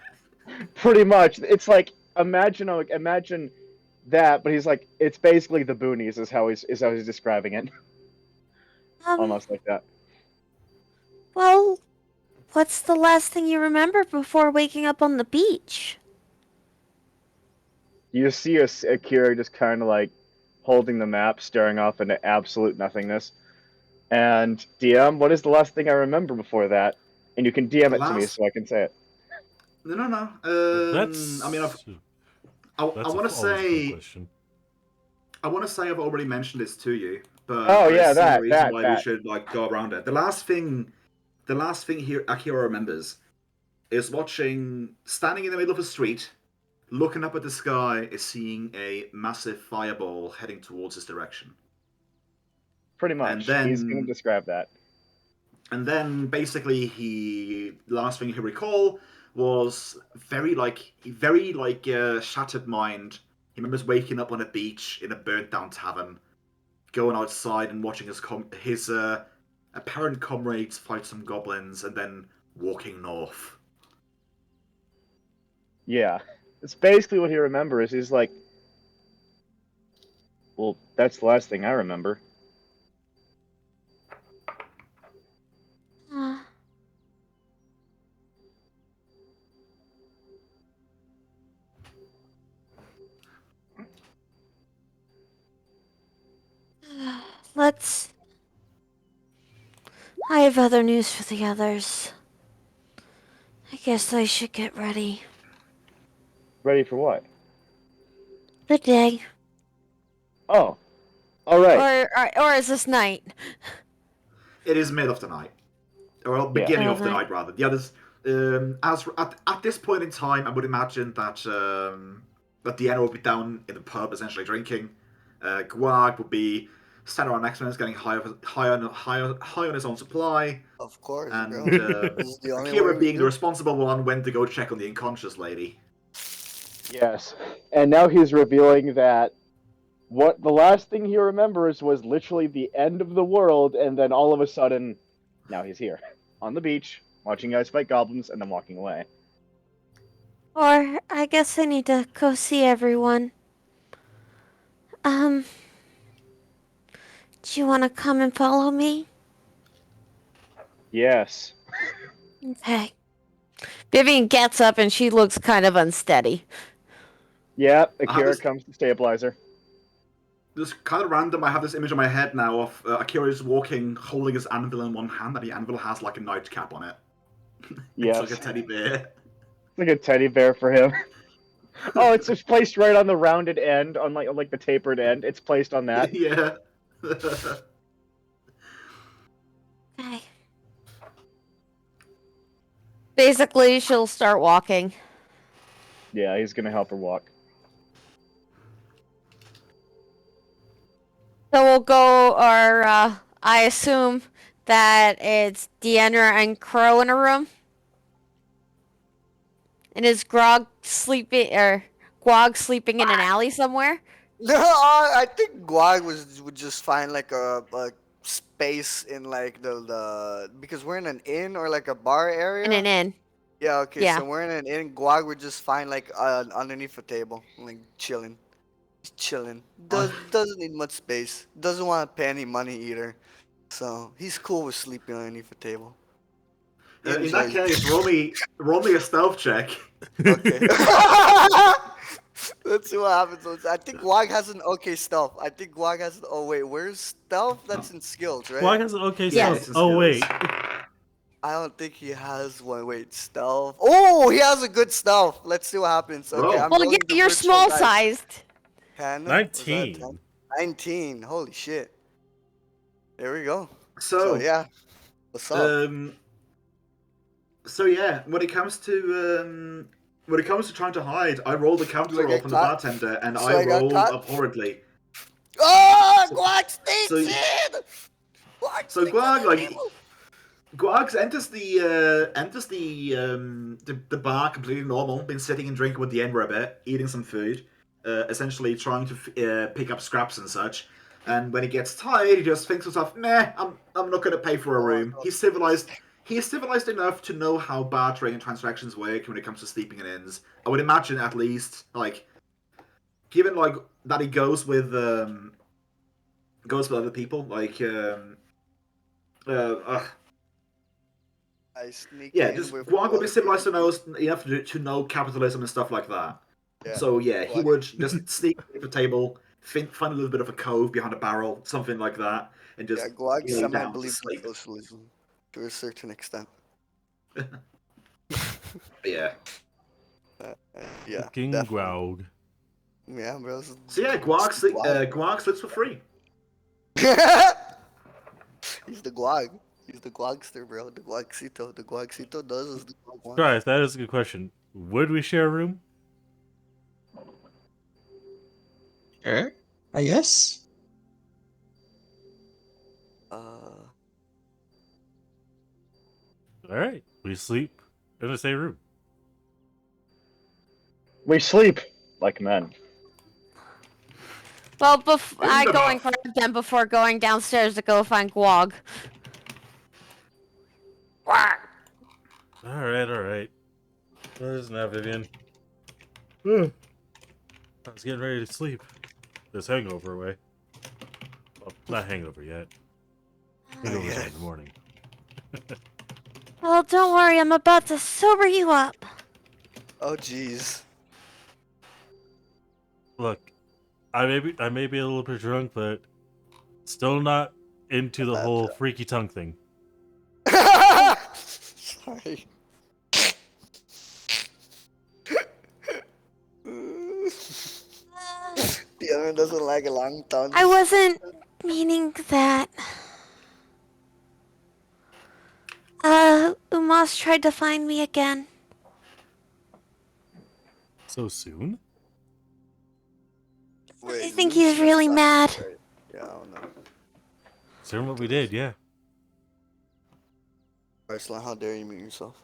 Pretty much. It's like imagine that, but he's like, it's basically the boonies is how he's describing it. Almost like that. Well, what's the last thing you remember before waking up on the beach? You see Akira just kind of like holding the map, staring off into absolute nothingness. And DM, what is the last thing I remember before that? And you can DM it to me so I can say it. No. That's. I mean, I want to say I've already mentioned this to you, but oh yeah, the reason that why we should like go around it. The last thing here Akira remembers is standing in the middle of a street, looking up at the sky, is seeing a massive fireball heading towards his direction. Pretty much. He's going to describe that. And then basically last thing he recall was very shattered mind. He remembers waking up on a beach in a burnt down tavern, going outside and watching his apparent comrades fight some goblins, and then walking north. Yeah. It's basically what he remembers. He's like, well, that's the last thing I remember. I have other news for the others. I guess I should get ready. Ready for what? The day. Oh. All right. Or is this night? It is mid of the night. Well, beginning Yeah. of the night, rather. The others, at this point in time, I would imagine that that Deanna will be down in the pub, essentially drinking. Guag would be standing around next to him, getting high on his own supply. Of course, And bro. This is the only way Akira we being the do. responsible one went to go check on the unconscious lady. Yes. And now he's revealing that what the last thing he remembers was literally the end of the world, and then all of a sudden, now he's here on the beach, watching guys fight goblins, and then walking away. Or I guess I need to go see everyone. Do you want to come and follow me? Yes. Okay. Vivian gets up and she looks kind of unsteady. Yeah, Akira comes to stabilizer. Just kind of random, I have this image in my head now of Akira's walking, holding his anvil in one hand, and the anvil has like a nightcap on it. Yes. It's like a teddy bear. Like a teddy bear for him. Oh, it's just placed right on the rounded end, on like the tapered end. It's placed on that. Yeah. Okay. Basically, she'll start walking. Yeah, he's gonna help her walk. So we'll go, or I assume that it's Deanna and Crow in a room. And is Gwag sleeping in an alley somewhere? No, I think Guag would just find like a space in like the because we're in an inn or like a bar area. In an inn. Yeah, okay, Yeah. so we're in an inn. Guag would just find like underneath a table, like chilling. He's chilling. Doesn't need much space. Doesn't want to pay any money either. So he's cool with sleeping underneath a table. In that case, roll me a stealth check. Okay. Let's see what happens. I think Guag has an okay stealth. I think Guag has. Oh wait, where's stealth? That's in skills, right? Guag has an okay Yeah. stealth. Oh wait. I don't think he has one. Wait, stealth. Oh, he has a good stealth. Let's see what happens. Okay, Roll. I'm Well, rolling the you're virtual small dice. sized. 10? Was that 19. 10? 19. Holy shit. There we go. So yeah. What's up? So yeah, when it comes to trying to hide, I rolled a counter Do I roll get from the caught? bartender, and So I I got rolled caught? abhorrently. Oh, so- Guag sneaks so- in! Guag So sneaks Guag, in like, people. Guags enters the bar completely normal, been sitting and drinking with the Enver a bit, eating some food, essentially trying to pick up scraps and such. And when he gets tired, he just thinks to himself, "Meh, I'm not going to pay for a room." He's civilized. He is civilized enough to know how bartering and transactions work when it comes to sleeping in inns. I would imagine, at least, like, given like that he goes with other people, like I sneak yeah, in just with Guag would be other civilized people. enough to know capitalism and stuff like that. Yeah. So yeah, he Guag. would just sneak at the table, find a little bit of a cove behind a barrel, something like that, and just Yeah, Guag lay down to semi-believes in sleep. socialism to a certain extent. Yeah. Yeah. Fucking definitely. Graug. Yeah, bro. So yeah, Guag sleeps for free. He's the Guag. He's the Guagster, bro. The Guagcito. The Guagcito does as the Guag wants. Guys, that is a good question. Would we share a room? Sure, I guess. All right, we sleep in the same room. We sleep like men. Well, I the go bath. and grab them before going downstairs to go find Guag. Quack. All right. What is now, Vivian? I was getting ready to sleep. This hangover away. Well, not hangover yet. Hangover's in the morning. Well, don't worry, I'm about to sober you up. Oh, jeez. Look, I may be a little bit drunk, but still not into the whole freaky tongue thing. Sorry. The other one doesn't like a long tongue. I wasn't meaning that. Umas tried to find me again. So soon? Wait, I think you he's really stop. mad. Right. Yeah, I don't know. Considering what we did, yeah. Arslan, how dare you mute yourself?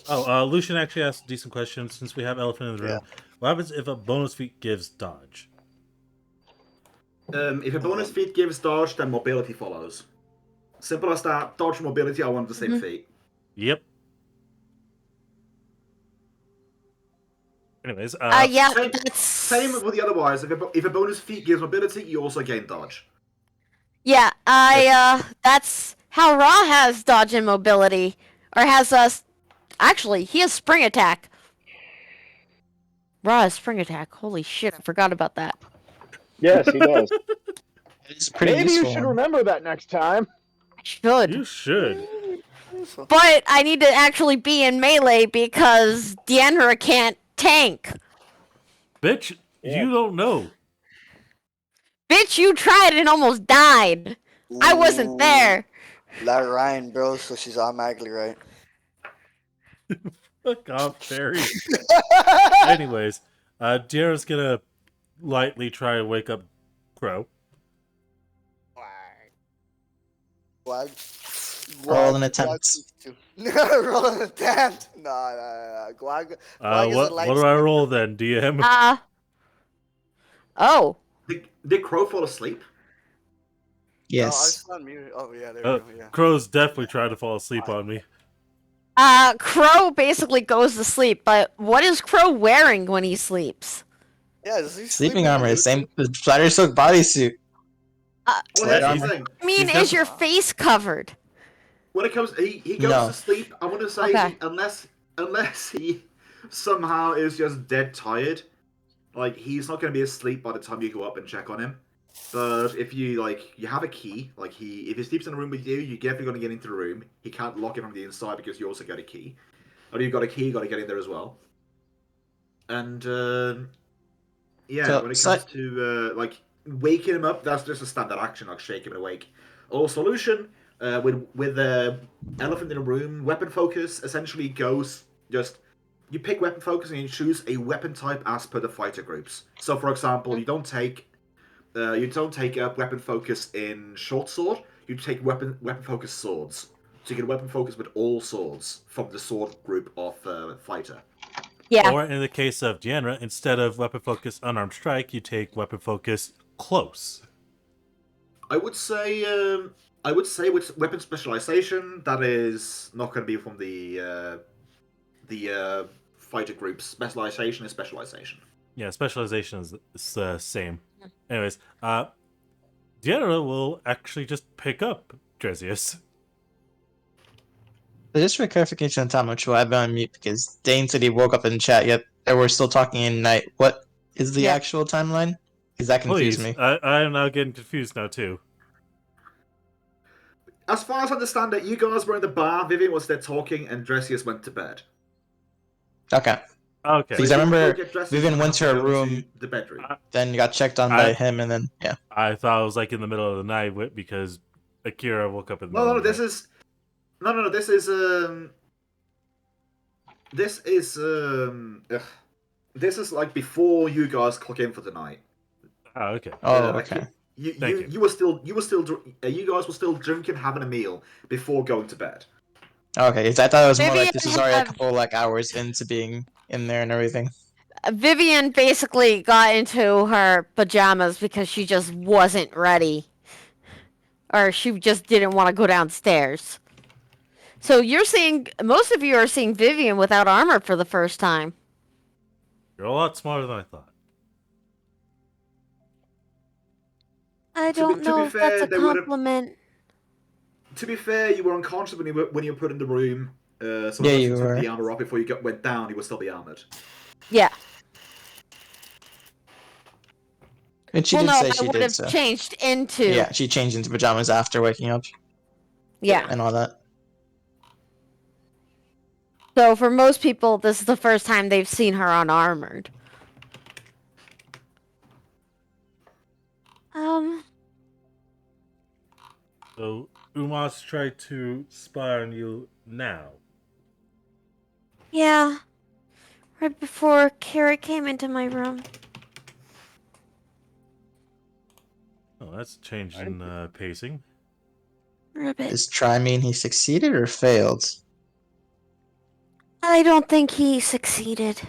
Oh, Lucian actually asked a decent question. Since we have elephant in the room, what happens if a bonus feat gives dodge? If a bonus feat gives dodge, then mobility follows. Simple as that. Dodge and mobility are one of the same feat. Yep. Anyways, Yeah, Same with the otherwise. If a bonus feat gives mobility, you also gain dodge. Yeah, that's how Ra has dodge and mobility. Or has us. Actually, he has spring attack. Ra has spring attack. Holy shit, I forgot about that. Yes, he does. It's pretty Maybe you useful. should remember that next time. I should. you should. But I need to actually be in melee because 𝓮𝓵𝓷𝓾 can't tank. Bitch, you don't know. Bitch, you tried and almost died. I wasn't there. Let Ryan, bro, so she's automatically right. Fuck off, Barry. Anyways, 𝓮𝓵𝓷's gonna lightly try to wake up Crow. What? Roll an attempt. Roll an attempt. No. Guag What do I roll then, DM? Oh. Did Crow fall asleep? Yes. No, I was on mute. Oh, yeah, there we go. Yeah. Crow's definitely trying to fall asleep on me. Crow basically goes to sleep, but what is Crow wearing when he sleeps? Yeah, is he Sleeping armor, same Flatter Silk bodysuit. Well, here's the thing. I mean, is your face covered? When it comes, he goes to sleep. I want to say Okay. unless he somehow is just dead tired, like he's not going to be asleep by the time you go up and check on him. But if you you have a key, if he sleeps in a room with you, you're definitely going to get into the room. He can't lock it from the inside because you also got a key. Or you've got a key, you got to get in there as well. And yeah, So- when it comes to waking him up, that's just a standard action, like shake him awake. Or solution with the elephant in the room, weapon focus essentially goes just. You pick weapon focus and you choose a weapon type as per the fighter groups. So, for example, you don't take up weapon focus in short sword. You take weapon focus swords. So you get weapon focus with all swords from the sword group of fighter. Yeah. Or in the case of 𝓮𝓵𝓷, instead of weapon focus unarmed strike, you take weapon focus close. I would say with weapon specialization, that is not going to be from the fighter groups. Specialization is specialization. Yeah, specialization is the same. Anyways, 𝓮𝓵𝓷 will actually just pick up Dresius. Just for clarification on time, which I've been on mute because Dane said he woke up in chat yet, and we're still talking in night. What is the actual timeline? Because that confused Please, me. I am now getting confused now too. As far as I understand it, you guys were in the bar, Vivian was there talking, and Dresius went to bed. Okay. Okay. Because So I if you remember go get Dresius, Vivian you went to have her go room, the bedroom. then got checked on by him, and then, yeah. I thought it was like in the middle of the night because Akira woke up in the No, middle of the this night. is this is like before you guys clock in for the night. Oh, okay. Oh, okay. Thank you. You guys were still drinking, having a meal before going to bed. Okay, 'cause I thought it was more like this was Vivian already a have- couple like hours into being in there and everything. Vivian basically got into her pajamas because she just wasn't ready. Or she just didn't want to go downstairs. So most of you are seeing Vivian without armor for the first time. You're a lot smarter than I thought. I To don't be know if fair, that's a they would've- compliment. To be fair, you were unconscious when you were put in the room. So Yeah, unless you took were. the armor off before you went down, you would still be armored. Yeah. And she Well, did no, say I she would did have so. changed into. Yeah, she changed into pajamas after waking up Yeah. and all that. So for most people, this is the first time they've seen her unarmored. So Umas tried to spy on you now. Yeah. Right before Kara came into my room. Oh, that's a change in pacing. Ribbit. Does try mean he succeeded or failed? I don't think he succeeded.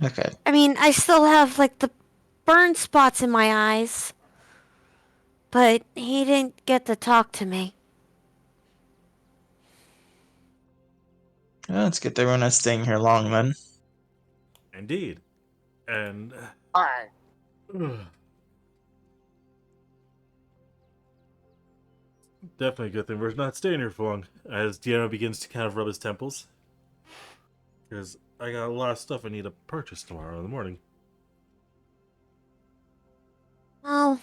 Okay. I mean, I still have, like, the burn spots in my eyes. But he didn't get to talk to me. Well, it's good that we're not staying here long then. Indeed. And Alright. definitely a good thing we're not staying here for long. As Deanna begins to kind of rub his temples. Because I got a lot of stuff I need to purchase tomorrow in the morning. Well,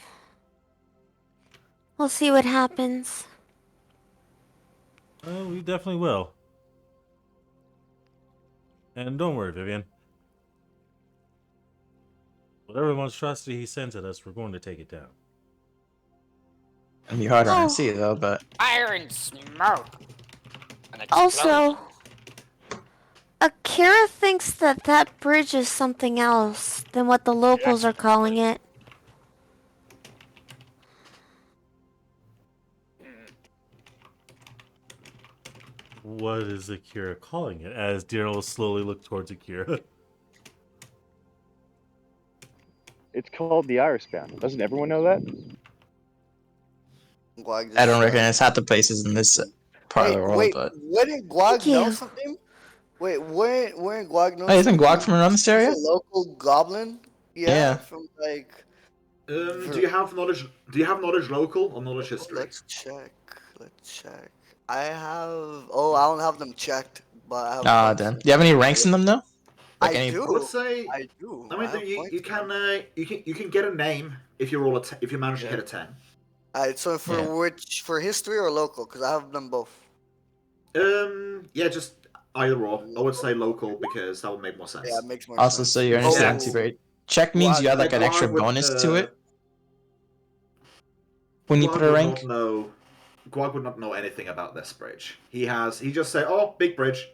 we'll see what happens. We definitely will. And don't worry, Vivian. Whatever monstrosity he sends at us, we're going to take it down. It'll be harder Oh. to see though, but Fire and smoke. An Also, explosion. Akira thinks that that bridge is something else than what the locals are calling it. What is Akira calling it? As Deanna will slowly look towards Akira. It's called the Iris Band. Doesn't everyone know that? Guag I don't just, recognize half the places in this part of the world. Wait, But wouldn't Guag Thank know you. something? Wait, wouldn't Guag know oh, isn't something? Guac from around this He's area? a local goblin? Yeah. From like... Do you have knowledge? Do you have knowledge local or knowledge history? Let's check. I have... Oh, I don't have them checked, but I have... Ah, damn. Do you have any ranks in them though? Like I any- do. I would say. I do. I mean, have you points. you can get a name if you roll if you manage to hit a 10. Alright, so for Yeah. for history or local? Because I have them both. Yeah, just either or. I would say local because that would make more sense. Yeah, it makes more Also, sense. so your Oh. insanity rate. Check means you add like an Guag extra would, bonus to it when you Guag put a would rank. not know. Guag would not know anything about this bridge. He just said, "Oh, big bridge.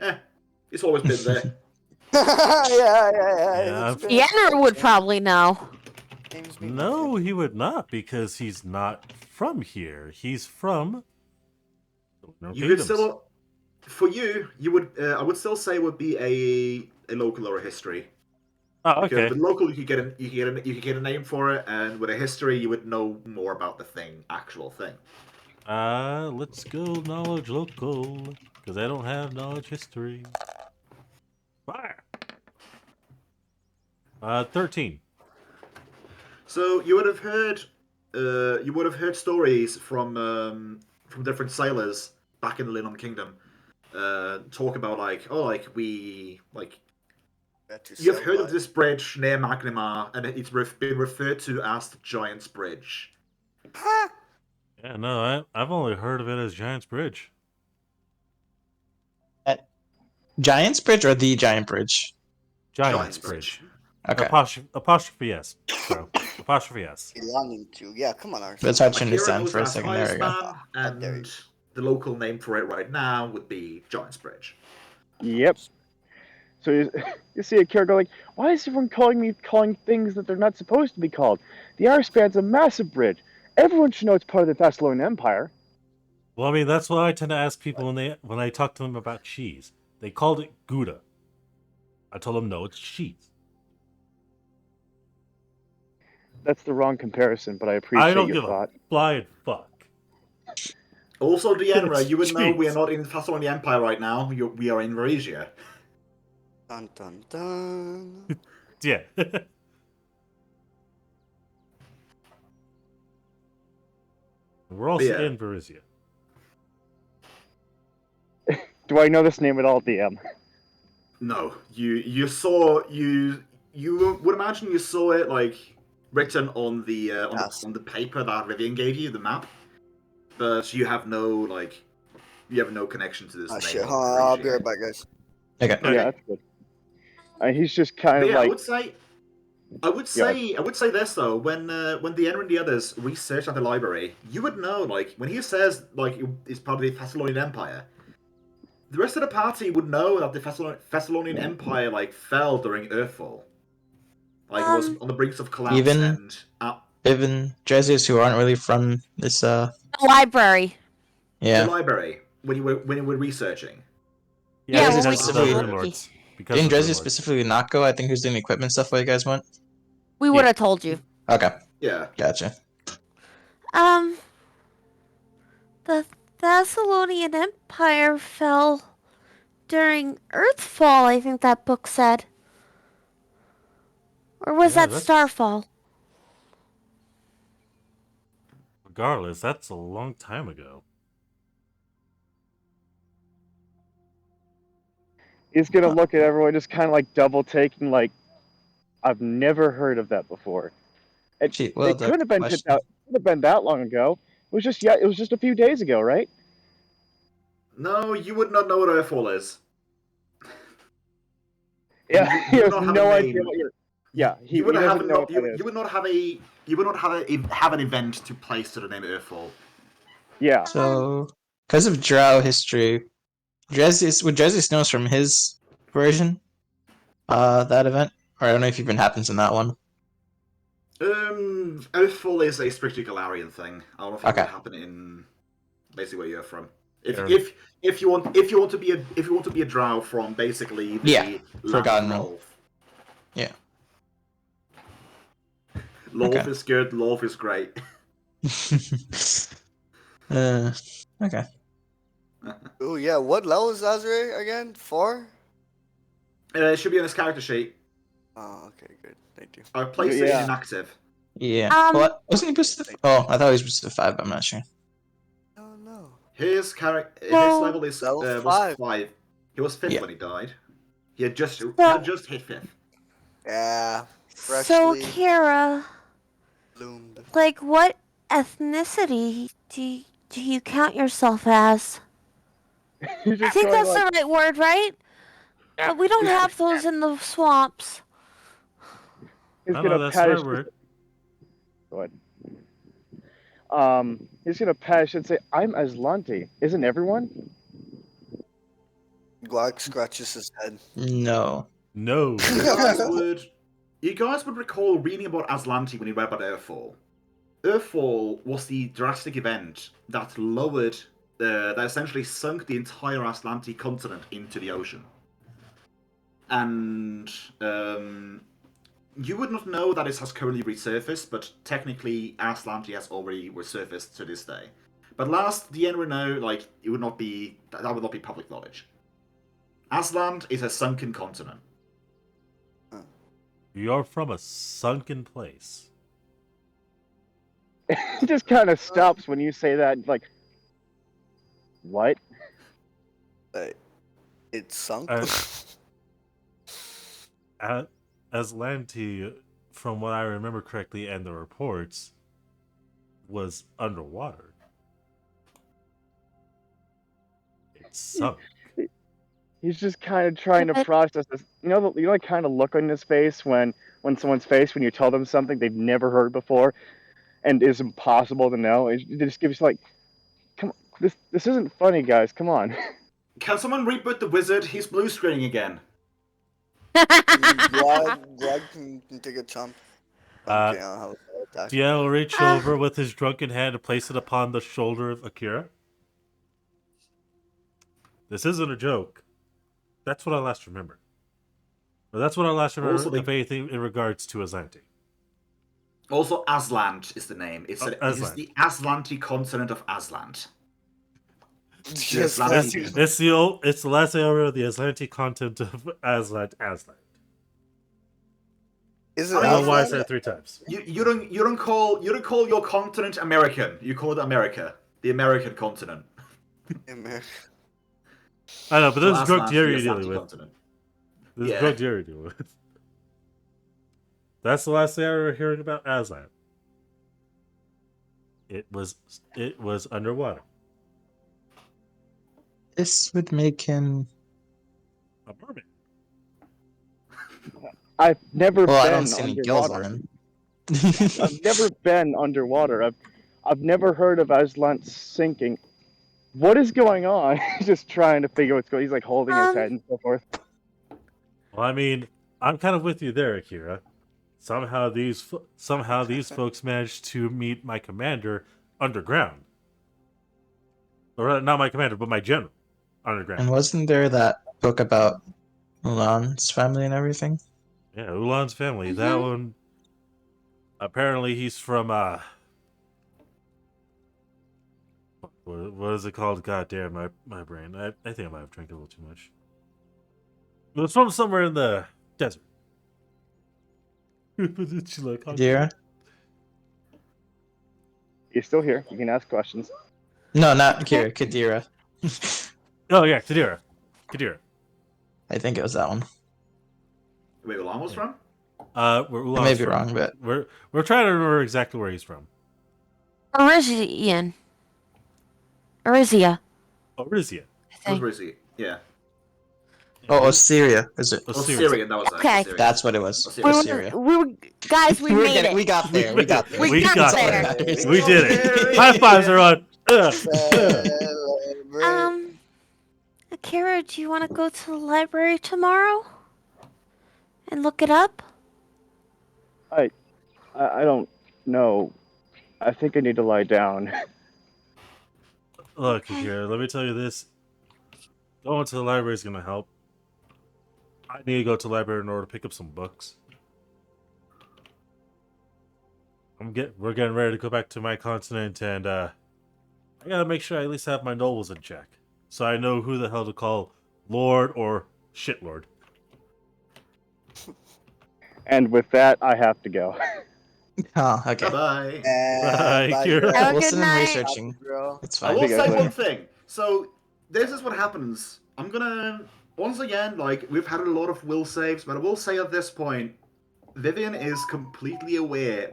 It's always been there." Yeah. it's been- Yenner would probably know. Name's been- No, he would not, because he's not from here. He's from the Lunar You could Kingdoms. still, for you would. I would still say would be a local or a history. Oh, Because okay. with local, you could get a name for it, and with a history, you would know more about the actual thing. Let's go knowledge local, because I don't have knowledge history. Fire. 13. So you would have heard stories from different sailors back in the Linham Kingdom. Talk about you've heard of this bridge near Magnimar, and it's been referred to as the Giant's Bridge. Yeah, no, I've only heard of it as Giant's Bridge. Giant's Bridge or the Giant Bridge? Giant's Bridge. Okay. Apostrophe S. So, apostrophe S. Belonging to. Yeah, come on, Arthur. That's hard to Akira understand knows for a that's second. There we go. Iceman, and the local name for it right now would be Giant's Bridge. Yep. So you see a character like, why is everyone calling things that they're not supposed to be called? The Irish span's a massive bridge. Everyone should know it's part of the Thessalonian Empire. Well, I mean, that's what I tend to ask people when I talk to them about cheese. They called it Gouda. I told them no, it's cheese. That's the wrong comparison, but I I appreciate don't your give thought. a flying fuck. Also, Deanra, It's you would know we are cheese. not in the Thessalonian Empire right now. We are in Varesia. Dun dun dun. Yeah. We're also Yeah. in Varizia. Do I know this name at all, DM? No, you saw you would imagine you saw it like written on the Yes. on the paper that Rivian gave you, the map, but you have no connection to this Ah, name. shit. of I'll be Varesia. right back, guys. Okay. Okay. Yeah, that's good. He's just kind But of yeah, like, I would say this though. When the Enra and the others research at the library, you would know like when he says like it's part of the Thessalonian Empire. The rest of the party would know that the Thessalonian Empire like fell during Earthfall. Like it was on the brinks of collapse Even- and Even Dresius who aren't really from this Library. the yeah. library when you were researching. Yeah, Dresius when we specifically- were Lords. Because Didn't of Dresius Lords. specifically not go? I think he was doing equipment stuff while you guys went. We would have told you. Okay, Yeah. gotcha. The Thessalonian Empire fell during Earthfall, I think that book said. Or was Yeah, that that's- Starfall? Regardless, that's a long time ago. he's gonna look at everyone just kind of like double taking, like, I've never heard of that before. Gee, well, It the couldn't have been question- could have been that long ago. It was just a few days ago, right? No, you would not know what Earthfall is. Yeah, You he would has not have no a idea name. what you're. Yeah, he you would doesn't have know what that you is. would not have an event to place to the name Earthfall. Yeah, So, because of Drow history, Dresius knows from his version, that event, or I don't know if even happens in that one. Earthfall is a strictly Galarian thing. I don't think it Okay. would happen in basically where you're from. If Fair. if you want to be a drow from basically the Yeah, land Forgotten of Realm. Lolth. Yeah. Lolth Okay. is good, Lolth is great. Okay. Oh yeah, what level is Azure again? 4? It should be on his character sheet. Oh, okay, good. Thank you. I placed it Yeah. in inactive. Yeah. Um, Wasn't he boosted? Oh, I thought he was boosted to 5, but I'm not sure. Oh no. His Well, level is level was 5. 5. He was 5th Yeah. when he died. He had just hit 5th. Yeah. so, Freshly Kara, bloomed. like, what ethnicity do you count yourself as? he's I just think going that's like, the right word, right? But we don't have those in the swamps. he's I know gonna that's pat the his. right word. Go ahead. He's gonna pat and say, "I'm Aslanti. Isn't everyone?" Guac scratches his head. No. No. You guys would recall reading about Aslanti when you read about Earthfall. Earthfall was the drastic event that lowered, that essentially sunk the entire Aslanti continent into the ocean. And you would not know that it has currently resurfaced, but technically Aslanti has already resurfaced to this day. But last the end we know, like it would not be that would not be public knowledge. Asland is a sunken continent. You're from a sunken place. He just kind of stops when you say that. Like, what? It sunk. Aslanti, from what I remember correctly and the reports, was underwater. It sunk. He's just kind of trying to process this. You know the kind of look on his face when someone's face when you tell them something they've never heard before, and is impossible to know. It just gives you like, come on, this isn't funny, guys. Come on. Can someone reboot the wizard? He's blue screening again. Glad can take a chunk. Okay, I'll have an attack. Diel will reach over with his drunken hand and place it upon the shoulder of Akira. This isn't a joke. That's what I last remember. But that's what I last remember, Also, if anything, in regards to Aslanti. Also, Aslant is the name. It is Aslant. the Aslanti continent of Aslant. Just Aslanti. It's the last area of the Aslanti continent of Aslant. Is it I don't know why I Aslan? said it 3 times. You don't call your continent American. You call it America, the American continent. I know, but this is So drug Aslan's dealer the you're dealing Aslanti with. continent. This is Yeah. drug dealer you're dealing with. That's the last thing I remember hearing about Aslan. It was underwater. This would make him. A mermaid. I've never Well, I been don't see any gills on underwater. him. I've never been underwater. I've never heard of Aslan sinking. What is going on? He's just trying to figure what's going. He's like holding his head and so forth. Well, I mean, I'm kind of with you there, Akira. Somehow these folks managed to meet my commander underground. Or not my commander, but my general underground. And wasn't there that book about Mulan's family and everything? Yeah, Ulan's family. That one. Apparently, he's from what is it called? God damn, my brain. I think I might have drank a little too much. It was from somewhere in the desert. Kadira? You're still here. You can ask questions. No, not Kira. Kadira. Oh yeah, Kadira. I think it was that one. Wait, Ulan was from? Where Ulan's I may be from. wrong, but we're trying to remember exactly where he's from. Arisia. Orizia. Rizzi. Yeah. oh, Assyria. Is it? Osirian, that was it. Okay. Osirian. That's what it was. Osirian. Assyria. Guys, we made it. We got there. We got there. We got there. We did it. High fives are on. Akira, do you want to go to the library tomorrow and look it up? I don't know. I think I need to lie down. Look, Akira, let me tell you this. Going to the library is going to help. I need to go to the library in order to pick up some books. We're getting ready to go back to my continent, and I gotta make sure I at least have my nobles in check, so I know who the hell to call Lord or Shitlord. And with that, I have to go. Oh, okay. Bye-bye. Bye, Bye, Kira. bro. Have a We'll good send him night. researching. Bro. It's I fine. will think I say will. one thing. So, this is what happens. I'm gonna, once again, like, we've had a lot of will saves, but I will say at this point, Vivian is completely aware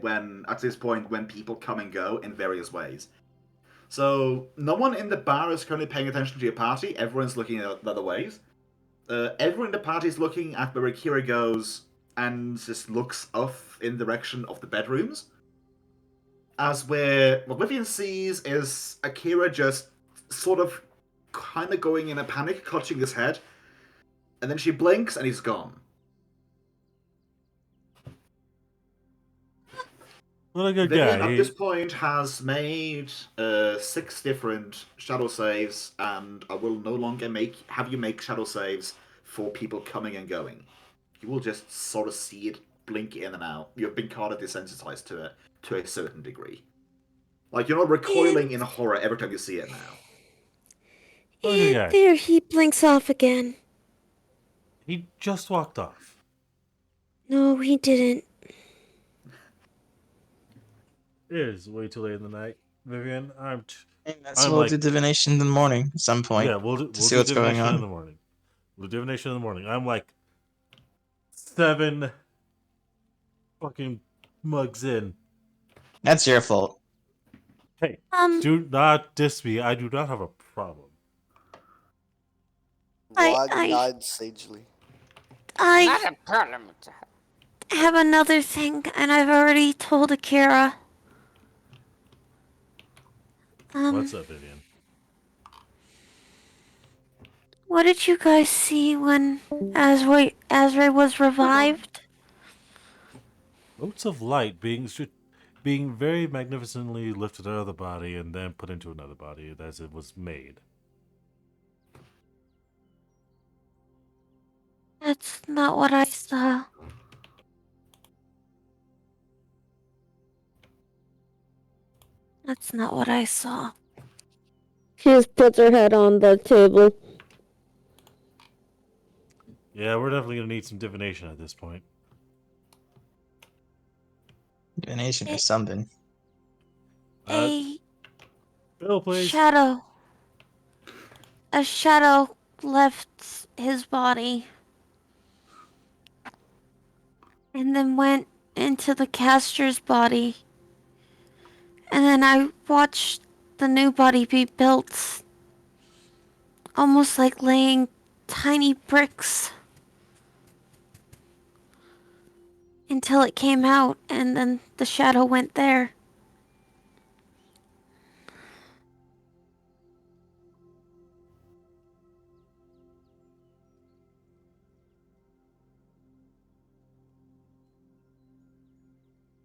at this point, when people come and go in various ways. So, no one in the bar is currently paying attention to your party. Everyone's looking at other ways. Everyone in the party is looking at where Akira goes and just looks off in the direction of the bedrooms. As what Vivian sees is Akira just sort of kind of going in a panic, clutching his head, and then she blinks and he's gone. What a good Vivian guy. at this point has made 6 different shadow saves, and I will no longer have you make shadow saves for people coming and going. You will just sort of see it blink in and out. You've been kind of desensitized to it to a certain degree. Like, you're not recoiling in horror every time you see it now. What a good guy. There, he blinks off again. He just walked off. No, he didn't. It is way too late in the night, Vivian. We'll do divination in the morning at some point. Yeah, we'll see do what's going divination on. in the morning. We'll do divination in the morning. I'm like 7 fucking mugs in. That's your fault. Hey, do not diss me. I do not have a problem. Glad I- died sagely. I Not a problem. have another thing, and I've already told Akira. What's up, Vivian? What did you guys see when Azray was revived? Motes of light being very magnificently lifted out of the body and then put into another body as it was made. That's not what I saw. That's not what I saw. She just puts her head on the table. Yeah, we're definitely gonna need some divination at this point. Divination or something. A Bill, please. shadow. A shadow left his body. And then went into the caster's body. And then I watched the new body be built. Almost like laying tiny bricks. Until it came out, and then the shadow went there.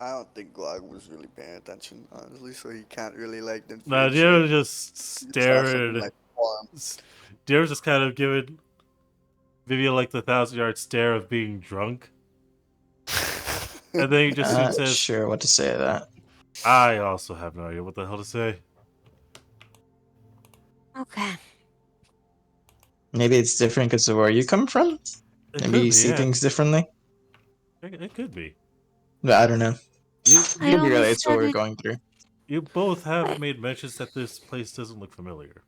I don't think Glog was really paying attention, honestly, so he can't really like. Nah, Deer just stared. Like, form. Deer just kind of giving Vivian like the 1,000-yard stare of being drunk. And then he just Not says, sure what to say to that. I also have no idea what the hell to say. Okay. Maybe it's different because of where you come from? It Maybe could you be, see yeah. things differently? It could be. But I don't know. I Maybe only relates what we're studied- going through. You both have made mentions that this place doesn't look familiar.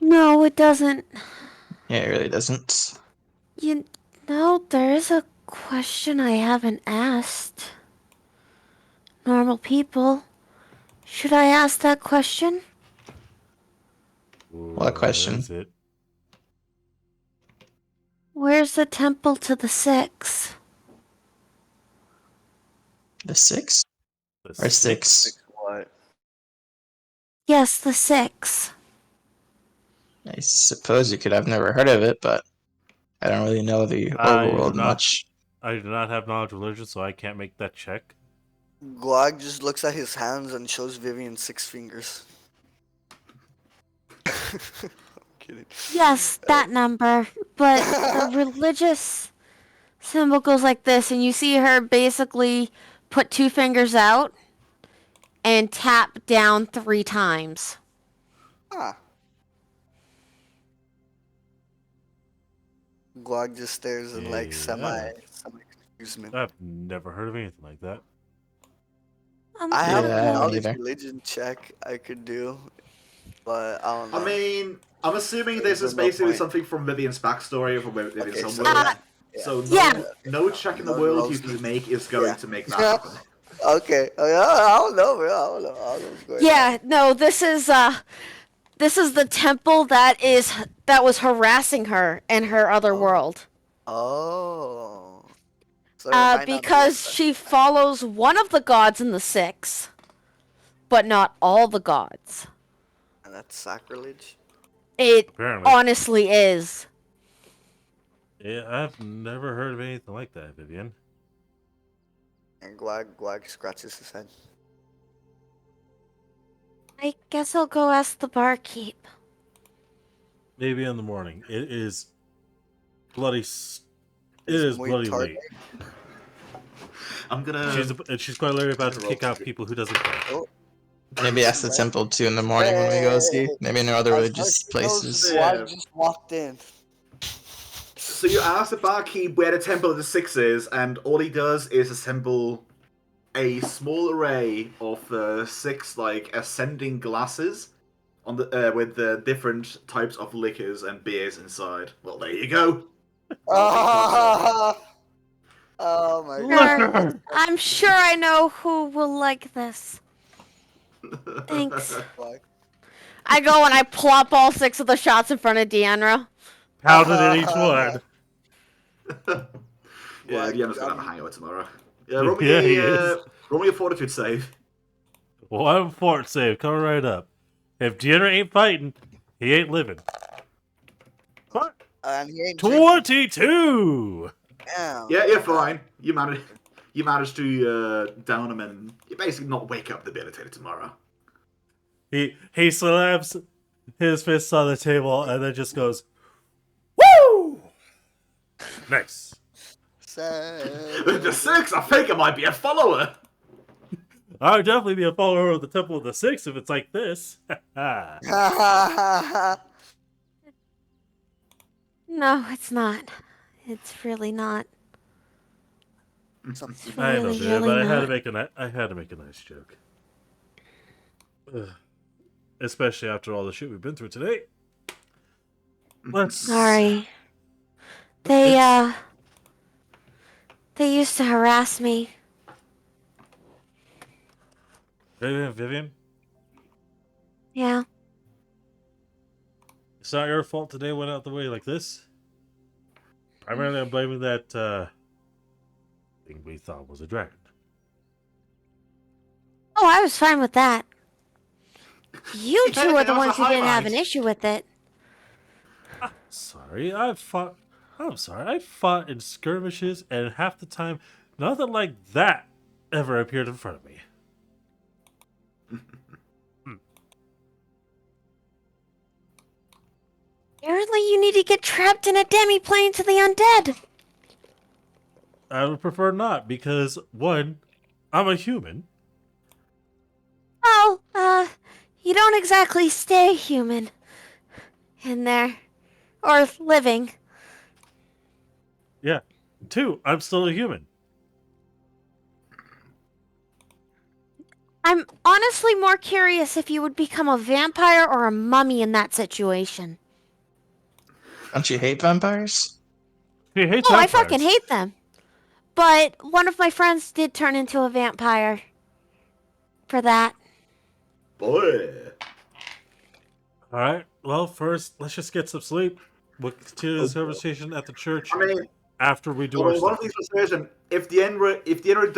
No, it doesn't. Yeah, it really doesn't. You know, there is a question I haven't asked. Normal people. Should I ask that question? What question? Is it? Where's the temple to the six? The 6? The Or 6? What? Yes, the six. I suppose you could have never heard of it, but I don't really know the overworld much. I do not have knowledge of religion, so I can't make that check. Glog just looks at his hands and shows Vivian 6 fingers. I'm kidding. Yes, that number. But the religious symbol goes like this, and you see her basically put 2 fingers out and tap down 3 times. Ah. Glog just stares in like Yeah. semi confusement. I've never heard of anything like that. I have Yeah, I a don't knowledge either. religion check I could do, but I don't know. I mean, I'm assuming this is There's no basically point. something from Vivian's backstory, from Vivian's Okay, so homeworld. yeah. So Yeah. no check in the No world rolls you to- make is going yeah. to make that happen. Okay. I don't know, bro. I don't know. I don't know what's going Yeah, no, this is the temple that was harassing her in her other world. on. Oh. So it might not be Because a- she follows one of the gods in the 6, but not all the gods. And that's sacrilege. It Apparently. honestly is. Yeah, I've never heard of anything like that, Vivian. And Glog scratches his head. I guess I'll go ask the barkeep. Maybe in the morning. It is bloody. It It's is muy bloody tarde. late. I'm gonna. She's quite literally about to kick out people who doesn't care. Oh. Maybe ask the temple too in the morning when we go see. Maybe in other religious places. Glog just walked in. So you ask the barkeep where the Temple of the Six is, and all he does is assemble a small array of 6 like ascending glasses on the with the different types of liquors and beers inside. Well, there you go. Oh my god. Sure, I'm sure I know who will like this. Thanks. Glog. I go and I plop all 6 of the shots in front of Deanna. Pounded in each one. Yeah, Like, Deanna's gonna have a hangover tomorrow. Yeah, roll me Yeah, he is. roll me a fortitude save. Well, I'm fort save coming right up. If Deanna ain't fighting, He ain't living. But And he ain't drinking. 22! Yeah. Yeah, you're fine. You managed to down him, and you basically not wake up debilitated tomorrow. He slams his fists on the table and then just goes, "Woo! Nice." The 6, I think I might be a follower. I would definitely be a follower of the Temple of the Six if it's like this. No, it's not. It's really not. It's I know, really, dude, really but I not. had to make a nice joke. Ugh. Especially after all the shit we've been through today. Let's. Sorry. They used to harass me. Vivian, Yeah. it's not your fault today went out the way like this. Primarily, I'm blaming that thing we thought was a dragon. Oh, I was fine with that. You If two are anything, the that was ones a who didn't have highlight. an issue with it. Sorry, I'm sorry, I fought in skirmishes, and half the time, nothing like that ever appeared in front of me. Apparently, you need to get trapped in a demi-plane to the undead. I would prefer not, because, one, I'm a human. Oh, you don't exactly stay human in there. Or living. Yeah. Two, I'm still a human. I'm honestly more curious if you would become a vampire or a mummy in that situation. Don't you hate vampires? He hates Oh, I vampires. fucking hate them. But one of my friends did turn into a vampire. For that. Boy. Alright, well, first, let's just get some sleep. We'll continue this conversation at the church I mean, after we do our one stuff. thing's for certain: if the Enra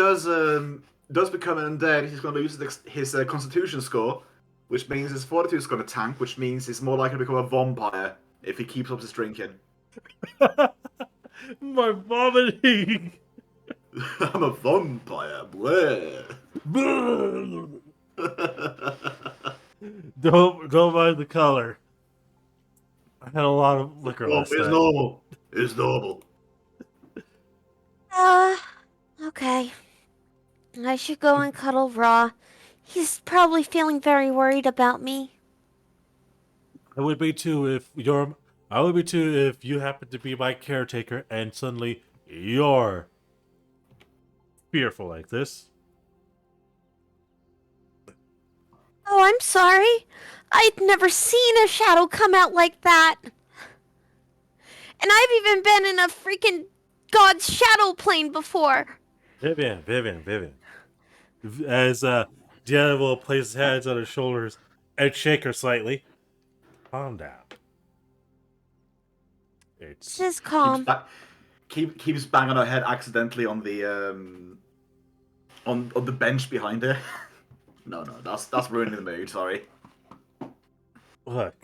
does become an undead, he's going to lose his Constitution score, which means his Fortitude is going to tank, which means he's more likely to become a vampire if he keeps up his drinking. My vomiting! I'm a vampire. Bleh. Don't mind the color. I had a lot of liquor Oh, last it's night. normal. It's normal. Okay. I should go and cuddle Raw. He's probably feeling very worried about me. I would be too if you happen to be my caretaker and suddenly you're fearful like this. Oh, I'm sorry. I'd never seen a shadow come out like that. And I've even been in a freaking God's shadow plane before. Vivian. As Deanna will place his hands on her shoulders and shake her slightly. Calm down. It's Just calm. Keeps banging her head accidentally on the on the bench behind her. No, that's ruining the mood. Sorry. look.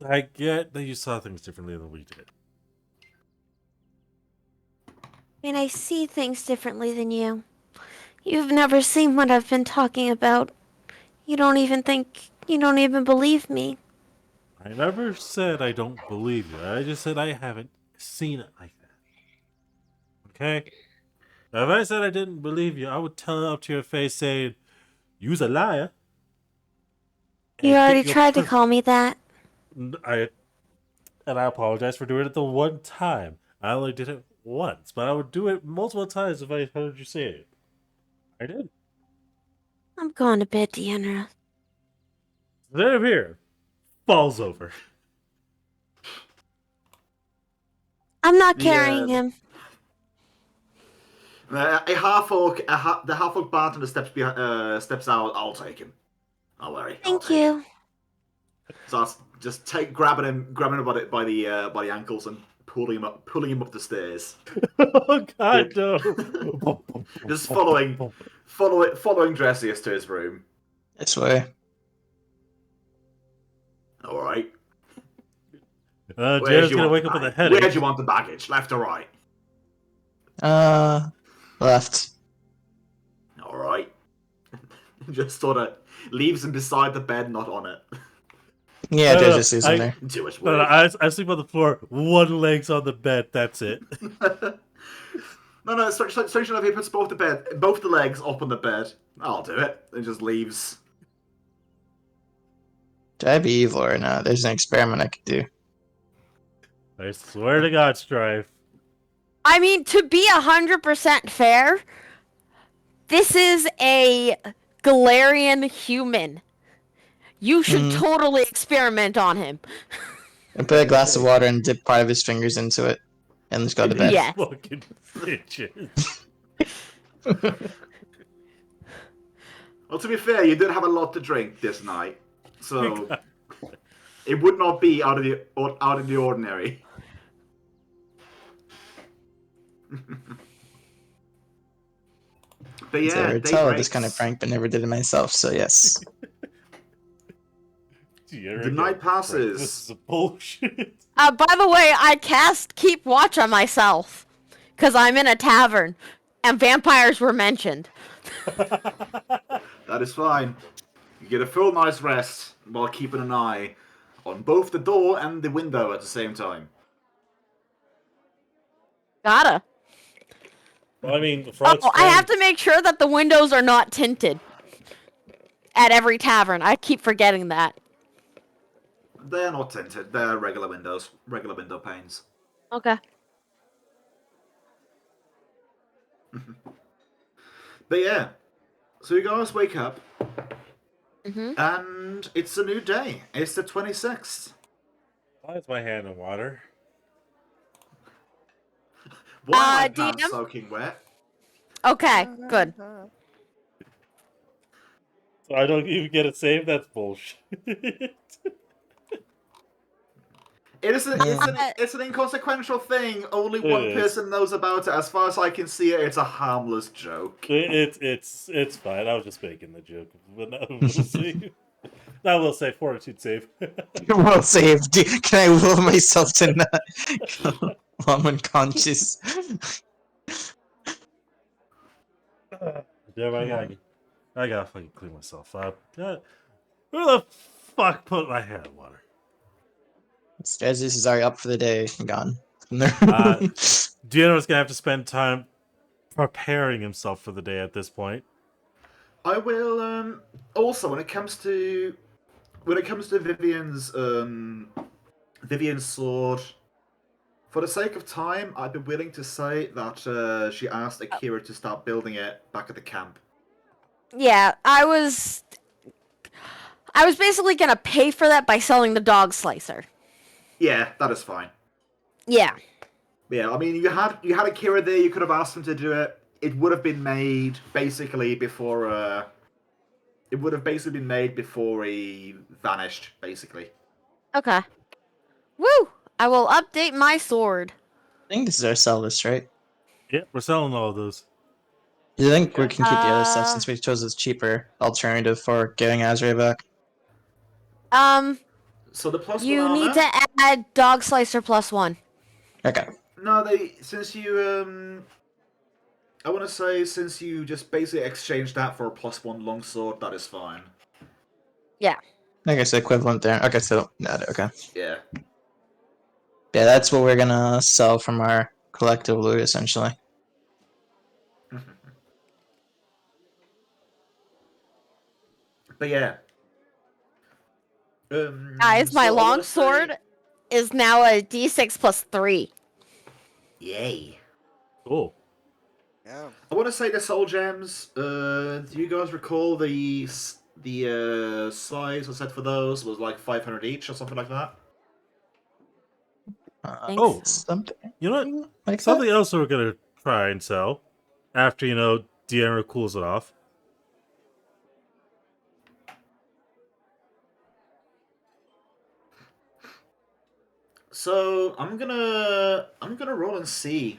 I get that you saw things differently than we did. And I see things differently than you. You've never seen what I've been talking about. You don't even believe me. I never said I don't believe you. I just said I haven't seen it like that. Okay? Now, if I said I didn't believe you, I would tell it up to your face saying, "You's a liar." You and already get your tried to per- call me that. I apologize for doing it the one time. I only did it once, but I would do it multiple times if I heard you say it. I did. I'm going to bed, Deanna. Then here, falls over. I'm not Yeah. carrying him. The half orc bartender steps out. I'll take him. Don't worry. Thank you. So that's just grabbing him by the ankles and pulling him up the stairs. Oh God, no! Just following Dressius to his room. This way. All right. Jared's gonna wake up with a Where headache. do you want the baggage? Left or right? Left. All right. Just sort of leaves him beside the bed, not on it. Yeah, No, there's no, just Susan there. Jewish No, word. I sleep on the floor. One leg's on the bed. That's it. No, strange enough, he puts both the legs up on the bed. I'll do it. And just leaves. Do I be evil or not? There's an experiment I could do. I swear to God, Strife. I mean, to be 100% fair, this is a Galarian human. You should totally experiment on him. I put a glass of water and dip part of his fingers into it, and just go to bed. Yes. Fucking bitches. Well, to be fair, you did have a lot to drink this night, so it would not be out of the ordinary. But So I yeah, would day tell breaks. this kind of prank, but never did it myself. So yes. The night passes. This is bullshit. By the way, I cast Keep Watch on myself. Because I'm in a tavern. And vampires were mentioned. That is fine. You get a full night's rest while keeping an eye on both the door and the window at the same time. Gotta. Well, I mean, the frog's I have to make sure that the windows are not tinted. At every tavern. I keep forgetting that. They're not tinted. They're regular windows. Regular window panes. Okay. But yeah. So you guys wake up. Mm-hmm. And it's a new day. It's the 26th. Why is my hand in water? Why am I pants DM? soaking wet? Okay, good. So I don't even get a save? That's bullshit. It's an inconsequential thing. Only one person knows about it. As far as I can see it, it's a harmless joke. It's fine. I was just making the joke. But no, we'll see. I will say fortitude save. Will save. Can I will myself to not while I'm unconscious? Damn, I gotta fucking clean myself up. God, who the fuck put my hand in water? Strategist is already up for the day and gone. Deanna's gonna have to spend time preparing himself for the day at this point. I will. Also, when it comes to Vivian's sword, for the sake of time, I'd be willing to say that she asked Akira to start building it back at the camp. Yeah, I was basically gonna pay for that by selling the dog slicer. Yeah, that is fine. Yeah. Yeah, I mean, you had Akira there. You could have asked him to do it. It would have been made basically before. It would have basically been made before he vanished, basically. Okay. Woo! I will update my sword. I think this is our sell list, right? Yeah, we're selling all of those. You think we can keep the other stuff since we chose this cheaper alternative for getting Azrael back? So the plus You one need armor? to add dog slicer +1. Okay. No, since you I want to say since you just basically exchanged that for a +1 longsword, that is fine. Yeah. I guess the equivalent there. Okay, so not okay. Yeah. Yeah, that's what we're gonna sell from our collective loot, essentially. But yeah. Guys, my so I wanna longsword say- is now a d6 +3. Yay. Cool. Yeah. I want to say the soul gems. Do you guys recall the size I said for those was like 500 each or something like that? Oh, something. You know what? Like Something else we're gonna try and sell after Deanna cools it off. So I'm gonna roll and see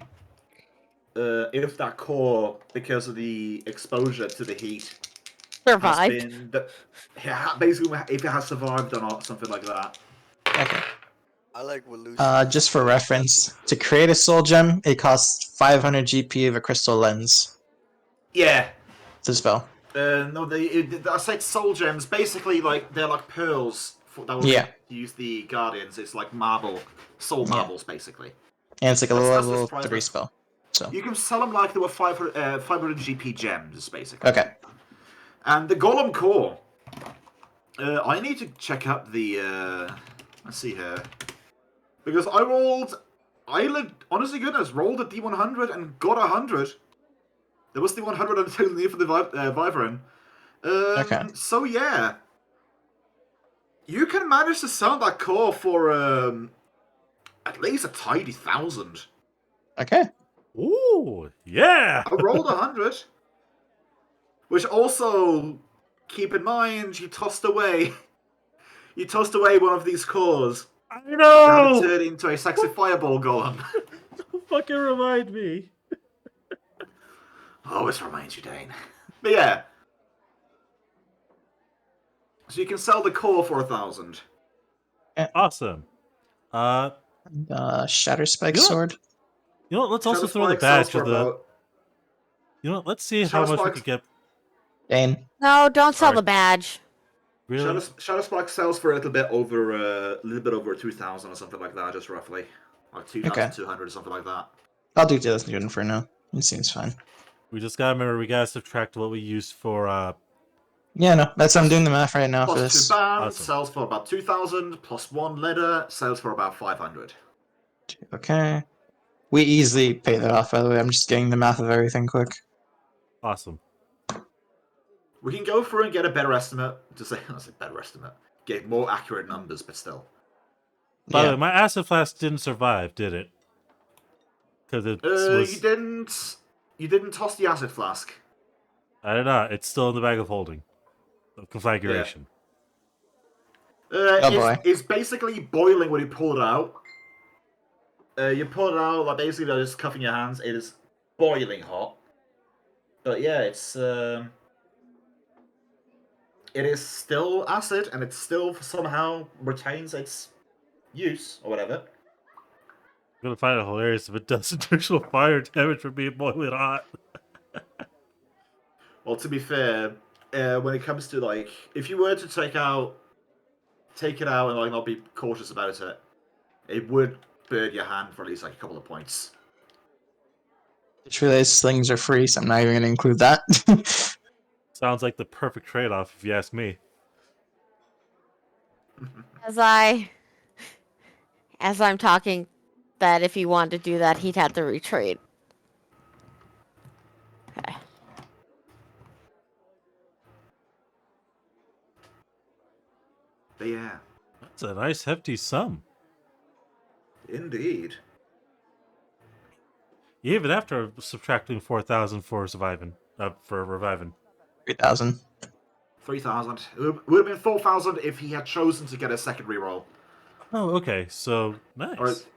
if that core, because of the exposure to the heat, Survived. Basically, if it has survived or not, something like that. Okay. I like Walushi. Just for reference, to create a soul gem, it costs 500 GP of a crystal lens Yeah. to spell. No, I said soul gems. Basically, like they're like pearls that will use the guardians. It's like soul marbles, basically. And it's like a That's level the 3 spell. So. You can sell them like they were 500 GP gems, basically. Okay. And the Golem core. I need to check out the. Let's see here, because I honestly goodness, rolled a D100 and got 100. There was the 100 until the need for the Wyvern. Okay. So yeah, you can manage to sell that core for at least a tidy 1,000. Okay. Ooh, yeah. I rolled 100, which also keep in mind you tossed away one of these cores. I know. To turn into a sexy fireball golem. Don't fucking remind me. Always reminds you, Dane. But yeah. So you can sell the core for 1,000. Awesome. Shatter Spike sword. You know what? Let's also throw the badge of the. You know what? Let's see how much we could get. Dane. No, don't sell the badge. Really? Shadow Spark sells for a little bit over 2,000 or something like that, just roughly, like 2,200 or something like that. I'll do 2,000 for now. It seems fine. We just gotta remember we gotta subtract what we used for. Yeah, no, I'm doing the math right now for Plus this. 2 bands sells for about 2,000. Plus 1 leather sells for about 500. Okay. We easily pay that off. By the way, I'm just getting the math of everything quick. Awesome. We can go through and get a better estimate. Better estimate. Get more accurate numbers, but still. By the way, my acid flask didn't survive, did it? Because it was. You didn't toss the acid flask. I did not. It's still in the bag of holding. Of configuration. Boy. It's basically boiling when you pull it out. You pull it out, like basically just cuffing your hands. It is boiling hot. But yeah, it is still acid, and it still somehow retains its use, or whatever. I'm gonna find it hilarious if it does additional fire damage for being boiling hot. Well, to be fair, when it comes to, like, if you were to take it out and, like, not be cautious about it, it would burn your hand for at least, like, a couple of points. Just realized slings are free, so I'm not even gonna include that. Sounds like the perfect trade-off, if you ask me. As I'm talking, that if he wanted to do that, he'd have to retreat. Okay. But yeah. That's a nice hefty sum. Indeed. Even after subtracting 4,000 for surviving, for reviving. 3,000. 3,000. It would have been 4,000 if he had chosen to get a second reroll. Oh, okay. So nice.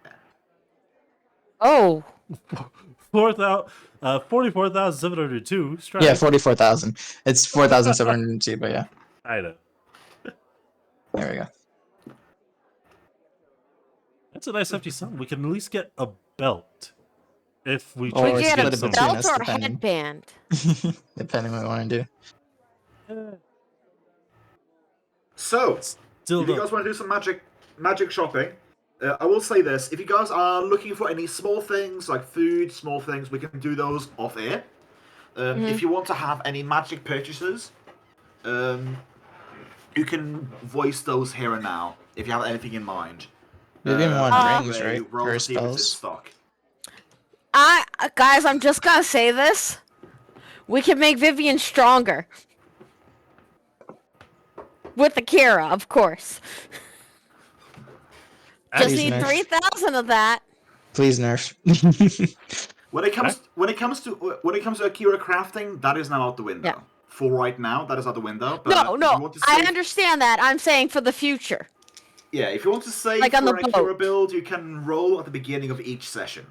Oh. 44,702 strikes. Yeah, 44,000. It's 4,702, but yeah. I know. There we go. That's a nice hefty sum. We can at least get a belt. If we Or We choose get to a get some. belt or a depending. headband. Depending what we want to do. So, Still if you guys want to do some magic shopping, I will say this. If you guys are looking for any small things, like food, small things, we can do those off air. If you want to have any magic purchases, you can voice those here and now, if you have anything in mind. Maybe want rings, right? Roll For to see if it's in spells. stock. Guys, I'm just gonna say this. We can make Vivian stronger. With the Kira, of course. Just Please need nerf. 3,000 of that. Please nerf. When it comes to Akira crafting, that is now out the window. Yeah. For right now, that is out the window. But if you No, want to I save- understand that. I'm saying for the future. Yeah, if you want to save Like on for the an Akira boat. build, you can roll at the beginning of each session.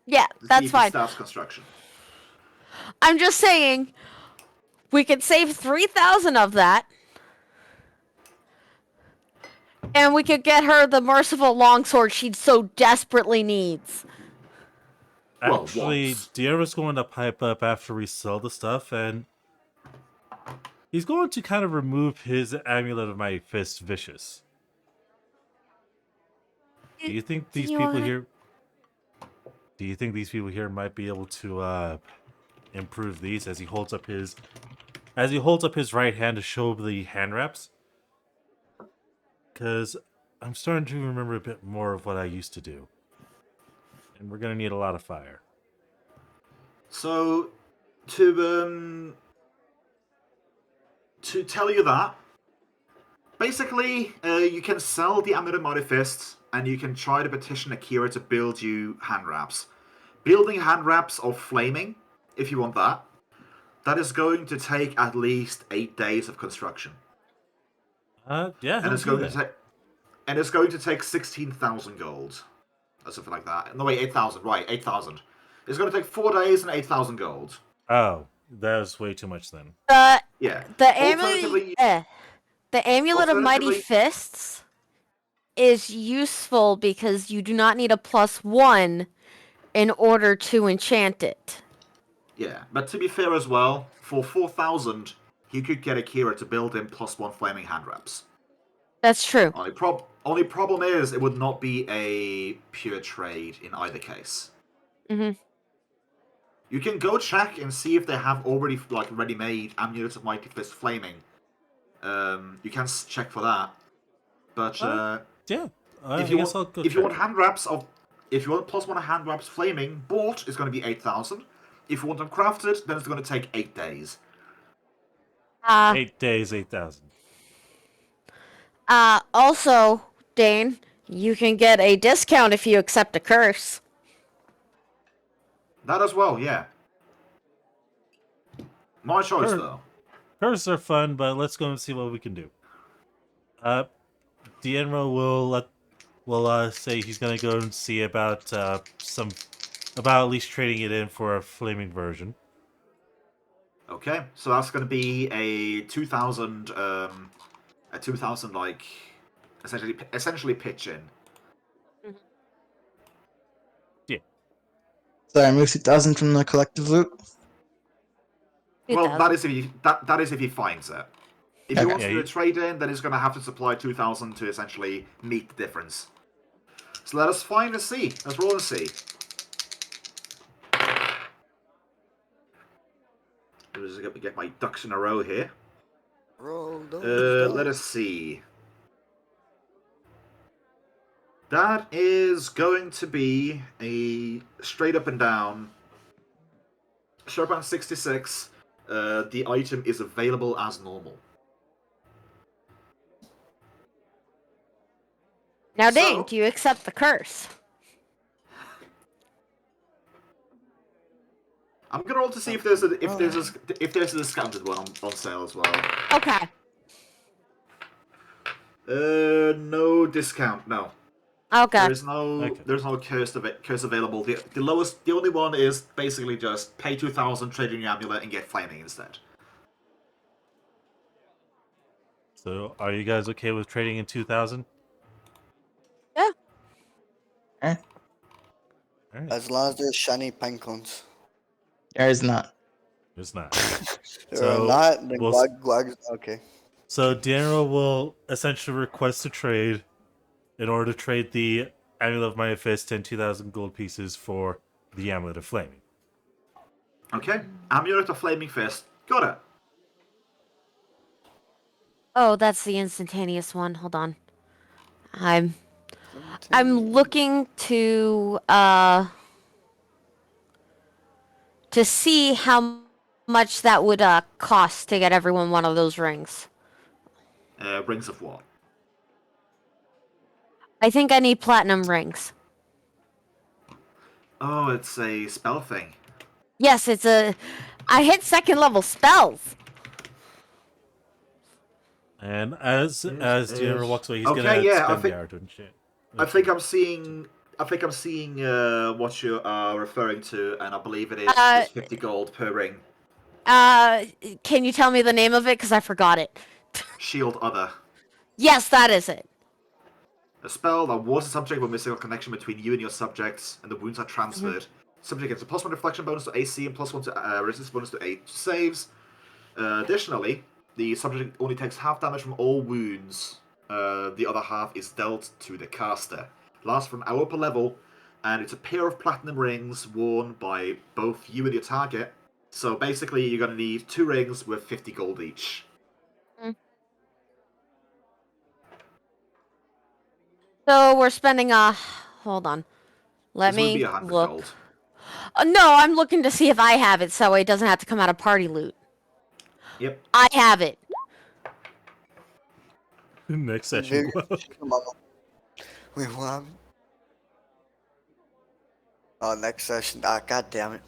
Yeah, To see that's if it fine. starts construction. I'm just saying, We could save 3,000 of that. And we could get her the merciful longsword she so desperately needs. Well, Actually, once. Diero's going to pipe up after we sell the stuff, and he's going to kind of remove his amulet of my fist vicious. Do you think these people here? Do you think these people here might be able to improve these as he holds up his right hand to show the hand wraps? Because I'm starting to remember a bit more of what I used to do, and we're gonna need a lot of fire. So, to tell you that, basically, you can sell the Amulet of Mighty Fists, and you can try to petition Akira to build you hand wraps. Building hand wraps of flaming, if you want that is going to take at least 8 days of construction. Yeah, And it's going to take 16,000 gold, or something like that. No, wait, 8,000. Right, 8,000. It's going to take 4 days and 8,000 gold. Oh, that was way too much then. Yeah. The amulet of Mighty Fists is useful because you do not need a +1 in order to enchant it. Yeah, but to be fair as well, for 4,000, you could get Akira to build in +1 flaming hand wraps. That's true. Only problem is it would not be a pure trade in either case. Mm-hmm. You can go check and see if they have already ready-made amulets of Mighty Fist flaming. You can check for that. But yeah, if you want hand wraps of, if you want +1 hand wraps flaming bought, it's going to be 8,000. If you want them crafted, then it's going to take 8 days. 8 days, 8,000. Also, Dane, you can get a discount if you accept a curse. That as well, yeah. My choice, though. Curses are fun, but let's go and see what we can do. Dienro will say he's gonna go and see about about at least trading it in for a flaming version. Okay, so that's going to be a 2,000 like essentially pitch in. Yeah. So I moved 2,000 from the collective loot. Well, that is if he finds it. If he wants to do a Yeah, trade in, then he's going to have to supply 2,000 to essentially meet the difference. So let us find and see. Let's roll and see. Let's get my ducks in a row here. Roll those Let us see. That is going to be a straight up and down. Sharpan 66. The item is available as normal. Now, Dane, do you accept the curse? I'm gonna roll to see if there's a discounted one on sale as well. Okay. No discount. No. Okay. There's no curse available. The only one is basically just pay 2,000, trade in your amulet, and get flaming instead. So, are you guys okay with trading in 2,000? Yeah. Eh? All right. As long as there's shiny pine cones. There is not. There's not. There are not, then we'll Guag's okay. So Daniel will essentially request a trade in order to trade the Amulet of Mighty Fist and 2,000 gold pieces for the Amulet of Flaming. Okay, Amulet of Flaming Fist. Got it. Oh, that's the instantaneous one. Hold on. I'm looking to see how much that would cost to get everyone one of those rings. Rings of what? I think I need platinum rings. Oh, it's a spell thing. Yes, it's a... I hit 2nd level spells. And as Daniel walks away, he's Okay, gonna yeah, spend the hour doing shit. I think I'm seeing what you are referring to, and I believe it is just 50 gold per ring. Can you tell me the name of it? Because I forgot it. Shield Other. Yes, that is it. A spell that wards a subject when missing a connection between you and your subjects, and the wounds are transferred. Subject gets a +1 reflection bonus to AC and +1 to resistance bonus to 8 saves. Additionally, the subject only takes half damage from all wounds. The other half is dealt to the caster. Lasts for an hour per level, and it's a pair of platinum rings worn by both you and your target. So basically, you're going to need 2 rings with 50 gold each. So we're spending hold on. Let This would be me 100 look. gold. No, I'm looking to see if I have it, so it doesn't have to come out of party loot. Yep. I have it. Next session. Wait, what? Oh, next session. God damn it.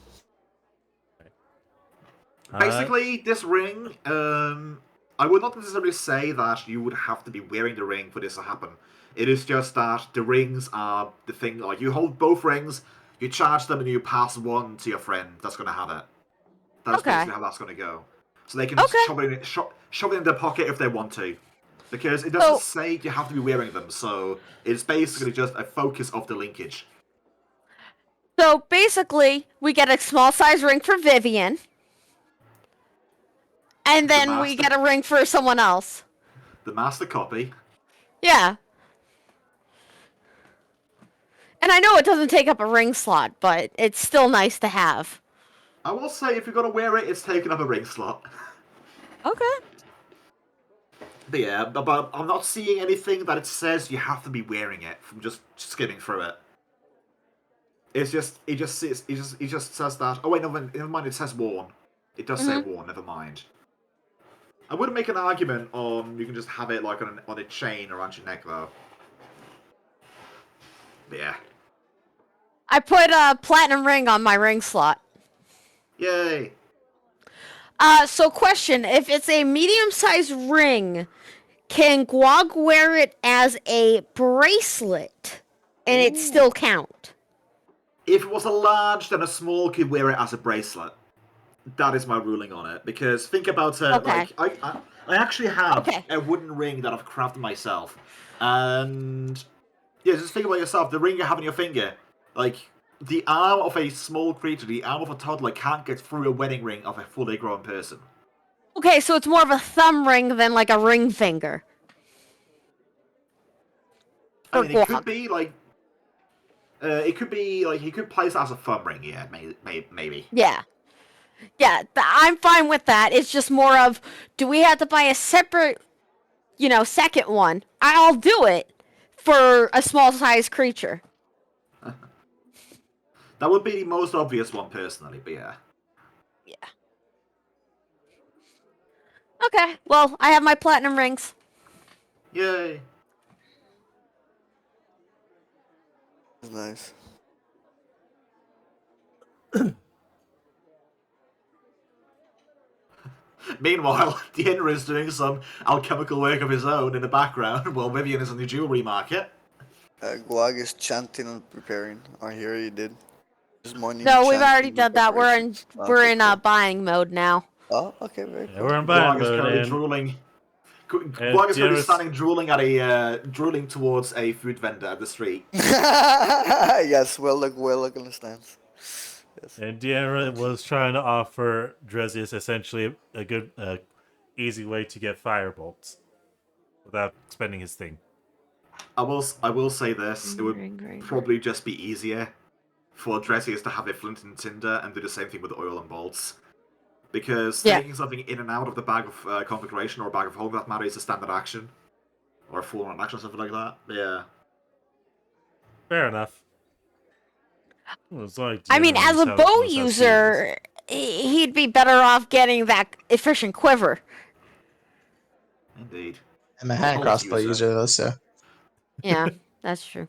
Basically, this ring, I would not necessarily say that you would have to be wearing the ring for this to happen. It is just that the rings are the thing, like, you hold both rings, you charge them, and you pass one to your friend that's going to have it. That's basically how that's going to go. So they can shove it in their pocket if they want to. Because it doesn't say you have to be wearing them, so it's basically just a focus of the linkage. So basically, we get a small size ring for Vivian. And then we get a ring for someone else. The master copy. Yeah. And I know it doesn't take up a ring slot, but it's still nice to have. I will say, if you're going to wear it, it's taking up a ring slot. Okay. But yeah, but I'm not seeing anything that it says you have to be wearing it from just skimming through it. It just says that. Oh wait, no, never mind. It says worn. It does say worn. Never mind. I wouldn't make an argument on you can just have it like on a chain around your neck though. But yeah. I put a platinum ring on my ring slot. Yay. So question, if it's a medium-sized ring, can Gwog wear it as a bracelet and it still count? If it was a large, then a small could wear it as a bracelet. That is my ruling on it. Because think about it, like I actually have a wooden ring that I've crafted myself. And yeah, just think about yourself, the ring you have on your finger. Like, the arm of a small creature, the arm of a toddler can't get through a wedding ring of a fully grown person. Okay, so it's more of a thumb ring than like a ring finger. I mean, it could be like he could place it as a thumb ring, yeah, maybe. Yeah. Yeah, I'm fine with that. It's just more of, do we have to buy a separate, second one? I'll do it for a small-sized creature. That would be the most obvious one, personally, but yeah. Yeah. Okay, well, I have my platinum rings. Yay. That's nice. Meanwhile, Diener is doing some alchemical work of his own in the background while Vivian is in the jewelry market. Guag is chanting and preparing. I hear he did. This morning. No, we've already done that. We're in buying mode now. Oh, okay, very cool. Yeah, we're in buying Guag is mode. currently drooling. Guag is currently standing drooling towards a food vendor at the street. Yes, well understands. Yes. And Deanna was trying to offer Drezius essentially a good, easy way to get fire bolts without spending his thing. I will say this: it would probably just be easier for Drezius to have a flint and tinder and do the same thing with oil and bolts, because taking something in and out of the bag of configuration or a bag of holding that matter is a standard action, or a full-on action or something like that. Yeah. Fair enough. I mean, as a bow user, he'd be better off getting that efficient quiver. Indeed. I'm a hand crossbow user though, so. Yeah, that's true.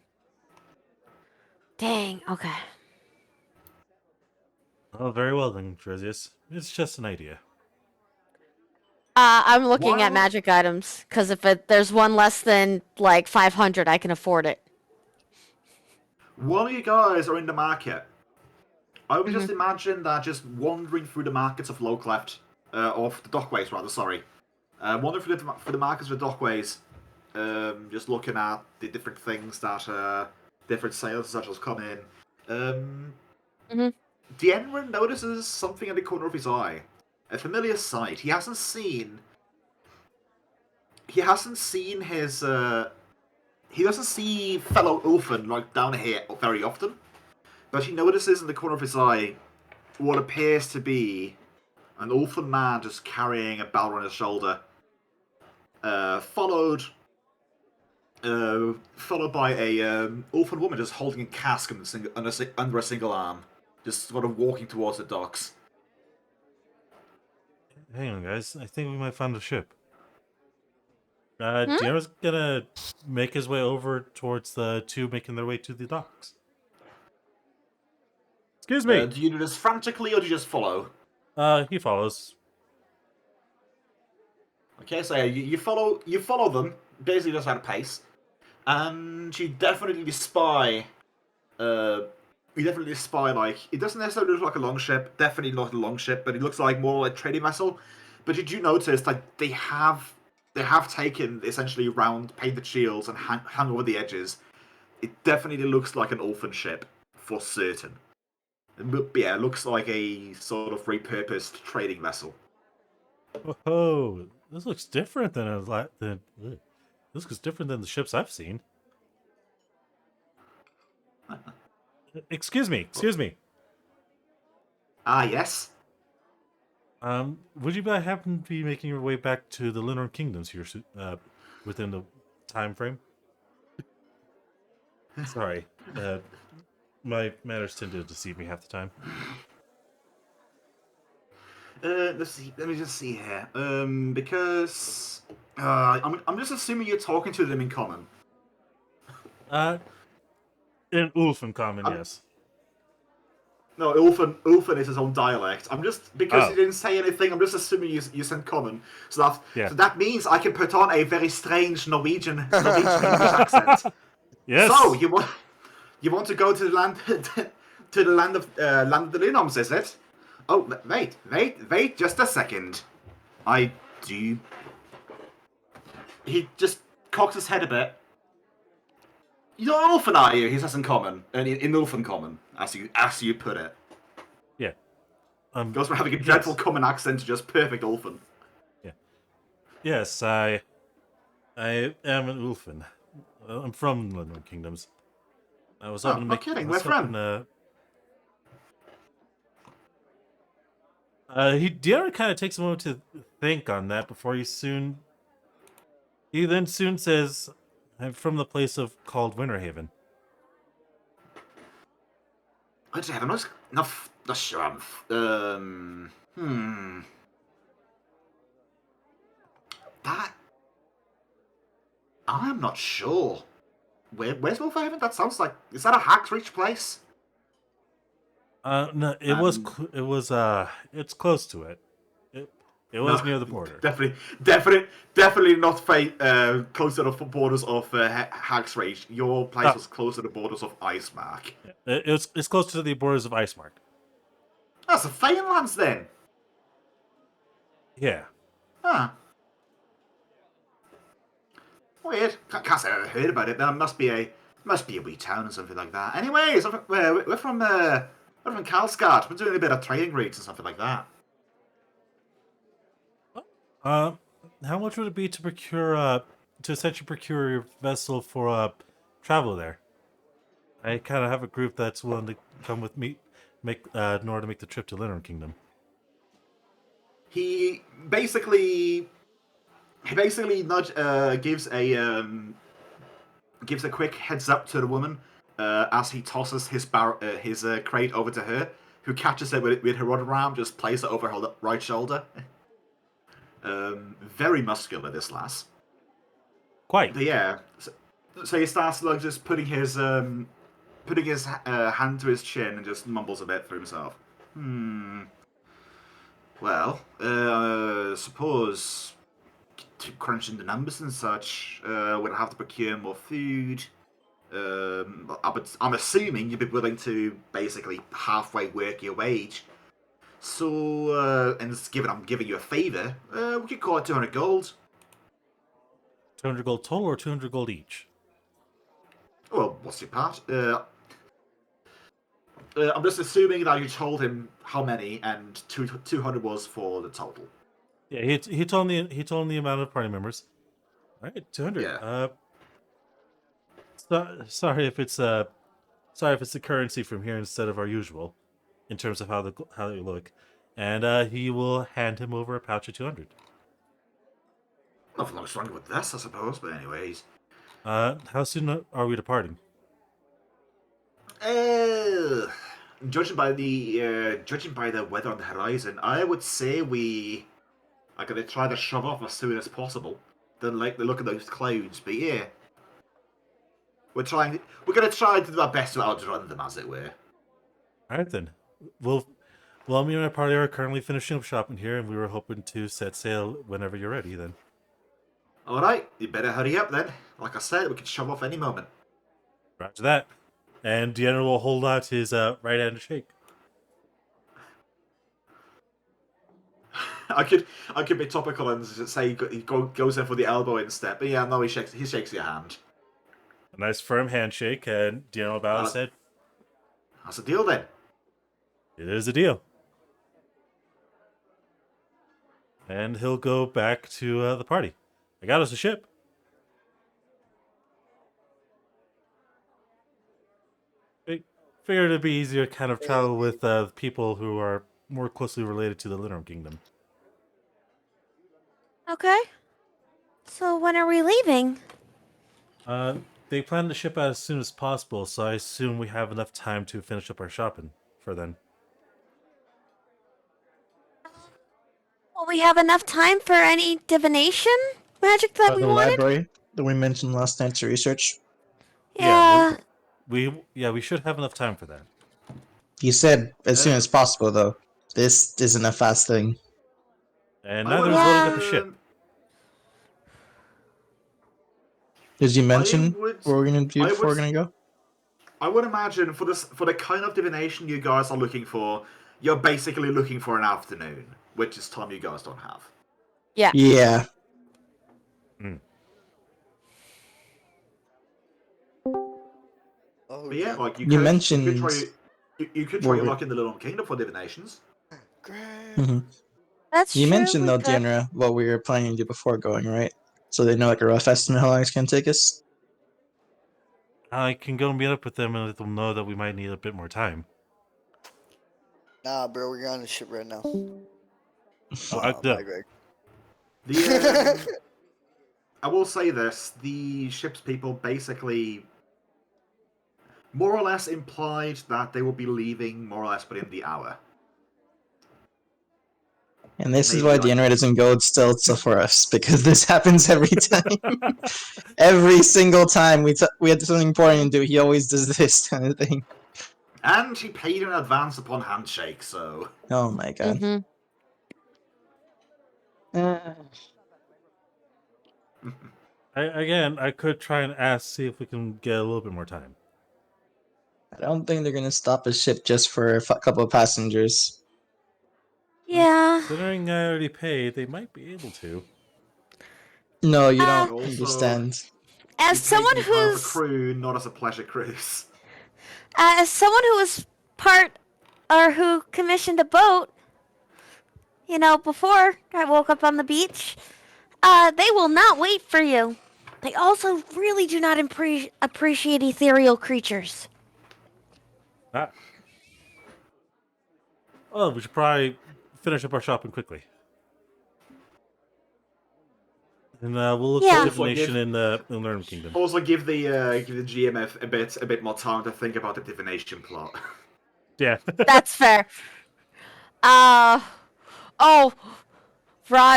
Dang, okay. Oh, very well then, Drezius. It's just an idea. I'm looking at magic items, because if there's one less than, 500, I can afford it. While you guys are in the market, I would just imagine that just wandering through the markets of Lowcleft, of the dockways rather, sorry. Wandering through the markets of the dockways, just looking at the different things that different sales such as come in. Dienren notices something in the corner of his eye. A familiar sight. He hasn't seen his he doesn't see fellow Ulfin like down here very often. But he notices in the corner of his eye what appears to be an Ulfin man just carrying a barrel on his shoulder. Followed by a Ulfin woman just holding a cask under a single arm. Just sort of walking towards the docks. Hang on, guys. I think we might find a ship. Deanna's gonna make his way over towards the two making their way to the docks. Excuse me. Do you do this frantically or do you just follow? He follows. Okay, so you follow them, basically just at a pace, and you definitely spy. Like it doesn't necessarily look like a longship, definitely not a longship, but it looks like more like a trading vessel. But you do notice that they have taken essentially round painted shields and hung over the edges. It definitely looks like an Ulfin ship for certain. Yeah, it looks like a sort of repurposed trading vessel. Oh, this looks different than this looks different than the ships I've seen. Excuse me. Ah, yes. Would you happen to be making your way back to the Linor Kingdoms here, within the time frame? Sorry, my manners tend to deceive me half the time. Let's see. Let me just see here. Because I'm just assuming you're talking to them in common. In Ulfin common, yes. No, Ulfin is his own dialect. I'm just because Oh. you didn't say anything. I'm just assuming you said common. So that means I can put on a very strange Norwegian English accent. Yes. So you want to go to the land to the land of the Linoms, is it? Oh, wait, just a second. I do. He just cocks his head a bit. You're Ulfin, are you? He says in common, in Ulfin common, as you put it. Yeah. Goes from having a dreadful common accent to just perfect Ulfin. Yeah. Yes, I am an Ulfin. I'm from the Linor Kingdoms. I was hoping to make. kidding. I was Where from? hoping, Deanna kind of takes a moment to think on that before he then soon says, "I'm from the place called Winterhaven." Winterhaven, not sure. That I'm not sure. Where's Winterhaven? That sounds like is that a Hack's Reach place? No, it's close to it. It was near the border. Definitely not close to the borders of Hack's Reach. Your place was close to the borders of Icemark. It's close to the borders of Icemark. That's the Fanelands then. Yeah. Huh. Weird. Can't say I've ever heard about it. There must be a wee town or something like that. Anyways, we're from Karlsgard. We're doing a bit of trading routes and something like that. How much would it be to essentially procure your vessel for travel there? I kind of have a group that's willing to come with me, in order to make the trip to Linor Kingdom. He basically gives a quick heads up to the woman as he tosses his crate over to her, who catches it with her other arm, just places it over her right shoulder. Very muscular, this lass. Quite. But yeah, so he starts like just putting his hand to his chin and just mumbles a bit for himself. Well, suppose to crunching the numbers and such, we'll have to procure more food. I'll I'm assuming you'd be willing to basically halfway work your wage. So, and given I'm giving you a favor, we could call it 200 gold. 200 gold total or 200 gold each? Well, what's your part? I'm just assuming that you told him how many, and 200 was for the total. Yeah, he told me the amount of party members. All right, 200. Yeah. Sorry if it's the currency from here instead of our usual, in terms of how they look, and he will hand him over a pouch of 200. Nothing wrong with this, I suppose. But anyways, how soon are we departing? Judging by the weather on the horizon, I would say we are going to try to shove off as soon as possible. Don't like the look of those clouds, but yeah, we're going to try to do our best to outrun them, as it were. All right then. Well, me and my party are currently finishing up shopping here, and we were hoping to set sail whenever you're ready. Then. All right, you better hurry up then. Like I said, we can shove off any moment. Roger that. And Deanna will hold out his right hand to shake. I could be topical and say he goes in for the elbow instead, but yeah, no, he shakes your hand. A nice firm handshake, and Deanna will bow and said, "That's a deal then." It is a deal. And he'll go back to the party. I got us a ship. Figured it'd be easier to kind of travel with people who are more closely related to the 𝓲𝓛𝓷𝓾 Kingdom. Okay. So when are we leaving? They plan to ship out as soon as possible, so I assume we have enough time to finish up our shopping for then. Will we have enough time for any divination magic that we the wanted? library that we mentioned last night to research. Yeah. We should have enough time for that. You said as soon as possible, though. This isn't a fast thing. And neither is loading up a ship. Did you mention what we're gonna do before we're gonna go? I would imagine for the kind of divination you guys are looking for, you're basically looking for an afternoon, which is time you guys don't have. Yeah. Yeah. Oh, But yeah, like you mentioned you could try your luck in the 𝓲𝓛𝓷 Kingdom for divinations. Mhm. That's You true. mentioned though, we could. Deanna, what we were planning to do before going, right? So they know like a rough estimate how long it's gonna take us. I can go meet up with them and let them know that we might need a bit more time. Nah, bro, we're on the ship right now. Bye, Greg. I will say this: the ship's people basically, more or less, implied that they will be leaving more or less within the hour. And this is why Deanna doesn't go still for us, because this happens every time. Every single time we had something important to do, he always does this kind of thing. And he paid in advance upon handshake, so. Oh my god. Mm-hmm. I could try and see if we can get a little bit more time. I don't think they're gonna stop a ship just for a couple of passengers. Yeah. Considering I already paid, they might be able to. No, you don't Also, understand. As someone part of a who's crew, not as a pleasure cruise. as someone who was part or who commissioned a boat, before I woke up on the beach, they will not wait for you. They also really do not appreciate ethereal creatures. Oh, we should probably finish up our shopping quickly. And we'll look for divination in the 𝓲𝓛𝓷𝓾 Kingdom. Also, give the GMF a bit more time to think about the divination plot. Yeah. That's fair. Raw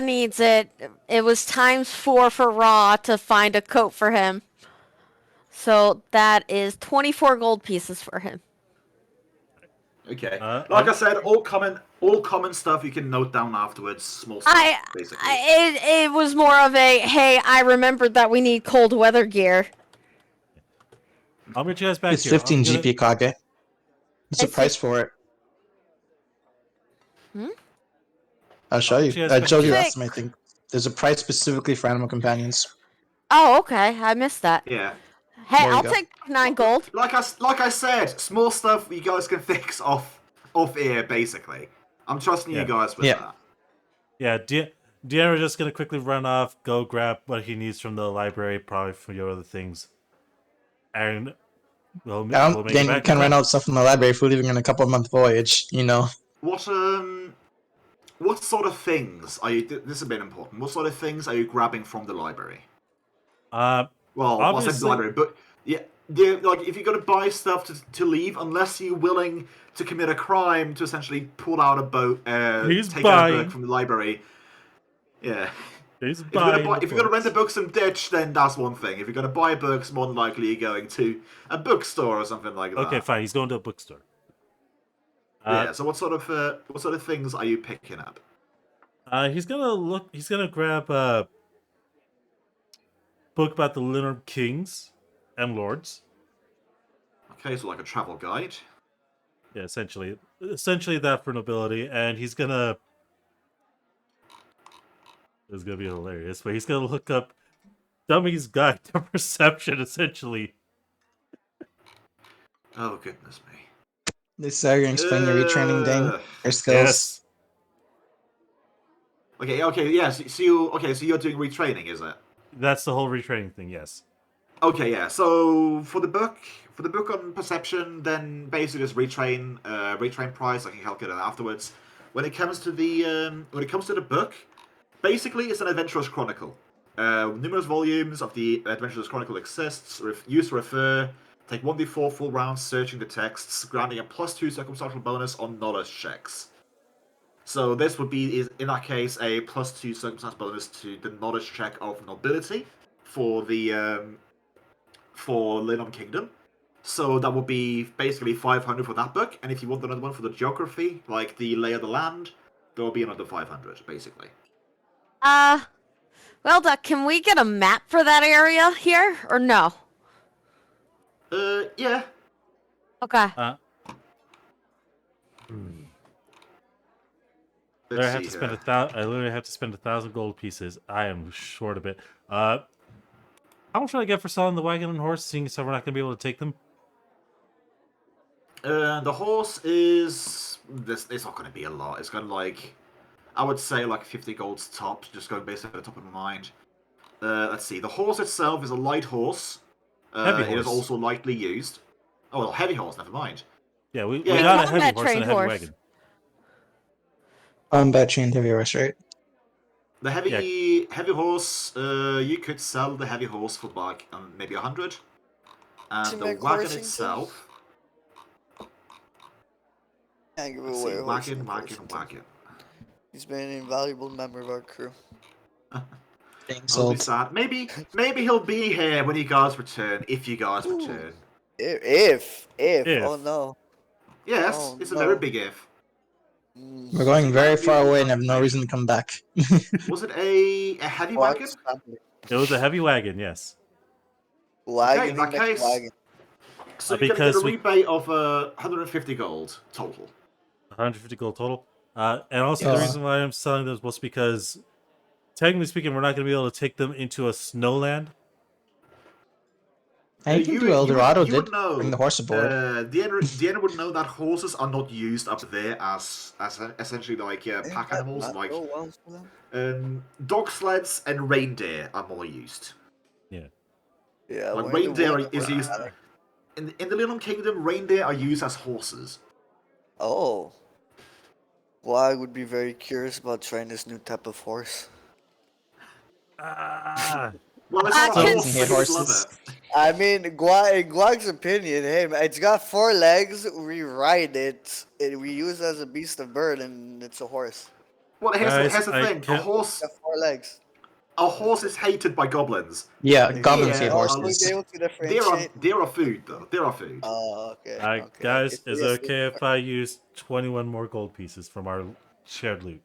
needs it. It was ×4 for Raw to find a coat for him. So that is 24 gold pieces for him. Okay. Like I said, all common stuff you can note down afterwards. Small stuff, basically. It was more of a, hey, I remembered that we need cold weather gear. I'll meet you guys back It's here. 15 GP Kage. What's the Hey, price for it? Hmm? I'll show I'll you. meet you guys I back showed you here. last time, I think. There's a price specifically for animal companions. Oh, okay. I missed that. Yeah. Hey, There you I'll go. take 9 gold. Like I said, small stuff you guys can fix off air, basically. I'm trusting you guys with Yeah. that. Yeah, Deanna's just gonna quickly run off, go grab what he needs from the library, probably for your other things, and we'll make it Again, you back. can rent out stuff from the library if we're leaving on a couple-month voyage, you know. What sort of things are you? This is a bit important. What sort of things are you grabbing from the library? Well, I said Obviously, library, but yeah, like if you're gonna buy stuff to leave, unless you're willing to commit a crime to essentially pull out a boat, He's take out a buying. book from the library. Yeah. he's If you're buying. gonna rent the books and ditch, then that's one thing. If you're gonna buy books, more than likely you're going to a bookstore or something like that. Okay, fine. He's going to a bookstore. Yeah. So what sort of things are you picking up? He's gonna look. He's gonna grab a book about the Linear Kings and Lords. Okay, so like a travel guide. Yeah, essentially that for nobility, and he's gonna. It's gonna be hilarious, but he's gonna look up Dummy's Guide to Perception, essentially. Oh goodness me. This are you gonna explain your retraining thing? Your skills? Yes. Okay, yeah. So you're doing retraining, is it? That's the whole retraining thing, yes. Okay, yeah. So for the book on perception, then basically just retrain price. I can calculate it afterwards. When it comes to the book, basically it's an adventurous chronicle. Numerous volumes of the adventurous chronicle exists. Use to refer. Take 1d4 full rounds searching the texts, granting a +2 circumstantial bonus on knowledge checks. So this would be, in that case, a +2 circumstance bonus to the knowledge check of nobility for the for Lemon Kingdom. So that would be basically 500 for that book, and if you want another one for the geography, like the lay of the land, there will be another 500, basically. Well, Duck, can we get a map for that area here, or no? Yeah. Okay. I Let's have see to spend here. I literally have to spend 1,000 gold pieces. I am short a bit. How much should I get for selling the wagon and horse, seeing as we're not gonna be able to take them? The horse is it's not going to be a lot. It's going to I would say like 50 golds tops, just going based at the top of my mind. Let's see. The horse itself is a light horse. Heavy It is horse. also lightly used. Oh, well, heavy horse. Never mind. Yeah, we Yeah, got a combat heavy horse and a trained heavy horse. wagon. Combat trained heavy horse, right? The heavy horse. You could sell the heavy horse for like maybe 100, and To the make wagon Horsington? itself. Can't give Let's away see, Horsington. wagon. He's been an invaluable member of our crew. Being I'll be sold. sad. Maybe he'll be here when you guys return, if you guys return. If. If. Oh no. Yes, Oh, it's a no. very big if. We're going very far away and have no reason to come back. Was it a heavy wagon? Quad's family. It was a heavy wagon, yes. Wagon in that case- wagon. So you're gonna get a Because we- rebate of 150 gold total. 150 gold total. And also Yeah. the reason why I'm selling those was because, technically speaking, we're not going to be able to take them into a snowland. And you can do 𝓮𝓼 you would did. know. Bring the horse aboard. Deanna would know that horses are not used up there as essentially like pack animals. Not Like go well for them. dog sleds and reindeer are more used. Yeah, Like we're in the reindeer water is for used that. in the Little Kingdom. Reindeer are used as horses. Oh. Well, I would be very curious about trying this new type of horse. Ah, Well, it's not a kids- horse. Hate I just love horses. it. I mean, in Guag's opinion, hey, man, it's got 4 legs. We ride it. We use it as a beast of burden, and it's a horse. Well, Guys, here's the I thing. can't- It's got 4 legs. A horse is hated by goblins. Yeah, goblins Yeah, hate oh, We'll be horses. able to differentiate. They are food though. They are food. Oh, okay. okay. guys, It's is it yes, okay if I use 21 more gold pieces from our shared loot?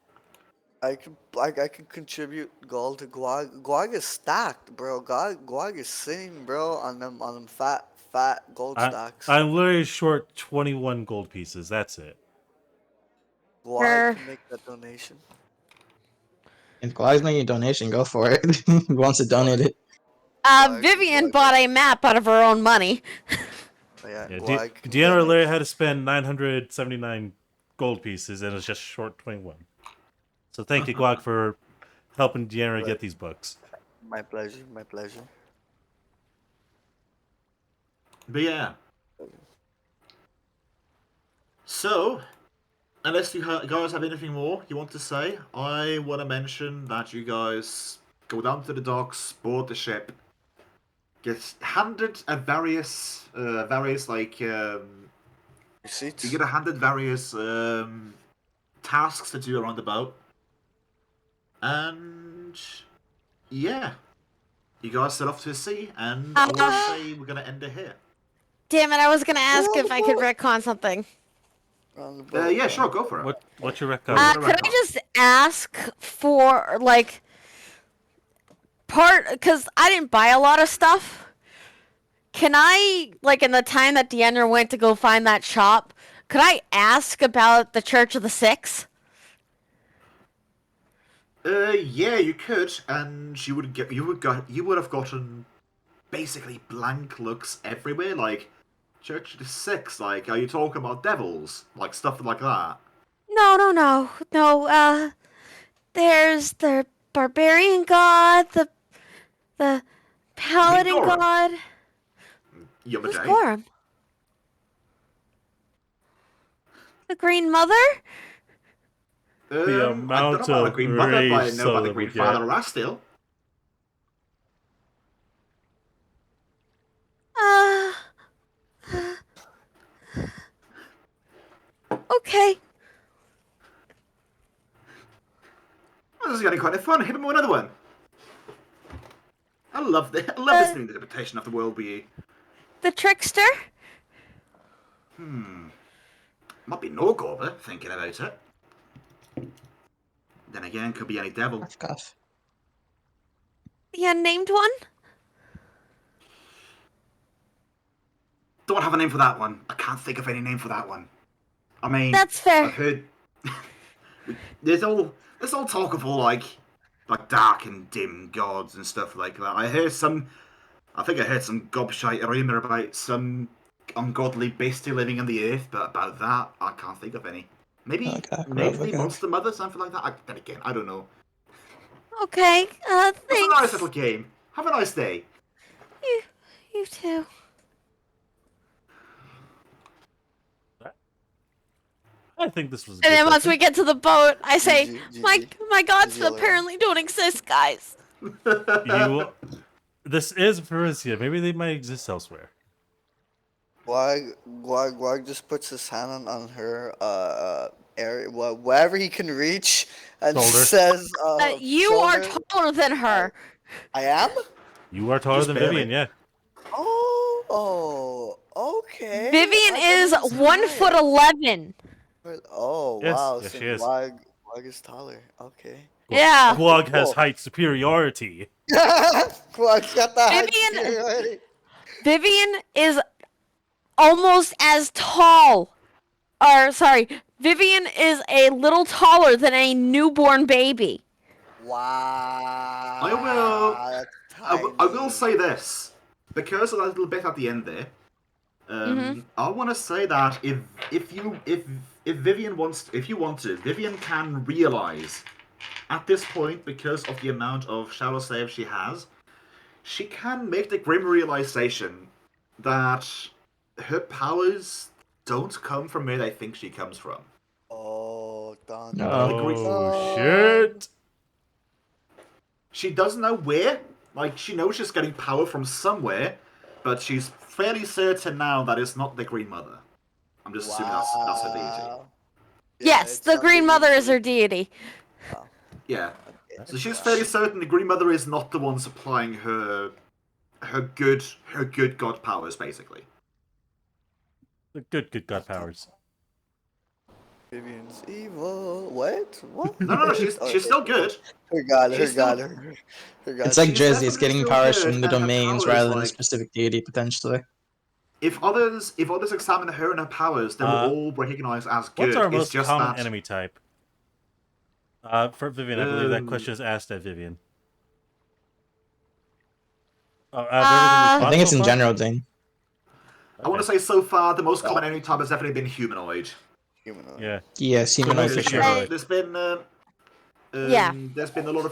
I can contribute gold to Guag. Guag is stacked, bro. Guag is sitting, bro, on them fat fat gold stacks. I'm literally short 21 gold pieces. That's it. Why can make that donation? If Glog's making a donation, go for it. He wants to donate it. Vivian bought a map out of her own money. Yeah, Deanna literally had to spend 979 gold pieces, and it's just short 21. So thank you, Guag, for helping Deanna get these books. My pleasure, my pleasure. But yeah. So, unless you guys have anything more you want to say, I want to mention that you guys go down to the docks, board the ship, get handed a various like Receipts? you get handed various tasks to do around the boat, and yeah, you guys set off to sea, and I want to say we're gonna end it here. Damn it! I was gonna ask if I could retcon something. Yeah, sure, go for it. What's your retcon? Could I just ask for like because I didn't buy a lot of stuff. Can I, like, in the time that Deanna went to go find that shop, could I ask about the Church of the Six? Yeah, you could, and you would have gotten basically blank looks everywhere, like Church of the Six. Like, are you talking about devils, like stuff like that? No. There's the barbarian god, the paladin god. Who's Gorham? The Green Mother? The amount I don't know about the of Green Mother, but I rage know about the that Green we Father get. Rastiel. Okay. Well, this is getting quite fun. Hit him with another one. I love this new interpretation of the world we. The Trickster? Might be Norgorber, thinking about it. Then again, could be any devil. The unnamed one? Don't have a name for that one. I can't think of any name for that one. I mean, that's fair. I've heard there's all talk of all like dark and dim gods and stuff like that. I think I heard some gobshite rumor about some ungodly beastie living on the earth, but about that, I can't think of any. Maybe the Monster Mother, something like that. Then again, I don't know. Okay, thanks. It's a nice little game. Have a nice day. You too. I think this was. And then once we get to the boat, I say, GG. my gods apparently don't exist, guys. This is Parisia. Maybe they might exist elsewhere. Guag just puts his hand on her area, wherever he can reach, and Shoulder. says, You are taller than her. I am? You are taller Just than barely. Vivian, yeah. Oh, okay. Vivian I is thought he was 1'11". Oh, Yes, wow. yes, So she is. Guag is taller. Okay. Yeah. Guag has Cool. height superiority. Guag's got the height Vivian- superiority. Vivian is almost as tall. Or, sorry, Vivian is a little taller than a newborn baby. Wow. I will say this, because of that little bit at the end there. I want to say that if you want to, Vivian can realize at this point, because of the amount of shadow save she has, she can make the grim realization that her powers don't come from where they think she comes from. Oh, done. Oh, shit. She doesn't know where. Like, she knows she's getting power from somewhere, but she's fairly certain now that it's not the Green Mother. I'm just assuming that's her deity. Yes, the Green Mother is her deity. Yeah. So she's fairly certain the Green Mother is not the one supplying her good god powers, basically. The good god powers. Vivian's evil. What? No, she's still good. Her god. She's still- Her god. It's like She's Drizzy, it's definitely getting still powers good, from the and her domains powers, rather than a like- specific deity, potentially. if others examine her and her powers, they will all recognize as good. What's our It's most just common that, enemy type? For Vivian, I believe that question is asked at Vivian. Out of everything we've I fought think it's so in far? general thing. I want to say so far the most common enemy type has definitely been humanoid. Humanoid. Yeah. Yes, humanoid for There's sure. Right. there's been Yeah. there's been a lot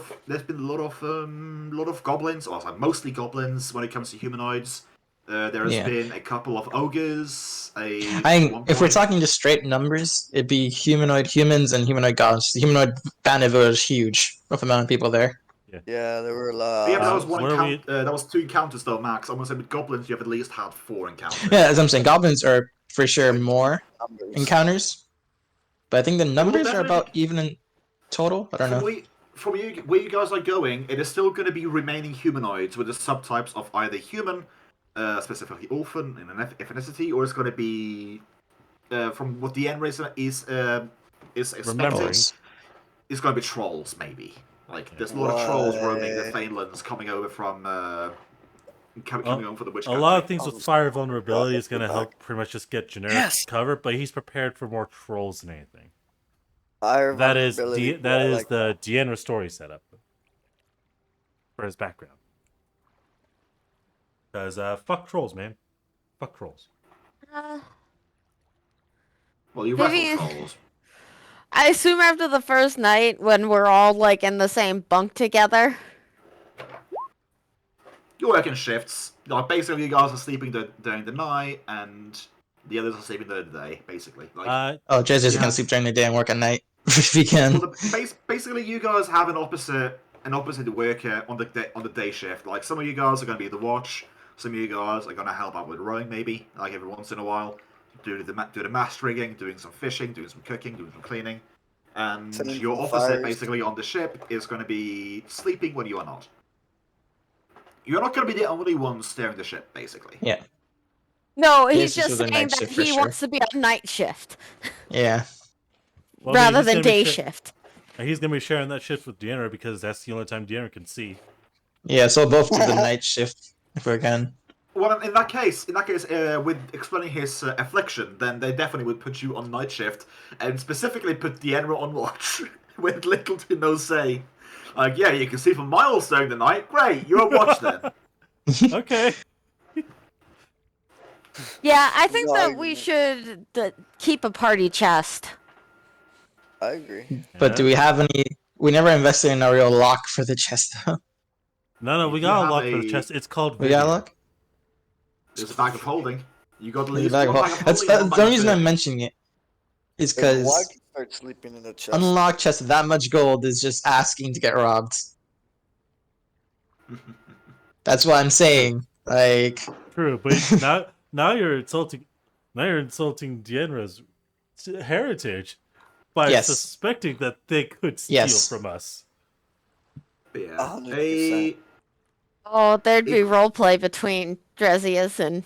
of goblins, or sorry, mostly goblins when it comes to humanoids. There has Yeah. been a couple of ogres. If we're talking just straight numbers, it'd be humanoid humans and humanoid gods. The humanoid bandit is huge, with the amount of people there. Yeah, there were a lot. Yeah, but that was what are we- that was 2 encounters though, max. I'm gonna say with goblins you've at least had 4 encounters. Yeah, as I'm saying, goblins are for sure more Numbers. encounters, but I think the numbers are definitely- about even in total. I don't know. From where you guys are going, it is still going to be remaining humanoids with the subtypes of either human, specifically orphan in an ethnicity, or it's going to be from what the end race is expecting. Remembering. It's going to be trolls, maybe. Like there's a lot of trolls roaming the Thanelands, coming over from coming over for the witch. A lot of things with fire vulnerability is going to help pretty much just get generic cover, but he's prepared for more trolls than anything. That is the 𝓮𝓺𝓷𝓾 story setup for his background. Because fuck trolls, man. Fuck trolls. Well, you Vivian- wrestle trolls. I assume after the first night, when we're all like in the same bunk together. You're working shifts. Like basically, you guys are sleeping during the night, and the others are sleeping during the day. Basically, like Oh, Jezzy's Yeah. gonna sleep during the day and work at night if he can. well, basically, you guys have an opposite worker on the day shift. Like some of you guys are going to be the watch. Some of you guys are going to help out with rowing, maybe like every once in a while. Do the mast rigging, doing some fishing, doing some cooking, doing some cleaning. And Setting your some officer, fires. basically on the ship, is going to be sleeping when you are not. You're not going to be the only one steering the ship, basically. Yeah, No, Yes, he's this just was a saying night that shift for he sure. wants to be on night shift yeah. Well, I mean, rather he's than gonna be day sha- shift. He's going to be sharing that shift with 𝓮𝓺 because that's the only time 𝓮𝓺 can see. Yeah, so both do the night shift if we can. Well, in that case, with explaining his affliction, then they definitely would put you on night shift, and specifically put 𝓮𝓺 on watch, with little to no say. Like, yeah, you can see for miles during the night. Great, you're on watch then. Okay. Yeah, I think No that we argument. should keep a party chest. I agree. But do we have any? We never invested in a real lock for the chest though. No, we You got a have lock for the a- chest. It's called We got a Vivian. lock. There's a bag of holding. You got at There's a least bag one of bag hol- of That's holding. the only reason I'm mentioning it is If Wag because starts sleeping in the chest. unlock chest with that much gold is just asking to get robbed. That's what I'm saying. Like, True, but now you're insulting 𝓮𝓺's heritage by Yes. suspecting that they could steal Yes. from us. Yeah. 100%. Oh, there'd be roleplay between Drezius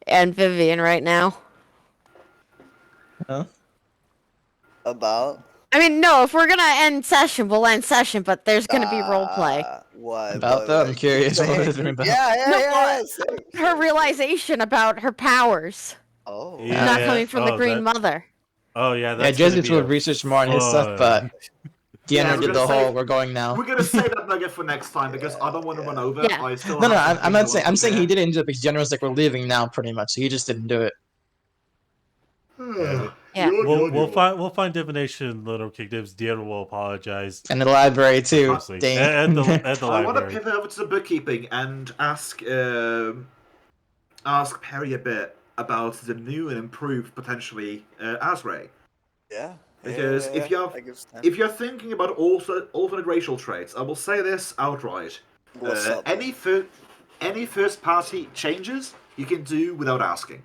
and Vivian right now. About I mean, no, if we're gonna end session, we'll end session, but there's gonna be roleplay. What? about that, I'm curious what it's about. Yeah. No, Say- Her realization about her powers Oh. Yeah. not coming from the Green that- Mother. Oh yeah, Yeah, that's gonna Jezzy be will a research more on his stuff, fun- but Deanna we're did gonna the whole. save- We're going now. We're gonna save that nugget for next time because I don't want to run over. Yeah. I still No, have I'm some not things saying. I I'm want to saying he prepare. didn't do it because General's like we're leaving now, pretty much. So he just didn't do it. Yeah. We'll find divination, little kingdoms. 𝓮𝓺 will apologize. And the library too. Obviously. Dang. And the I want to library. pivot over to the bookkeeping and ask Perry a bit about the new and improved potentially Azray. Yeah. Because if you're I give Stan. if you're thinking about alternate racial traits, I will say this outright: What's up? any first party changes you can do without asking.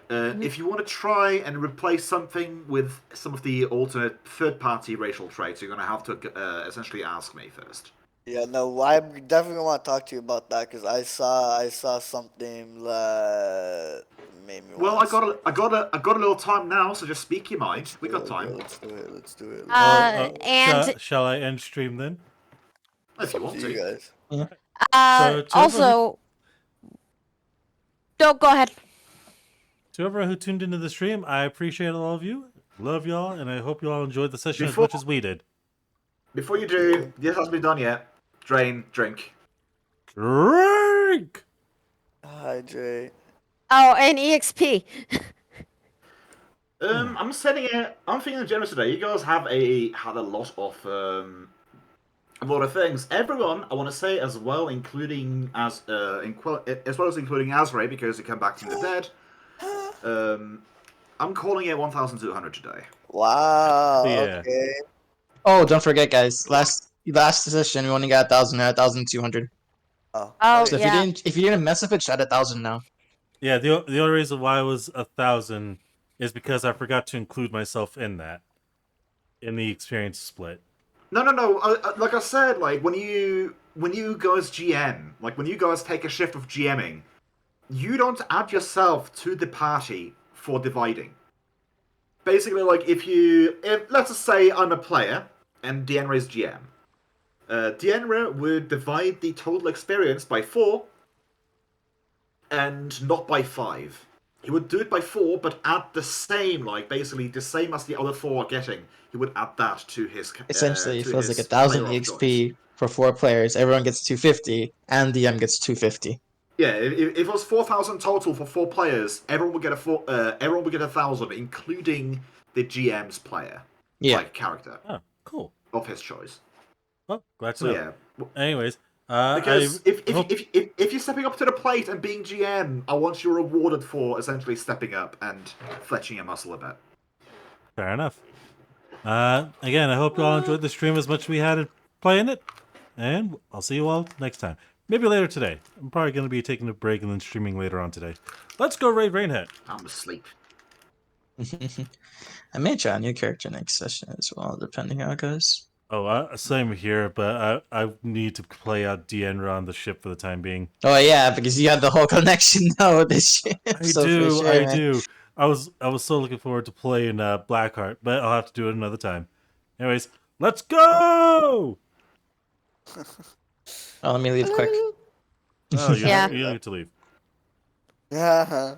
If you want to try and replace something with some of the alternate third party racial traits, you're going to have to essentially ask me first. Yeah, no, I definitely want to talk to you about that because I saw something that made me. Well, wanna I got a little time now, so just speak your mind. We got Okay, time Let's do it. Let's do it. And shall I end stream then? if you want you to. guys. So, to also, No, go ahead. To everyone who tuned into the stream, I appreciate all of you. Love y'all, and I hope you all enjoyed the session as much as we did. Before you do, this hasn't been done yet. Drain, drink. Drink! Hydrate. Oh, and EXP. I'm sending it. I'm feeling generous today. You guys had a lot of things. Everyone, I want to say as well, including as well as including Azray, because he came back from the dead. I'm calling it 1,200 today. Wow. Yeah. Okay. Oh, don't forget, guys. Last session, we only got 1,000, 1,200. Oh. Oh, So yeah. if you didn't mess up it, shot 1,000 now. Yeah, the only reason why it was 1,000 is because I forgot to include myself in that. In the experience split. No. Like I said, like when you guys GM, like when you guys take a shift of GMing, you don't add yourself to the party for dividing. Basically, like if let's just say I'm a player and 𝓮𝓵𝓷 is GM, 𝓮𝓵𝓷 would divide the total experience by 4 and not by 5. He would do it by 4, but add the same, like basically the same as the other 4 are getting. He would add that to his. Essentially, it to feels his like 1,000 player of EXP choice. for 4 players. Everyone gets 250, and DM gets 250. Yeah, if it was 4,000 total for 4 players, everyone would get everyone would get 1,000, including the GM's player, like character Oh, cool. of his choice. Well, glad to So know. yeah, Anyways, because hope... if you're stepping up to the plate and being GM, I want you rewarded for essentially stepping up and fletching your muscle a bit. Fair enough. Again, I hope you all enjoyed the stream as much as we had playing it, and I'll see you all next time. Maybe later today. I'm probably going to be taking a break and then streaming later on today. Let's go raid Rainhead. I'm asleep. I may try a new character next session as well, depending how it goes. Oh, same here, but I need to play out 𝓮𝓵𝓷 on the ship for the time being. Oh yeah, because you have the whole connection now with this ship. I do. I was so looking forward to playing Blackheart, but I'll have to do it another time. Anyways, let's go! Oh, let me leave quick. Oh, you Yeah. don't get to leave. Yeah.